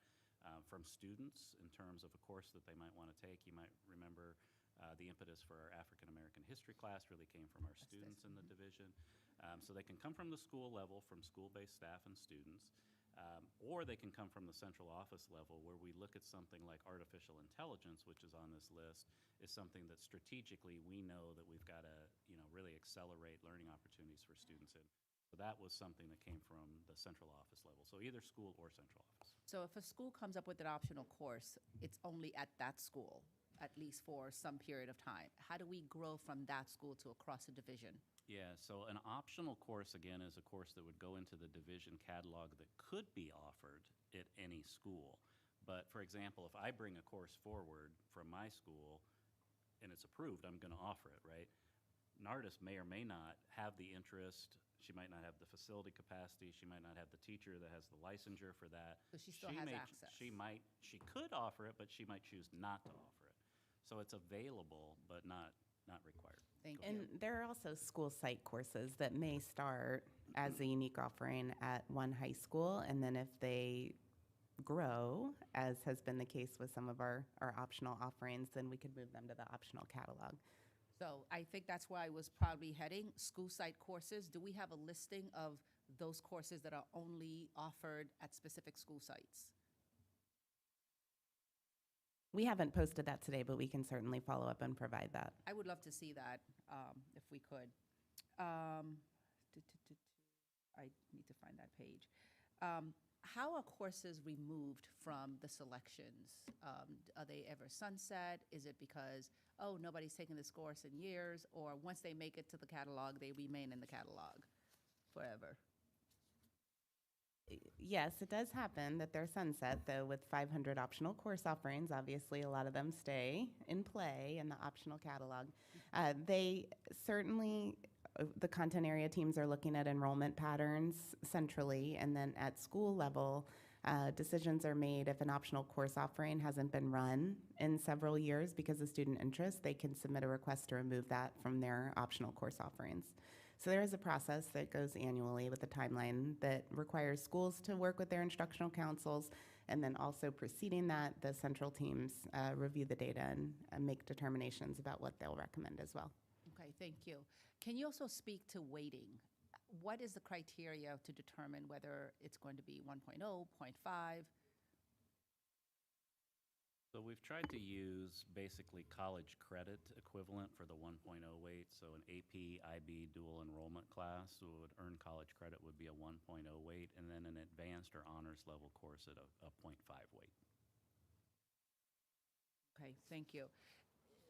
From students in terms of a course that they might want to take. You might remember the impetus for our African American history class really came from our students in the division. So they can come from the school level, from school-based staff and students. Or they can come from the central office level, where we look at something like artificial intelligence, which is on this list, is something that strategically we know that we've got to really accelerate learning opportunities for students in. So that was something that came from the central office level, so either school or central office. So if a school comes up with an optional course, it's only at that school, at least for some period of time. How do we grow from that school to across a division? Yeah, so an optional course, again, is a course that would go into the division catalog that could be offered at any school. But for example, if I bring a course forward from my school and it's approved, I'm going to offer it, right? NARTIS may or may not have the interest. She might not have the facility capacity. She might not have the teacher that has the licensure for that. So she still has access. She could offer it, but she might choose not to offer it. So it's available, but not required. Thank you. And there are also school site courses that may start as a unique offering at one high school, and then if they grow, as has been the case with some of our optional offerings, then we could move them to the optional catalog. So I think that's where I was probably heading, school site courses. Do we have a listing of those courses that are only offered at specific school sites? We haven't posted that today, but we can certainly follow up and provide that. I would love to see that, if we could. I need to find that page. How are courses removed from the selections? Are they ever sunset? Is it because, oh, nobody's taken this course in years? Or once they make it to the catalog, they remain in the catalog forever? Yes, it does happen that they're sunset, though with 500 optional course offerings, obviously a lot of them stay in play in the optional catalog. They certainly, the content area teams are looking at enrollment patterns centrally, and then at school level, decisions are made if an optional course offering hasn't been run in several years because of student interest, they can submit a request to remove that from their optional course offerings. So there is a process that goes annually with a timeline that requires schools to work with their instructional councils, and then also preceding that, the central teams review the data and make determinations about what they'll recommend as well. Okay, thank you. Can you also speak to weighting? What is the criteria to determine whether it's going to be 1.0, 0.5? So we've tried to use basically college credit equivalent for the 1.0 weight. So an AP, IB dual enrollment class who would earn college credit would be a 1.0 weight, and then an advanced or honors level course at a 0.5 weight. Okay, thank you.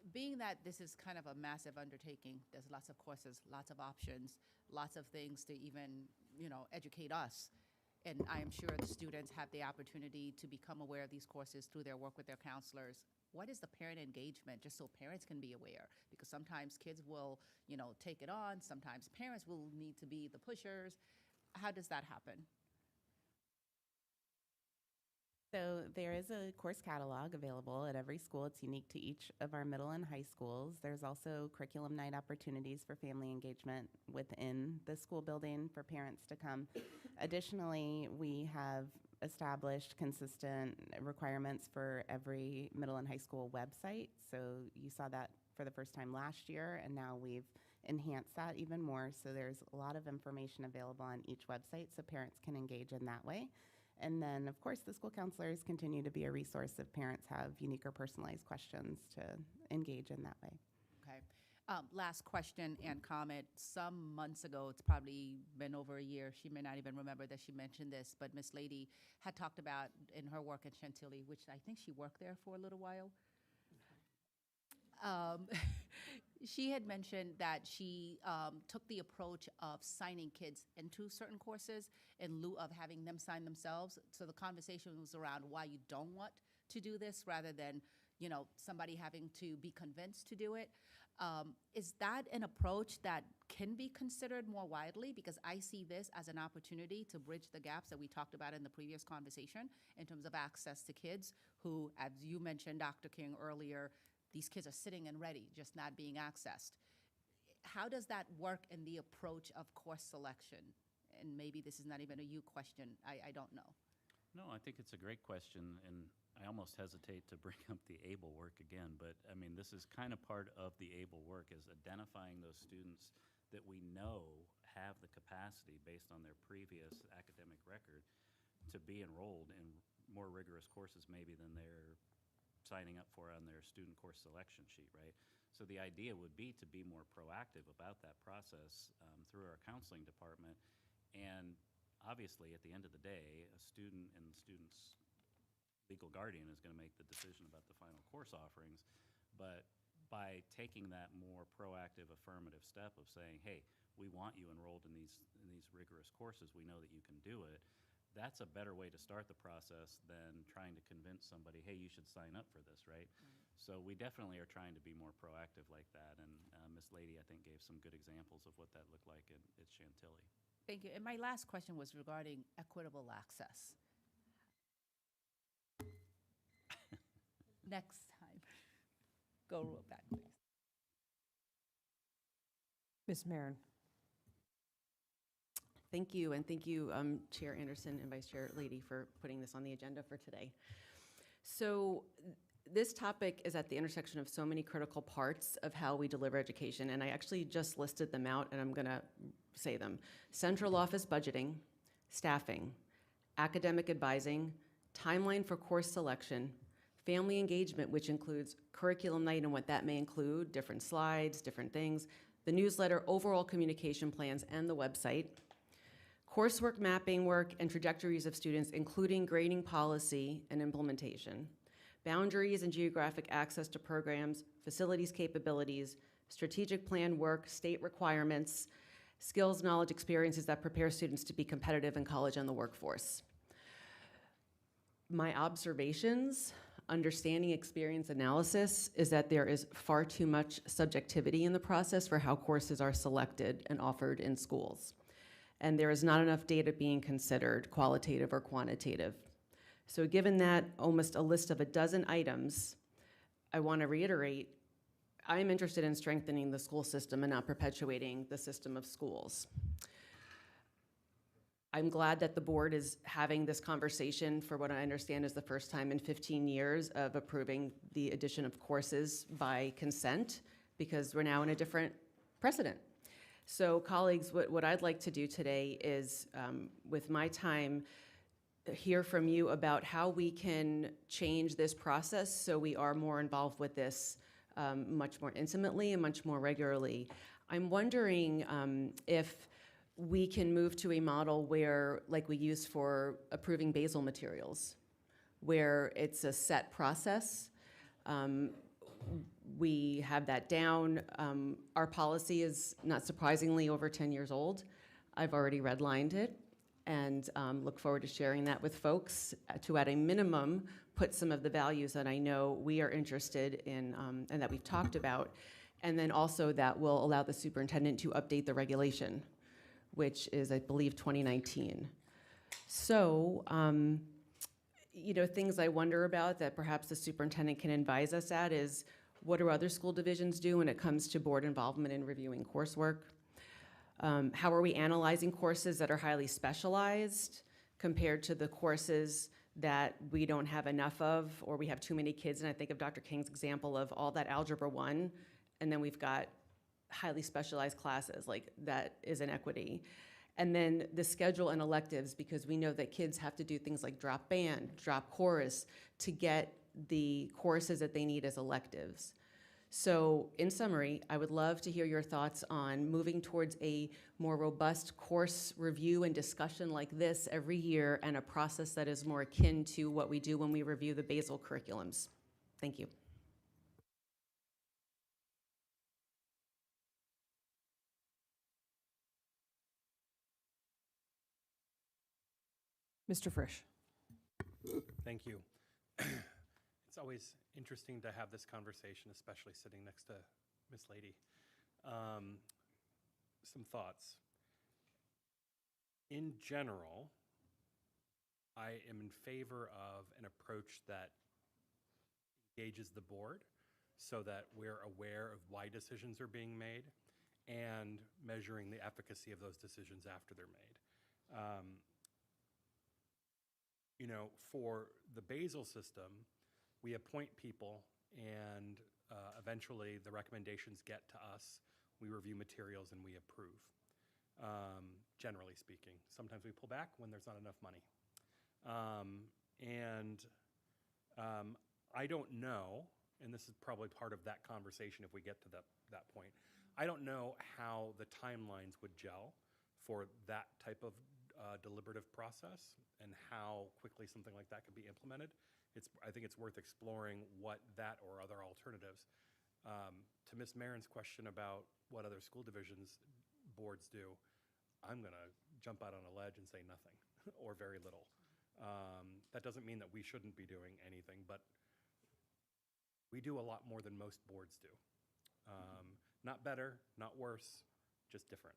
Being that this is kind of a massive undertaking, there's lots of courses, lots of options, lots of things to even, educate us. And I am sure the students have the opportunity to become aware of these courses through their work with their counselors. What is the parent engagement, just so parents can be aware? Because sometimes kids will, take it on. Sometimes parents will need to be the pushers. How does that happen? So there is a course catalog available at every school. It's unique to each of our middle and high schools. There's also curriculum night opportunities for family engagement within the school building for parents to come. Additionally, we have established consistent requirements for every middle and high school website. So you saw that for the first time last year, and now we've enhanced that even more. So there's a lot of information available on each website so parents can engage in that way. And then, of course, the school counselors continue to be a resource if parents have unique or personalized questions to engage in that way. Okay. Last question and comment. Some months ago, it's probably been over a year, she may not even remember that she mentioned this, but Miss Lady had talked about in her work at Chantilly, which I think she worked there for a little while. She had mentioned that she took the approach of signing kids into certain courses in lieu of having them sign themselves. So the conversation was around why you don't want to do this rather than, somebody having to be convinced to do it. Is that an approach that can be considered more widely? Because I see this as an opportunity to bridge the gaps that we talked about in the previous conversation in terms of access to kids who, as you mentioned, Dr. King, earlier, these kids are sitting and ready, just not being accessed. How does that work in the approach of course selection? And maybe this is not even a you question, I don't know. No, I think it's a great question, and I almost hesitate to bring up the ABLE work again, but I mean, this is kind of part of the ABLE work, is identifying those students that we know have the capacity based on their previous academic record to be enrolled in more rigorous courses maybe than they're signing up for on their student course selection sheet, right? So the idea would be to be more proactive about that process through our counseling department. And obviously, at the end of the day, a student and the student's legal guardian is going to make the decision about the final course offerings. But by taking that more proactive, affirmative step of saying, hey, we want you enrolled in these rigorous courses, we know that you can do it, that's a better way to start the process than trying to convince somebody, hey, you should sign up for this, right? So we definitely are trying to be more proactive like that. And Ms. Lady, I think, gave some good examples of what that looked like at Chantilly. Thank you. And my last question was regarding equitable access. Next time. Go back, please. Ms. Marin. Thank you, and thank you, Chair Anderson and Vice Chair Lady, for putting this on the agenda for today. So this topic is at the intersection of so many critical parts of how we deliver education, and I actually just listed them out, and I'm going to say them. Central office budgeting, staffing, academic advising, timeline for course selection, family engagement, which includes curriculum night and what that may include, different slides, different things, the newsletter, overall communication plans, and the website, coursework mapping work and trajectories of students, including grading policy and implementation, boundaries and geographic access to programs, facilities capabilities, strategic plan work, state requirements, skills, knowledge, experiences that prepare students to be competitive in college and the workforce. My observations, understanding, experience, analysis is that there is far too much subjectivity in the process for how courses are selected and offered in schools. And there is not enough data being considered, qualitative or quantitative. So given that almost a list of a dozen items, I want to reiterate I'm interested in strengthening the school system and not perpetuating the system of schools. I'm glad that the board is having this conversation for what I understand is the first time in 15 years of approving the addition of courses by consent, because we're now in a different precedent. So colleagues, what I'd like to do today is, with my time, hear from you about how we can change this process so we are more involved with this much more intimately and much more regularly. I'm wondering if we can move to a model where, like we use for approving basal materials, where it's a set process. We have that down. Our policy is, not surprisingly, over 10 years old. I've already redlined it and look forward to sharing that with folks to, at a minimum, put some of the values that I know we are interested in and that we've talked about, and then also that will allow the superintendent to update the regulation, which is, I believe, 2019. So, things I wonder about that perhaps the superintendent can advise us at is, what do other school divisions do when it comes to board involvement in reviewing coursework? How are we analyzing courses that are highly specialized compared to the courses that we don't have enough of, or we have too many kids? And I think of Dr. King's example of all that Algebra 1, and then we've got highly specialized classes. Like, that is an equity. And then the schedule and electives, because we know that kids have to do things like drop band, drop chorus to get the courses that they need as electives. So in summary, I would love to hear your thoughts on moving towards a more robust course review and discussion like this every year, and a process that is more akin to what we do when we review the basal curriculums. Thank you. Mr. Frisch. Thank you. It's always interesting to have this conversation, especially sitting next to Miss Lady. Some thoughts. In general, I am in favor of an approach that engages the board so that we're aware of why decisions are being made and measuring the efficacy of those decisions after they're made. For the basal system, we appoint people, and eventually the recommendations get to us. We review materials and we approve, generally speaking. Sometimes we pull back when there's not enough money. I don't know, and this is probably part of that conversation if we get to that point, I don't know how the timelines would gel for that type of deliberative process and how quickly something like that could be implemented. I think it's worth exploring what that or other alternatives. To Ms. Marin's question about what other school divisions boards do, I'm going to jump out on a ledge and say nothing or very little. That doesn't mean that we shouldn't be doing anything, but we do a lot more than most boards do. Not better, not worse, just different.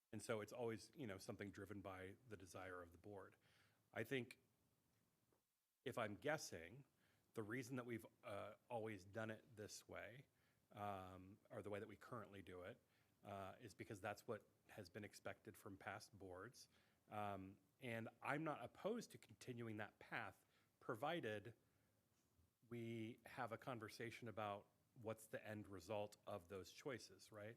And so it's always, something driven by the desire of the board. I think, if I'm guessing, the reason that we've always done it this way, or the way that we currently do it, is because that's what has been expected from past boards. And I'm not opposed to continuing that path, provided we have a conversation about what's the end result of those choices, right?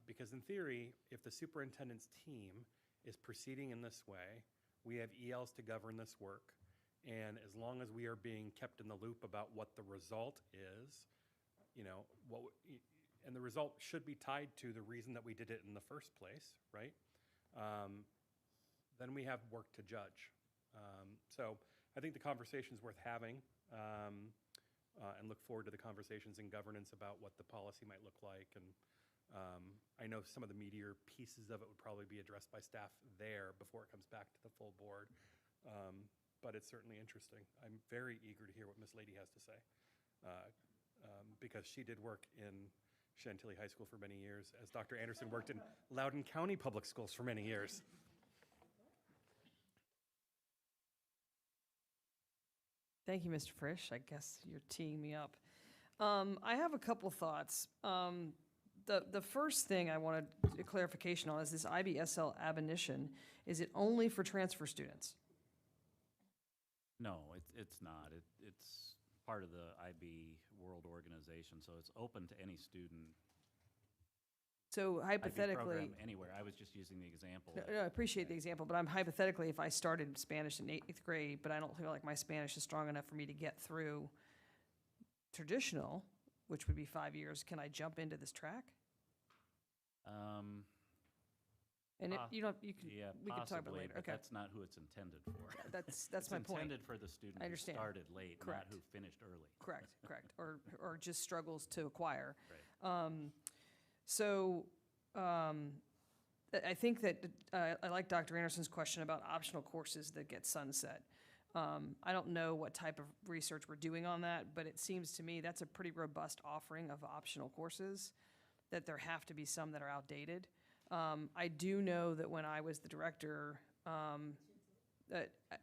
Because in theory, if the superintendent's team is proceeding in this way, we have ELs to govern this work, and as long as we are being kept in the loop about what the result is, and the result should be tied to the reason that we did it in the first place, right? Then we have work to judge. So I think the conversation's worth having, and look forward to the conversations in governance about what the policy might look like. And I know some of the meatier pieces of it would probably be addressed by staff there before it comes back to the full board. But it's certainly interesting. I'm very eager to hear what Ms. Lady has to say, because she did work in Chantilly High School for many years, as Dr. Anderson worked in Loudoun County Public Schools for many years. Thank you, Mr. Frisch. I guess you're teeing me up. I have a couple thoughts. The first thing I wanted a clarification on is this IBSL admonition. Is it only for transfer students? No, it's not. It's part of the IB World Organization, so it's open to any student. So IB hypothetically, program anywhere. I was just using the example. no, I appreciate the example, but I'm hypothetically, if I started Spanish in 8th grade, but I don't feel like my Spanish is strong enough for me to get through traditional, which would be 5 years, can I jump into this track? And you don't, you can, Yeah, we can talk about it possibly, later. but Okay, that's not who it's intended for. that's my It's point. intended for the student I who understand. started late, not Correct. who finished early. Correct. Or just struggles to acquire. Right. I think that, I like Dr. Anderson's question about optional courses that get sunset. I don't know what type of research we're doing on that, but it seems to me that's a pretty robust offering of optional courses, that there have to be some that are outdated. I do know that when I was the director,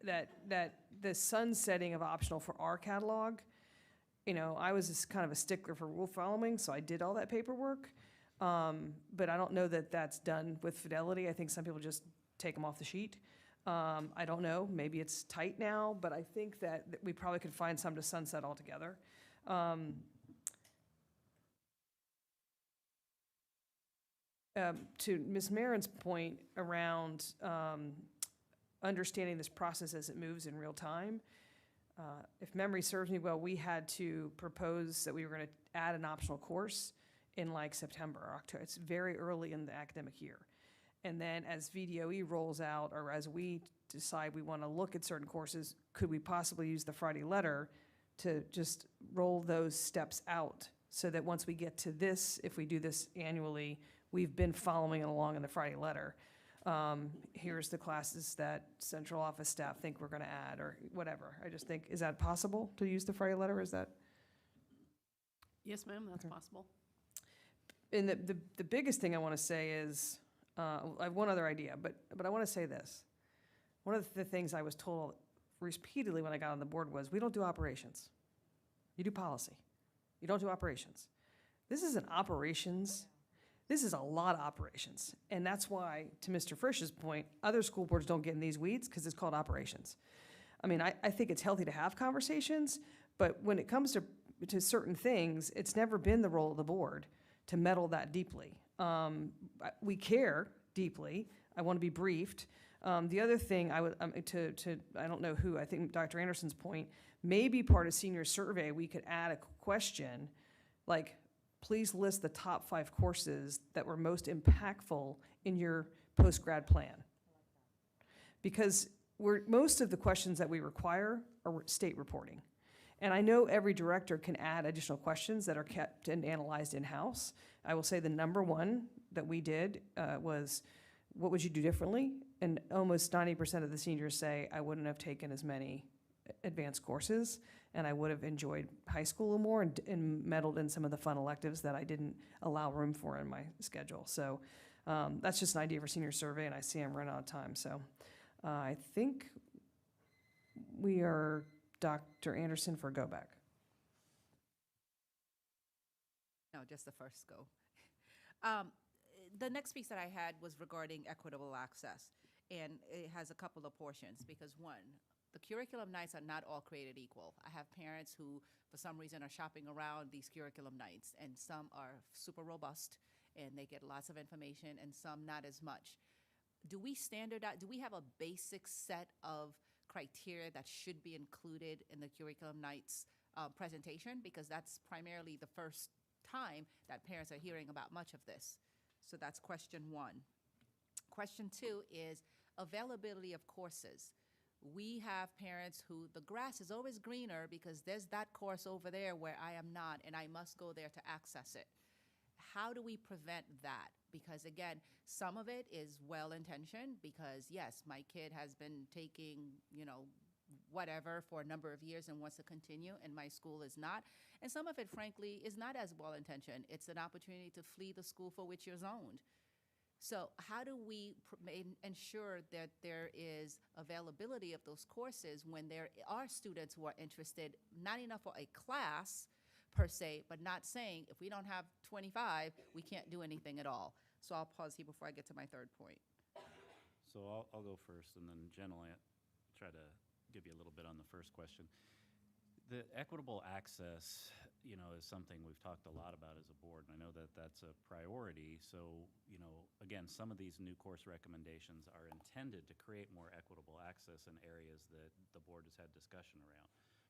that the sunsetting of optional for our catalog, I was just kind of a stickler for rule following, so I did all that paperwork. But I don't know that that's done with fidelity. I think some people just take them off the sheet. I don't know, maybe it's tight now, but I think that we probably could find some to sunset altogether. To Ms. Marin's point around understanding this process as it moves in real time, if memory serves me well, we had to propose that we were going to add an optional course in like September or October. It's very early in the academic year. And then as VDOE rolls out, or as we decide we want to look at certain courses, could we possibly use the Friday letter to just roll those steps out so that once we get to this, if we do this annually, we've been following it along in the Friday letter. Here's the classes that central office staff think we're going to add, or whatever. I just think, is that possible to use the Friday letter? Is that? Yes, ma'am, that's possible. And the biggest thing I want to say is, I have one other idea, but I want to say this. One of the things I was told repeatedly when I got on the board was, we don't do operations. You do policy. You don't do operations. This is an operations. This is a lot of operations. And that's why, to Mr. Frisch's point, other school boards don't get in these weeds because it's called operations. I mean, I think it's healthy to have conversations, but when it comes to certain things, it's never been the role of the board to meddle that deeply. We care deeply. I want to be briefed. The other thing I would, I don't know who, I think Dr. Anderson's point, maybe part of senior survey, we could add a question like, please list the top 5 courses that were most impactful in your post-grad plan. Because most of the questions that we require are state reporting. And I know every director can add additional questions that are kept and analyzed in-house. I will say the number one that we did was, what would you do differently? And almost 90% of the seniors say, I wouldn't have taken as many advanced courses, and I would have enjoyed high school a little more and meddled in some of the fun electives that I didn't allow room for in my schedule. So that's just an idea for senior survey, and I see I'm running out of time. So I think we are Dr. Anderson for go back. No, just the first go. The next piece that I had was regarding equitable access, and it has a couple of portions, because one, the curriculum nights are not all created equal. I have parents who, for some reason, are shopping around these curriculum nights, and some are super robust, and they get lots of information, and some not as much. Do we standardize, do we have a basic set of criteria that should be included in the curriculum nights presentation? Because that's primarily the first time that parents are hearing about much of this. So that's question one. Question two is availability of courses. We have parents who, the grass is always greener because there's that course over there where I am not, and I must go there to access it. How do we prevent that? Because again, some of it is well-intentioned, because yes, my kid has been taking, whatever for a number of years and wants to continue, and my school is not. And some of it, frankly, is not as well-intentioned. It's an opportunity to flee the school for which you're zoned. So how do we ensure that there is availability of those courses when there are students who are interested, not enough for a class, per se, but not saying if we don't have 25, we can't do anything at all. So I'll pause here before I get to my third point. So I'll go first, and then Jen will try to give you a little bit on the first question. The equitable access, is something we've talked a lot about as a board, and I know that that's a priority. So, again, some of these new course recommendations are intended to create more equitable access in areas that the board has had discussion around,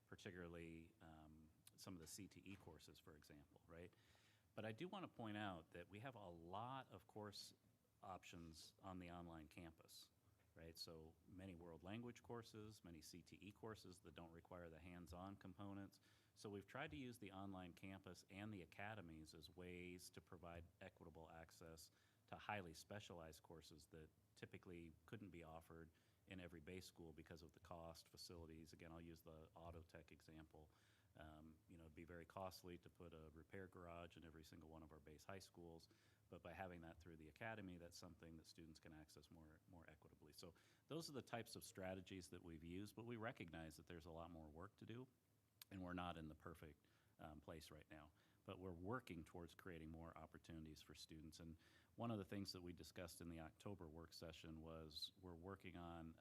particularly some of the CTE courses, for example, right? But I do want to point out that we have a lot of course options on the online campus, right? So many world language courses, many CTE courses that don't require the hands-on components. So we've tried to use the online campus and the academies as ways to provide equitable access to highly specialized courses that typically couldn't be offered in every base school because of the cost, facilities. Again, I'll use the auto tech example. It'd be very costly to put a repair garage in every single one of our base high schools. But by having that through the academy, that's something that students can access more equitably. So those are the types of strategies that we've used, but we recognize that there's a lot more work to do, and we're not in the perfect place right now. But we're working towards creating more opportunities for students. And one of the things that we discussed in the October work session was we're working on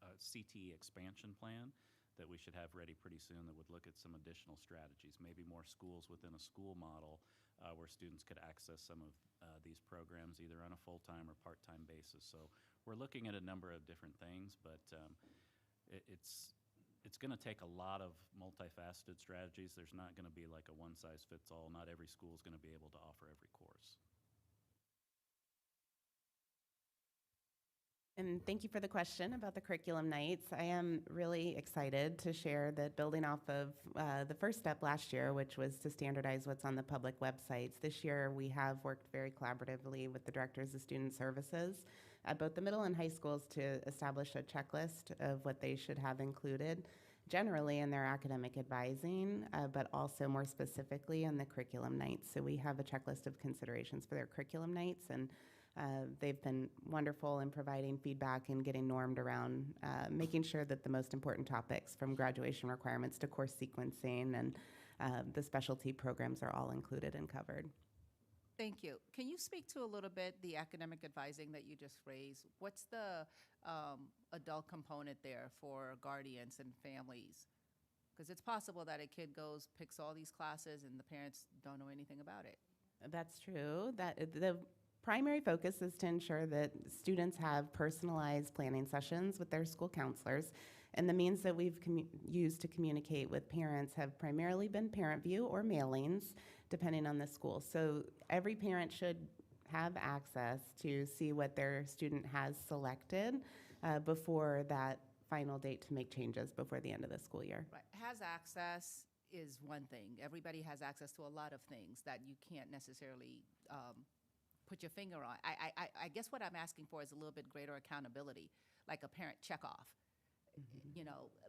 a CTE expansion plan that we should have ready pretty soon that would look at some additional strategies, maybe more schools within a school model where students could access some of these programs either on a full-time or part-time basis. So we're looking at a number of different things, but it's going to take a lot of multifaceted strategies. There's not going to be like a one-size-fits-all. Not every school is going to be able to offer every course. And thank you for the question about the curriculum nights. I am really excited to share that building off of the first step last year, which was to standardize what's on the public websites, this year we have worked very collaboratively with the directors of student services at both the middle and high schools to establish a checklist of what they should have included, generally in their academic advising, but also more specifically in the curriculum nights. So we have a checklist of considerations for their curriculum nights, and they've been wonderful in providing feedback and getting normed around making sure that the most important topics, from graduation requirements to course sequencing and the specialty programs, are all included and covered. Thank you. Can you speak to a little bit the academic advising that you just raised? What's the adult component there for guardians and families? Because it's possible that a kid picks all these classes and the parents don't know anything about it. That's true. The primary focus is to ensure that students have personalized planning sessions with their school counselors, and the means that we've used to communicate with parents have primarily been parent view or mailings, depending on the school. So every parent should have access to see what their student has selected before that final date to make changes before the end of the school year. Right. Has access is one thing. Everybody has access to a lot of things that you can't necessarily put your finger on. I guess what I'm asking for is a little bit greater accountability, like a parent checkoff,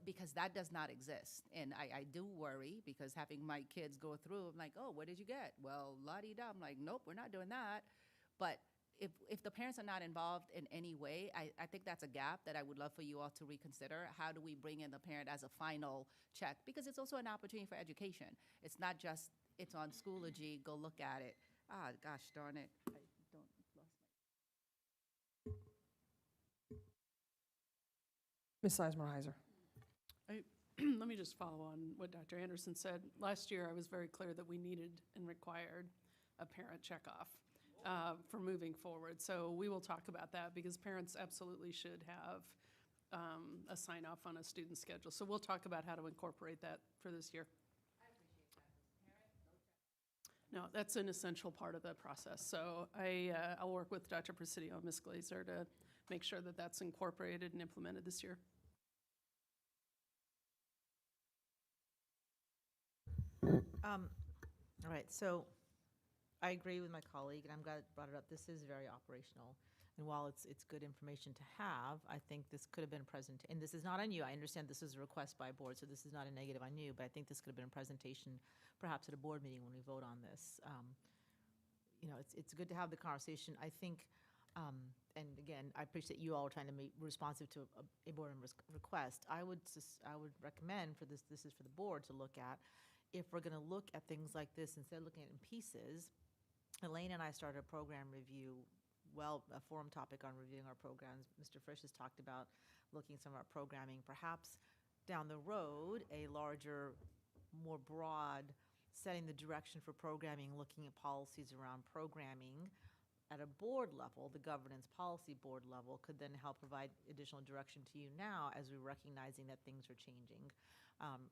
because that does not exist. And I do worry, because having my kids go through, I'm like, oh, what did you get? Well, la-di-da. I'm like, nope, we're not doing that. But if the parents are not involved in any way, I think that's a gap that I would love for you all to reconsider. How do we bring in the parent as a final check? Because it's also an opportunity for education. It's not just, it's on Schoology, go look at it. Ah, gosh darn it. Ms. Sizemore-Heiser. Let me just follow on what Dr. Anderson said. Last year, I was very clear that we needed and required a parent checkoff for moving forward. So we will talk about that, because parents absolutely should have a sign-off on a student schedule. So we'll talk about how to incorporate that for this year. No, that's an essential part of the process. So I'll work with Dr. Presidio and Ms. Glazer to make sure that that's incorporated and implemented this year. All right, so I agree with my colleague, and I'm glad you brought it up. This is very operational. And while it's good information to have, I think this could have been a presentation, and this is not on you. I understand this is a request by board, so this is not a negative on you, but I think this could have been a presentation perhaps at a board meeting when we vote on this. It's good to have the conversation. I think, and again, I appreciate you all are trying to be responsive to a board member's request. I would recommend for this is for the board to look at, if we're going to look at things like this, instead of looking at it in pieces, Elaine and I started a program review, a forum topic on reviewing our programs. Mr. Frisch has talked about looking at some of our programming, perhaps down the road, a larger, more broad, setting the direction for programming, looking at policies around programming at a board level, the governance policy board level, could then help provide additional direction to you now as we're recognizing that things are changing.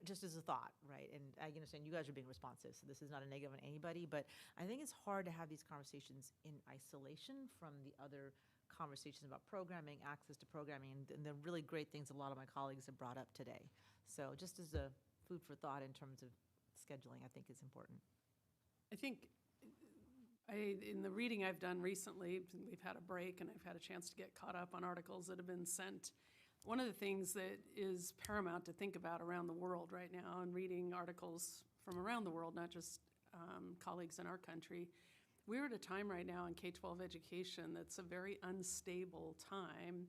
Just as a thought, right? And I understand you guys are being responsive, so this is not a negative on anybody, but I think it's hard to have these conversations in isolation from the other conversations about programming, access to programming, and the really great things a lot of my colleagues have brought up today. So just as a food for thought in terms of scheduling, I think is important. I think in the reading I've done recently, we've had a break and I've had a chance to get caught up on articles that have been sent. One of the things that is paramount to think about around the world right now, and reading articles from around the world, not just colleagues in our country, we're at a time right now in K-12 education that's a very unstable time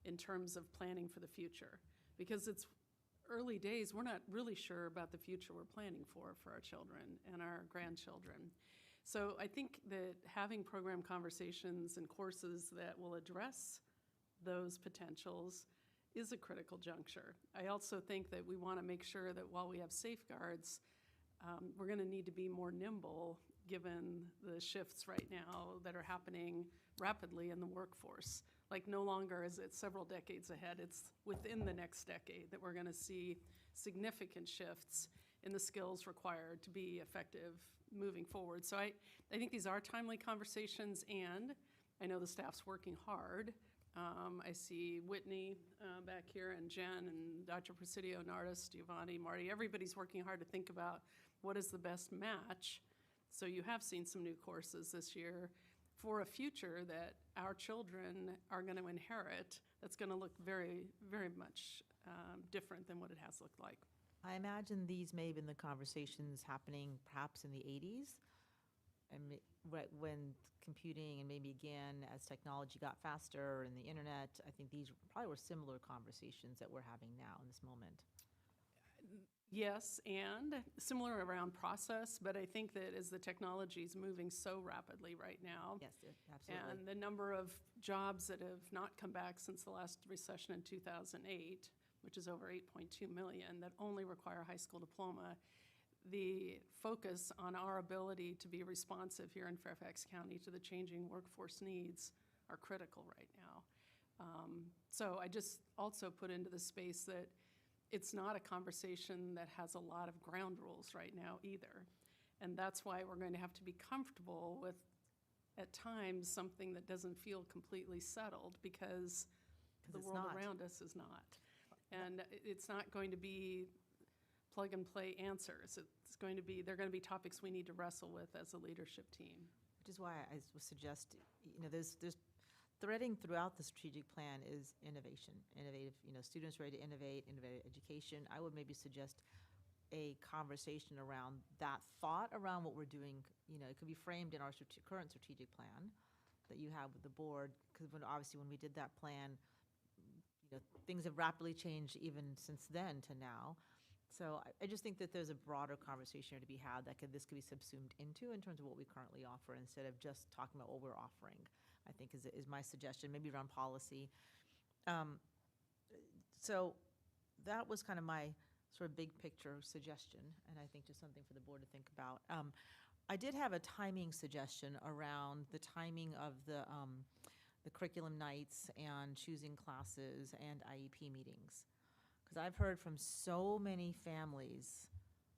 in terms of planning for the future. Because it's early days, we're not really sure about the future we're planning for our children and our grandchildren. So I think that having program conversations and courses that will address those potentials is a critical juncture. I also think that we want to make sure that while we have safeguards, we're going to need to be more nimble given the shifts right now that are happening rapidly in the workforce. Like no longer is it several decades ahead, it's within the next decade that we're going to see significant shifts in the skills required to be effective moving forward. So I think these are timely conversations, and I know the staff's working hard. I see Whitney back here, and Jen, and Dr. Presidio, Nardis, Giovanni, Marty. Everybody's working hard to think about what is the best match. So you have seen some new courses this year for a future that our children are going to inherit that's going to look very, very much different than what it has looked like. I imagine these may have been the conversations happening perhaps in the 80s, and right when computing and maybe again as technology got faster and the internet. I think these probably were similar conversations that we're having now in this moment. Yes, and similar around process, but I think that as the technology is moving so rapidly right now, yes, absolutely, and the number of jobs that have not come back since the last recession in 2008, which is over 8.2 million, that only require a high school diploma, the focus on our ability to be responsive here in Fairfax County to the changing workforce needs are critical right now. So I just also put into the space that it's not a conversation that has a lot of ground rules right now either. And that's why we're going to have to be comfortable with, at times, something that doesn't feel completely settled because the world around us is not. And it's not going to be plug and play answers. It's going to be, they're going to be topics we need to wrestle with as a leadership team. Which is why I would suggest, there's threading throughout the strategic plan is innovation, students ready to innovate, innovative education. I would maybe suggest a conversation around that thought around what we're doing. It could be framed in our current strategic plan that you have with the board, because obviously when we did that plan, things have rapidly changed even since then to now. So I just think that there's a broader conversation to be had that this could be subsumed into in terms of what we currently offer instead of just talking about what we're offering, I think is my suggestion, maybe around policy. So that was kind of my sort of big picture suggestion, and I think just something for the board to think about. I did have a timing suggestion around the timing of the curriculum nights and choosing classes and IEP meetings. Because I've heard from so many families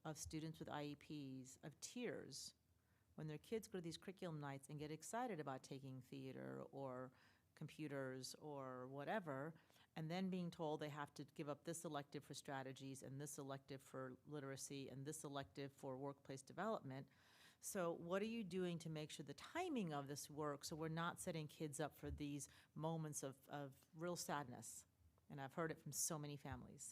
of students with IEPs of tears when their kids go to these curriculum nights and get excited about taking theater or computers or whatever, and then being told they have to give up this elective for strategies and this elective for literacy and this elective for workplace development. So what are you doing to make sure the timing of this works so we're not setting kids up for these moments of real sadness? And I've heard it from so many families.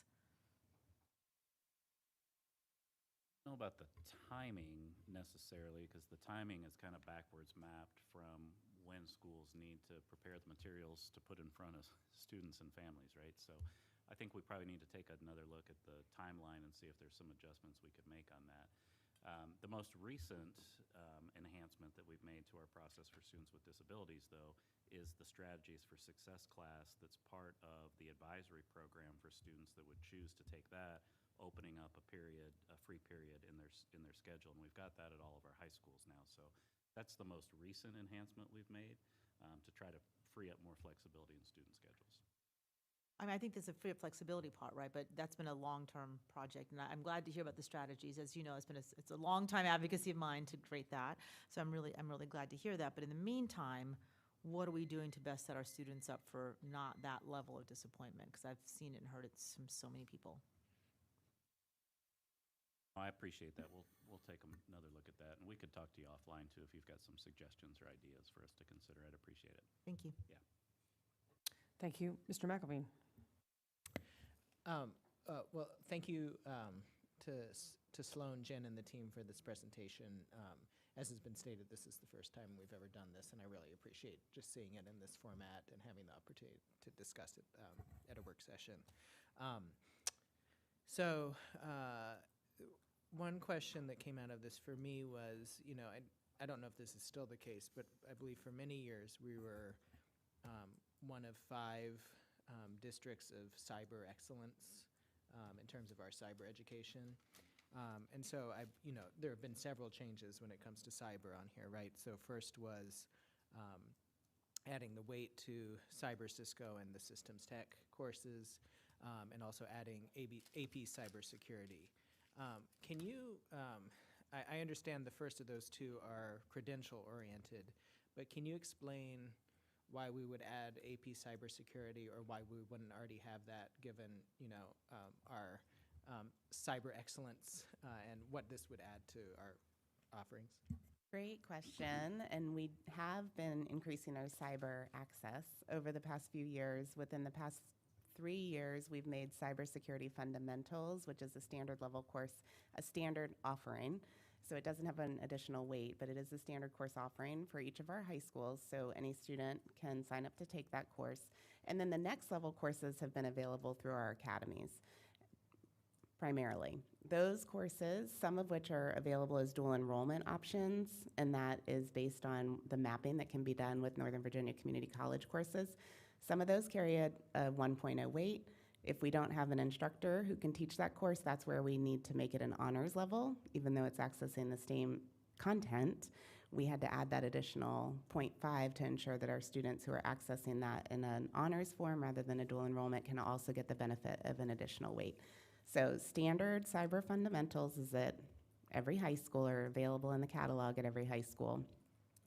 I don't know about the timing necessarily, because the timing is kind of backwards mapped from when schools need to prepare the materials to put in front of students and families, right? So I think we probably need to take another look at the timeline and see if there's some adjustments we could make on that. The most recent enhancement that we've made to our process for students with disabilities, though, is the Strategies for Success class that's part of the advisory program for students that would choose to take that, opening up a free period in their schedule. And we've got that at all of our high schools now. So that's the most recent enhancement we've made to try to free up more flexibility in student schedules. I mean, I think there's a free flexibility part, right? But that's been a long-term project, and I'm glad to hear about the strategies. As you know, it's a long-time advocacy of mine to create that. So I'm really glad to hear that. But in the meantime, what are we doing to best set our students up for not that level of disappointment? Because I've seen it and heard it from so many people. I appreciate that. We'll take another look at that, and we could talk to you offline too if you've got some suggestions or ideas for us to consider. I'd appreciate it. Thank you. Yeah. Thank you. Mr. McElveen. Well, thank you to Sloan, Jen, and the team for this presentation. As has been stated, this is the first time we've ever done this, and I really appreciate just seeing it in this format and having the opportunity to discuss it at a work session. One question that came out of this for me was, I don't know if this is still the case, but I believe for many years we were one of 5 districts of cyber excellence in terms of our cyber education. And so there have been several changes when it comes to cyber on here, right? So first was adding the weight to Cyber Cisco and the Systems Tech courses, and also adding AP Cybersecurity. Can you, I understand the first of those 2 are credential-oriented, but can you explain why we would add AP Cybersecurity, or why we wouldn't already have that given, our cyber excellence, and what this would add to our offerings? Great question, and we have been increasing our cyber access over the past few years. Within the past 3 years, we've made Cybersecurity Fundamentals, which is a standard level course, a standard offering. So it doesn't have an additional weight, but it is a standard course offering for each of our high schools, so any student can sign up to take that course. And then the next level courses have been available through our academies, primarily. Those courses, some of which are available as dual enrollment options, and that is based on the mapping that can be done with Northern Virginia Community College courses. Some of those carry a 1.0 weight. If we don't have an instructor who can teach that course, that's where we need to make it an honors level. Even though it's accessing the same content, we had to add that additional 0.5 to ensure that our students who are accessing that in an honors form rather than a dual enrollment can also get the benefit of an additional weight. So standard cyber fundamentals is at every high school, or available in the catalog at every high school.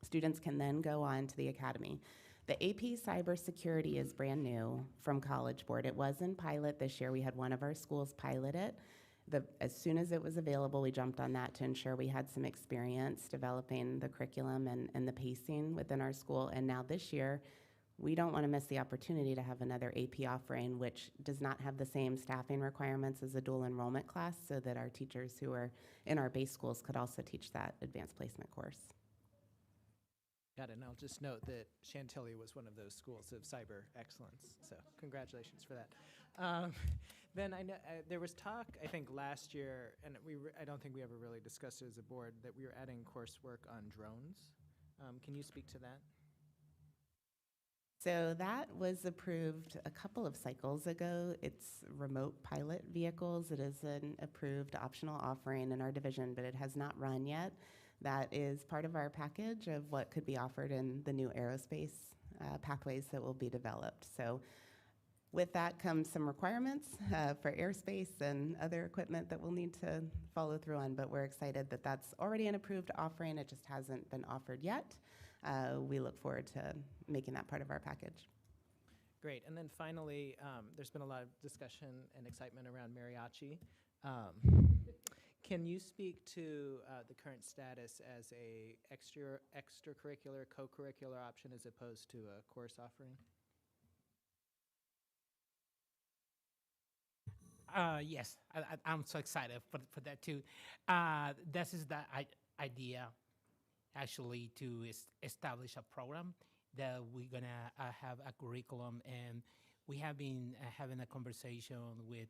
Students can then go on to the academy. The AP Cybersecurity is brand new from College Board. It was in pilot this year. We had one of our schools pilot it. As soon as it was available, we jumped on that to ensure we had some experience developing the curriculum and the pacing within our school. And now this year, we don't want to miss the opportunity to have another AP offering, which does not have the same staffing requirements as a dual enrollment class, so that our teachers who are in our base schools could also teach that advanced placement course. Got it. And I'll just note that Chantilly was one of those schools of cyber excellence. So congratulations for that. Then I know there was talk, I think last year, and I don't think we ever really discussed it as a board, that we were adding coursework on drones. Can you speak to that? So that was approved a couple of cycles ago. It's remote pilot vehicles. It is an approved optional offering in our division, but it has not run yet. That is part of our package of what could be offered in the new aerospace pathways that will be developed. So with that comes some requirements for airspace and other equipment that we'll need to follow through on, but we're excited that that's already an approved offering. It just hasn't been offered yet. We look forward to making that part of our package. Great. And then finally, there's been a lot of discussion and excitement around mariachi. Can you speak to the current status as a extracurricular, co-curricular option as opposed to a course offering? Yes, I'm so excited for that too. This is the idea, actually, to establish a program that we're gonna have a curriculum, and we have been having a conversation with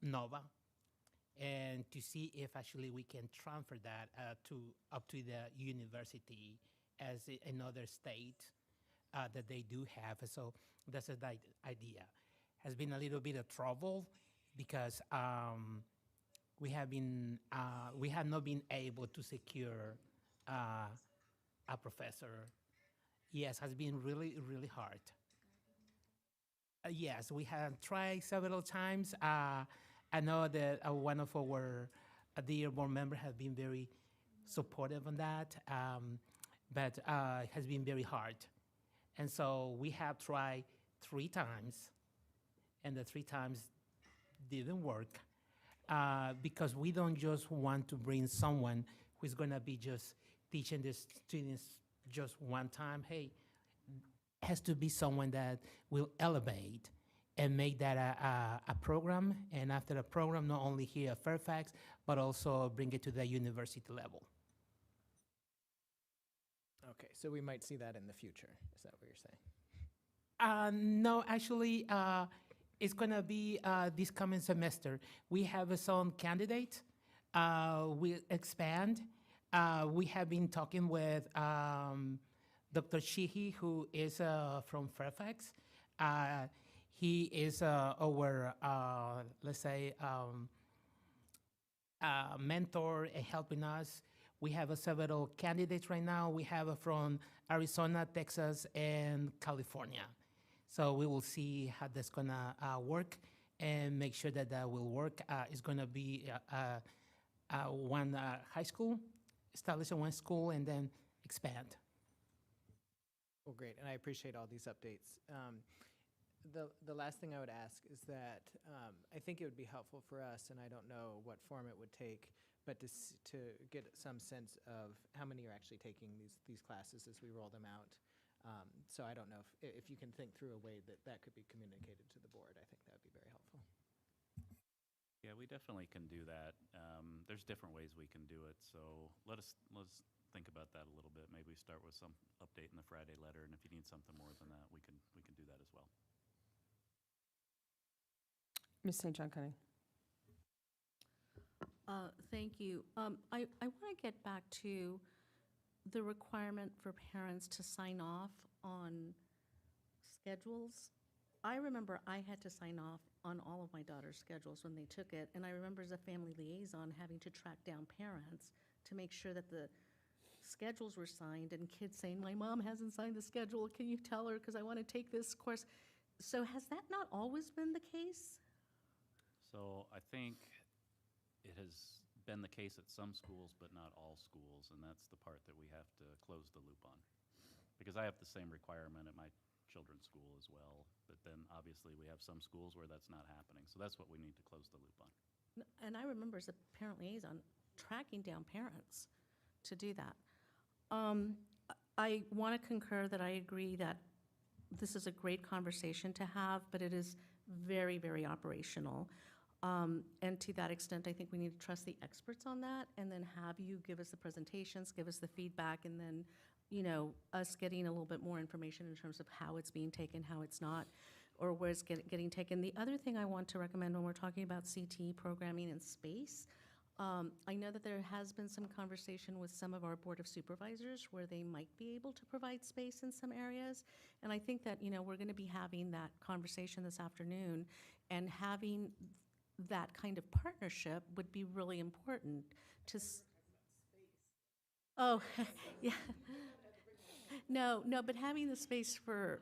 Nova, and to see if actually we can transfer that up to the university as another state that they do have. So that's the idea. Has been a little bit of trouble because we have not been able to secure a professor. Yes, has been really, really hard. Yes, we have tried several times. I know that one of our dear board members has been very supportive on that, but it has been very hard. And so we have tried 3 times, and the 3 times didn't work because we don't just want to bring someone who's going to be just teaching the students just one time. Hey, it has to be someone that will elevate and make that a program, and after a program, not only here at Fairfax, but also bring it to the university level. Okay, so we might see that in the future. Is that what you're saying? No, actually, it's going to be this coming semester. We have some candidates. We expand. We have been talking with Dr. Sheehy, who is from Fairfax. He is our, let's say, mentor and helping us. We have several candidates right now. We have from Arizona, Texas, and California. So we will see how that's going to work and make sure that that will work. It's going to be one high school, establish one school, and then expand. Well, great, and I appreciate all these updates. The last thing I would ask is that I think it would be helpful for us, and I don't know what form it would take, but to get some sense of how many are actually taking these classes as we roll them out. So I don't know if you can think through a way that could be communicated to the board. I think that would be very helpful. Yeah, we definitely can do that. There's different ways we can do it, so let's think about that a little bit. Maybe we start with some update in the Friday letter, and if you need something more than that, we can do that as well. Ms. St. John Cunning. Thank you. I want to get back to the requirement for parents to sign off on schedules. I remember I had to sign off on all of my daughter's schedules when they took it, and I remember as a family liaison having to track down parents to make sure that the schedules were signed, and kids saying, my mom hasn't signed the schedule, can you tell her, because I want to take this course. So has that not always been the case? So I think it has been the case at some schools, but not all schools, and that's the part that we have to close the loop on. Because I have the same requirement at my children's school as well, but then obviously we have some schools where that's not happening. So that's what we need to close the loop on. And I remember as a parent liaison tracking down parents to do that. I want to concur that I agree that this is a great conversation to have, but it is very, very operational. And to that extent, I think we need to trust the experts on that and then have you give us the presentations, give us the feedback, and then, us getting a little bit more information in terms of how it's being taken, how it's not, or where it's getting taken. The other thing I want to recommend when we're talking about CT programming and space, I know that there has been some conversation with some of our Board of Supervisors where they might be able to provide space in some areas. And I think that, we're going to be having that conversation this afternoon, and having that kind of partnership would be really important to. Oh, yeah. No, but having the space for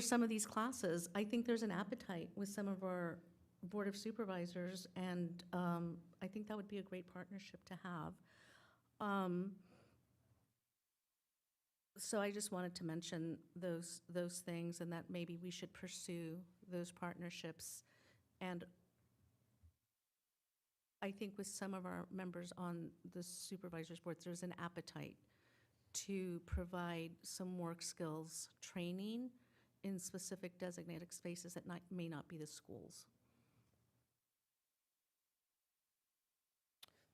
some of these classes, I think there's an appetite with some of our Board of Supervisors, and I think that would be a great partnership to have. So I just wanted to mention those things, and that maybe we should pursue those partnerships. And I think with some of our members on the supervisors board, there's an appetite to provide some work skills training in specific designated spaces that may not be the schools.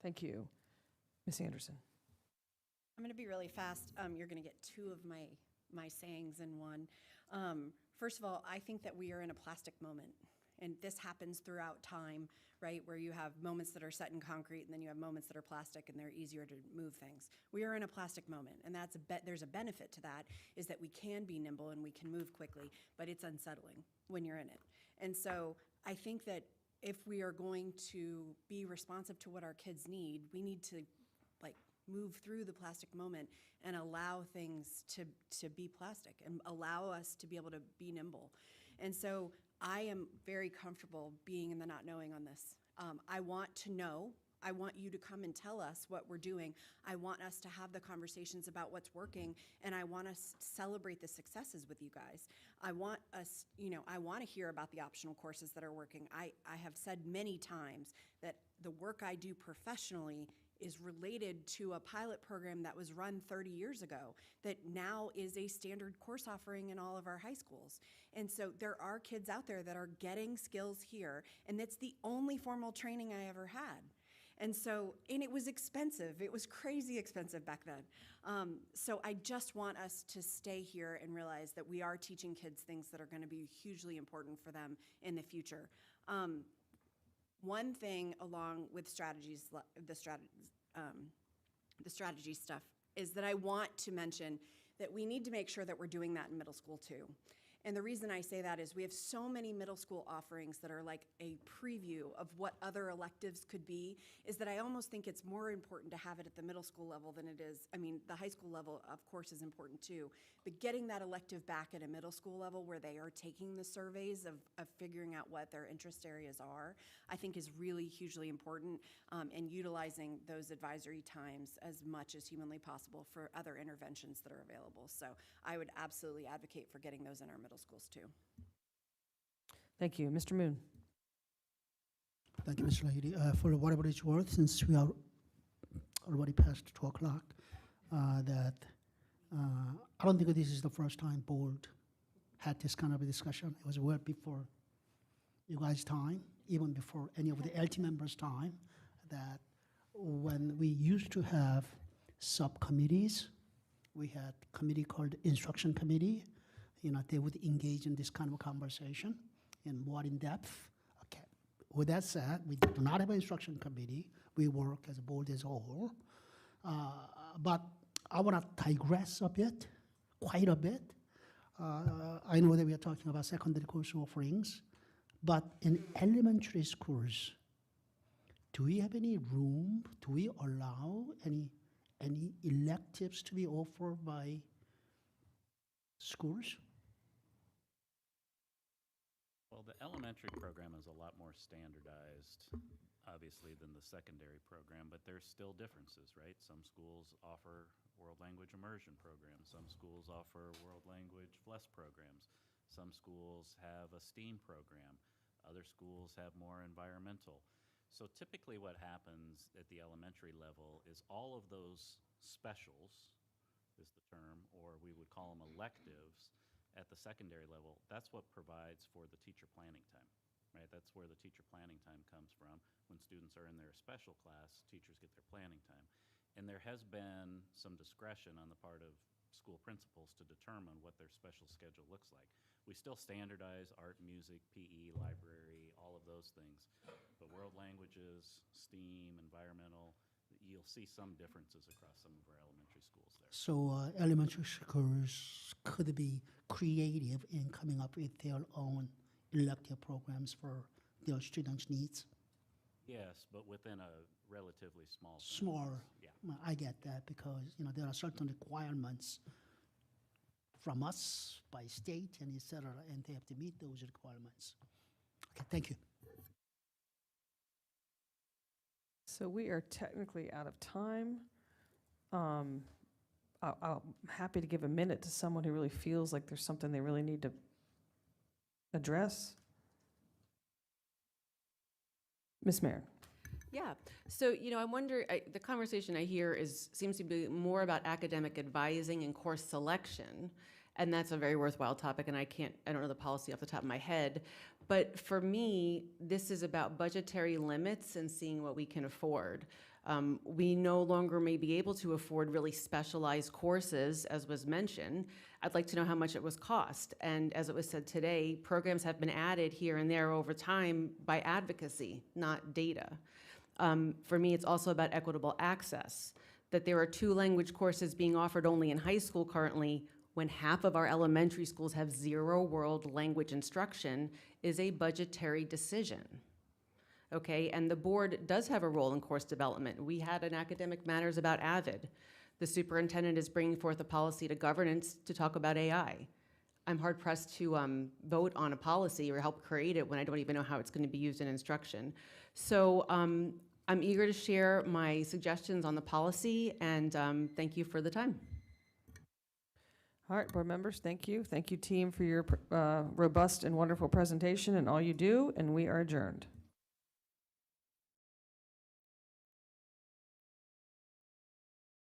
Thank you. Ms. Anderson. I'm going to be really fast. You're going to get two of my sayings in one. First of all, I think that we are in a plastic moment. And this happens throughout time, right, where you have moments that are set in concrete, and then you have moments that are plastic, and they're easier to move things. We are in a plastic moment, and there's a benefit to that, is that we can be nimble and we can move quickly, but it's unsettling when you're in it. And so I think that if we are going to be responsive to what our kids need, we need to move through the plastic moment and allow things to be plastic and allow us to be able to be nimble. And so I am very comfortable being in the not knowing on this. I want to know. I want you to come and tell us what we're doing. I want us to have the conversations about what's working, and I want us to celebrate the successes with you guys. I want us, I want to hear about the optional courses that are working. I have said many times that the work I do professionally is related to a pilot program that was run 30 years ago that now is a standard course offering in all of our high schools. And so there are kids out there that are getting skills here, and that's the only formal training I ever had. And it was expensive. It was crazy expensive back then. So I just want us to stay here and realize that we are teaching kids things that are going to be hugely important for them in the future. One thing along with the strategy stuff is that I want to mention that we need to make sure that we're doing that in middle school too. And the reason I say that is we have so many middle school offerings that are like a preview of what other electives could be, is that I almost think it's more important to have it at the middle school level than it is, the high school level, of course, is important too. But getting that elective back at a middle school level where they are taking the surveys of figuring out what their interest areas are, I think is really hugely important, and utilizing those advisory times as much as humanly possible for other interventions that are available. So I would absolutely advocate for getting those in our middle schools too. Thank you. Mr. Moon. Thank you, Ms. Lady. For whatever it's worth, since we are already past 2 o'clock, I don't think this is the first time board had this kind of a discussion. It was well before you guys' time, even before any of the LT members' time, that when we used to have subcommittees, we had a committee called Instruction Committee. They would engage in this kind of conversation and more in depth. Okay. With that said, we do not have an instruction committee. We work as a board as a whole. But I want to digress a bit, quite a bit. I know that we are talking about secondary course offerings, but in elementary schools, do we have any room? Do we allow any electives to be offered by schools? Well, the elementary program is a lot more standardized, obviously, than the secondary program, but there's still differences, right? Some schools offer world language immersion programs. Some schools offer world language FLES programs. Some schools have a STEAM program. Other schools have more environmental. So typically what happens at the elementary level is all of those specials is the term, or we would call them electives, at the secondary level, that's what provides for the teacher planning time, right? That's where the teacher planning time comes from. When students are in their special class, teachers get their planning time. And there has been some discretion on the part of school principals to determine what their special schedule looks like. We still standardize art, music, PE, library, all of those things. But world languages, STEAM, environmental, you'll see some differences across some of our elementary schools there. So elementary schools could be creative in coming up with their own elective programs for their students' needs? Yes, but within a relatively small. Small. Yeah. Well, I get that because there are certain requirements from us by state and et cetera, and they have to meet those requirements. Okay, thank you. So we are technically out of time. I'm happy to give a minute to someone who really feels like there's something they really need to address. Ms. Marin. Yeah. So, I wonder, the conversation I hear seems to be more about academic advising and course selection, and that's a very worthwhile topic, and I don't know the policy off the top of my head, But for me, this is about budgetary limits and seeing what we can afford. We no longer may be able to afford really specialized courses, as was mentioned. I'd like to know how much it was cost. And as it was said today, programs have been added here and there over time by advocacy, not data. For me, it's also about equitable access, that there are 2 language courses being offered only in high school currently, when half of our elementary schools have 0 world language instruction, is a budgetary decision. Okay, and the board does have a role in course development. We had an academic matters about AVID. The superintendent is bringing forth a policy to governance to talk about AI. I'm hard pressed to vote on a policy or help create it when I don't even know how it's going to be used in instruction. So I'm eager to share my suggestions on the policy, and thank you for the time. All right, board members, thank you. Thank you, team, for your robust and wonderful presentation and all you do, and we are adjourned.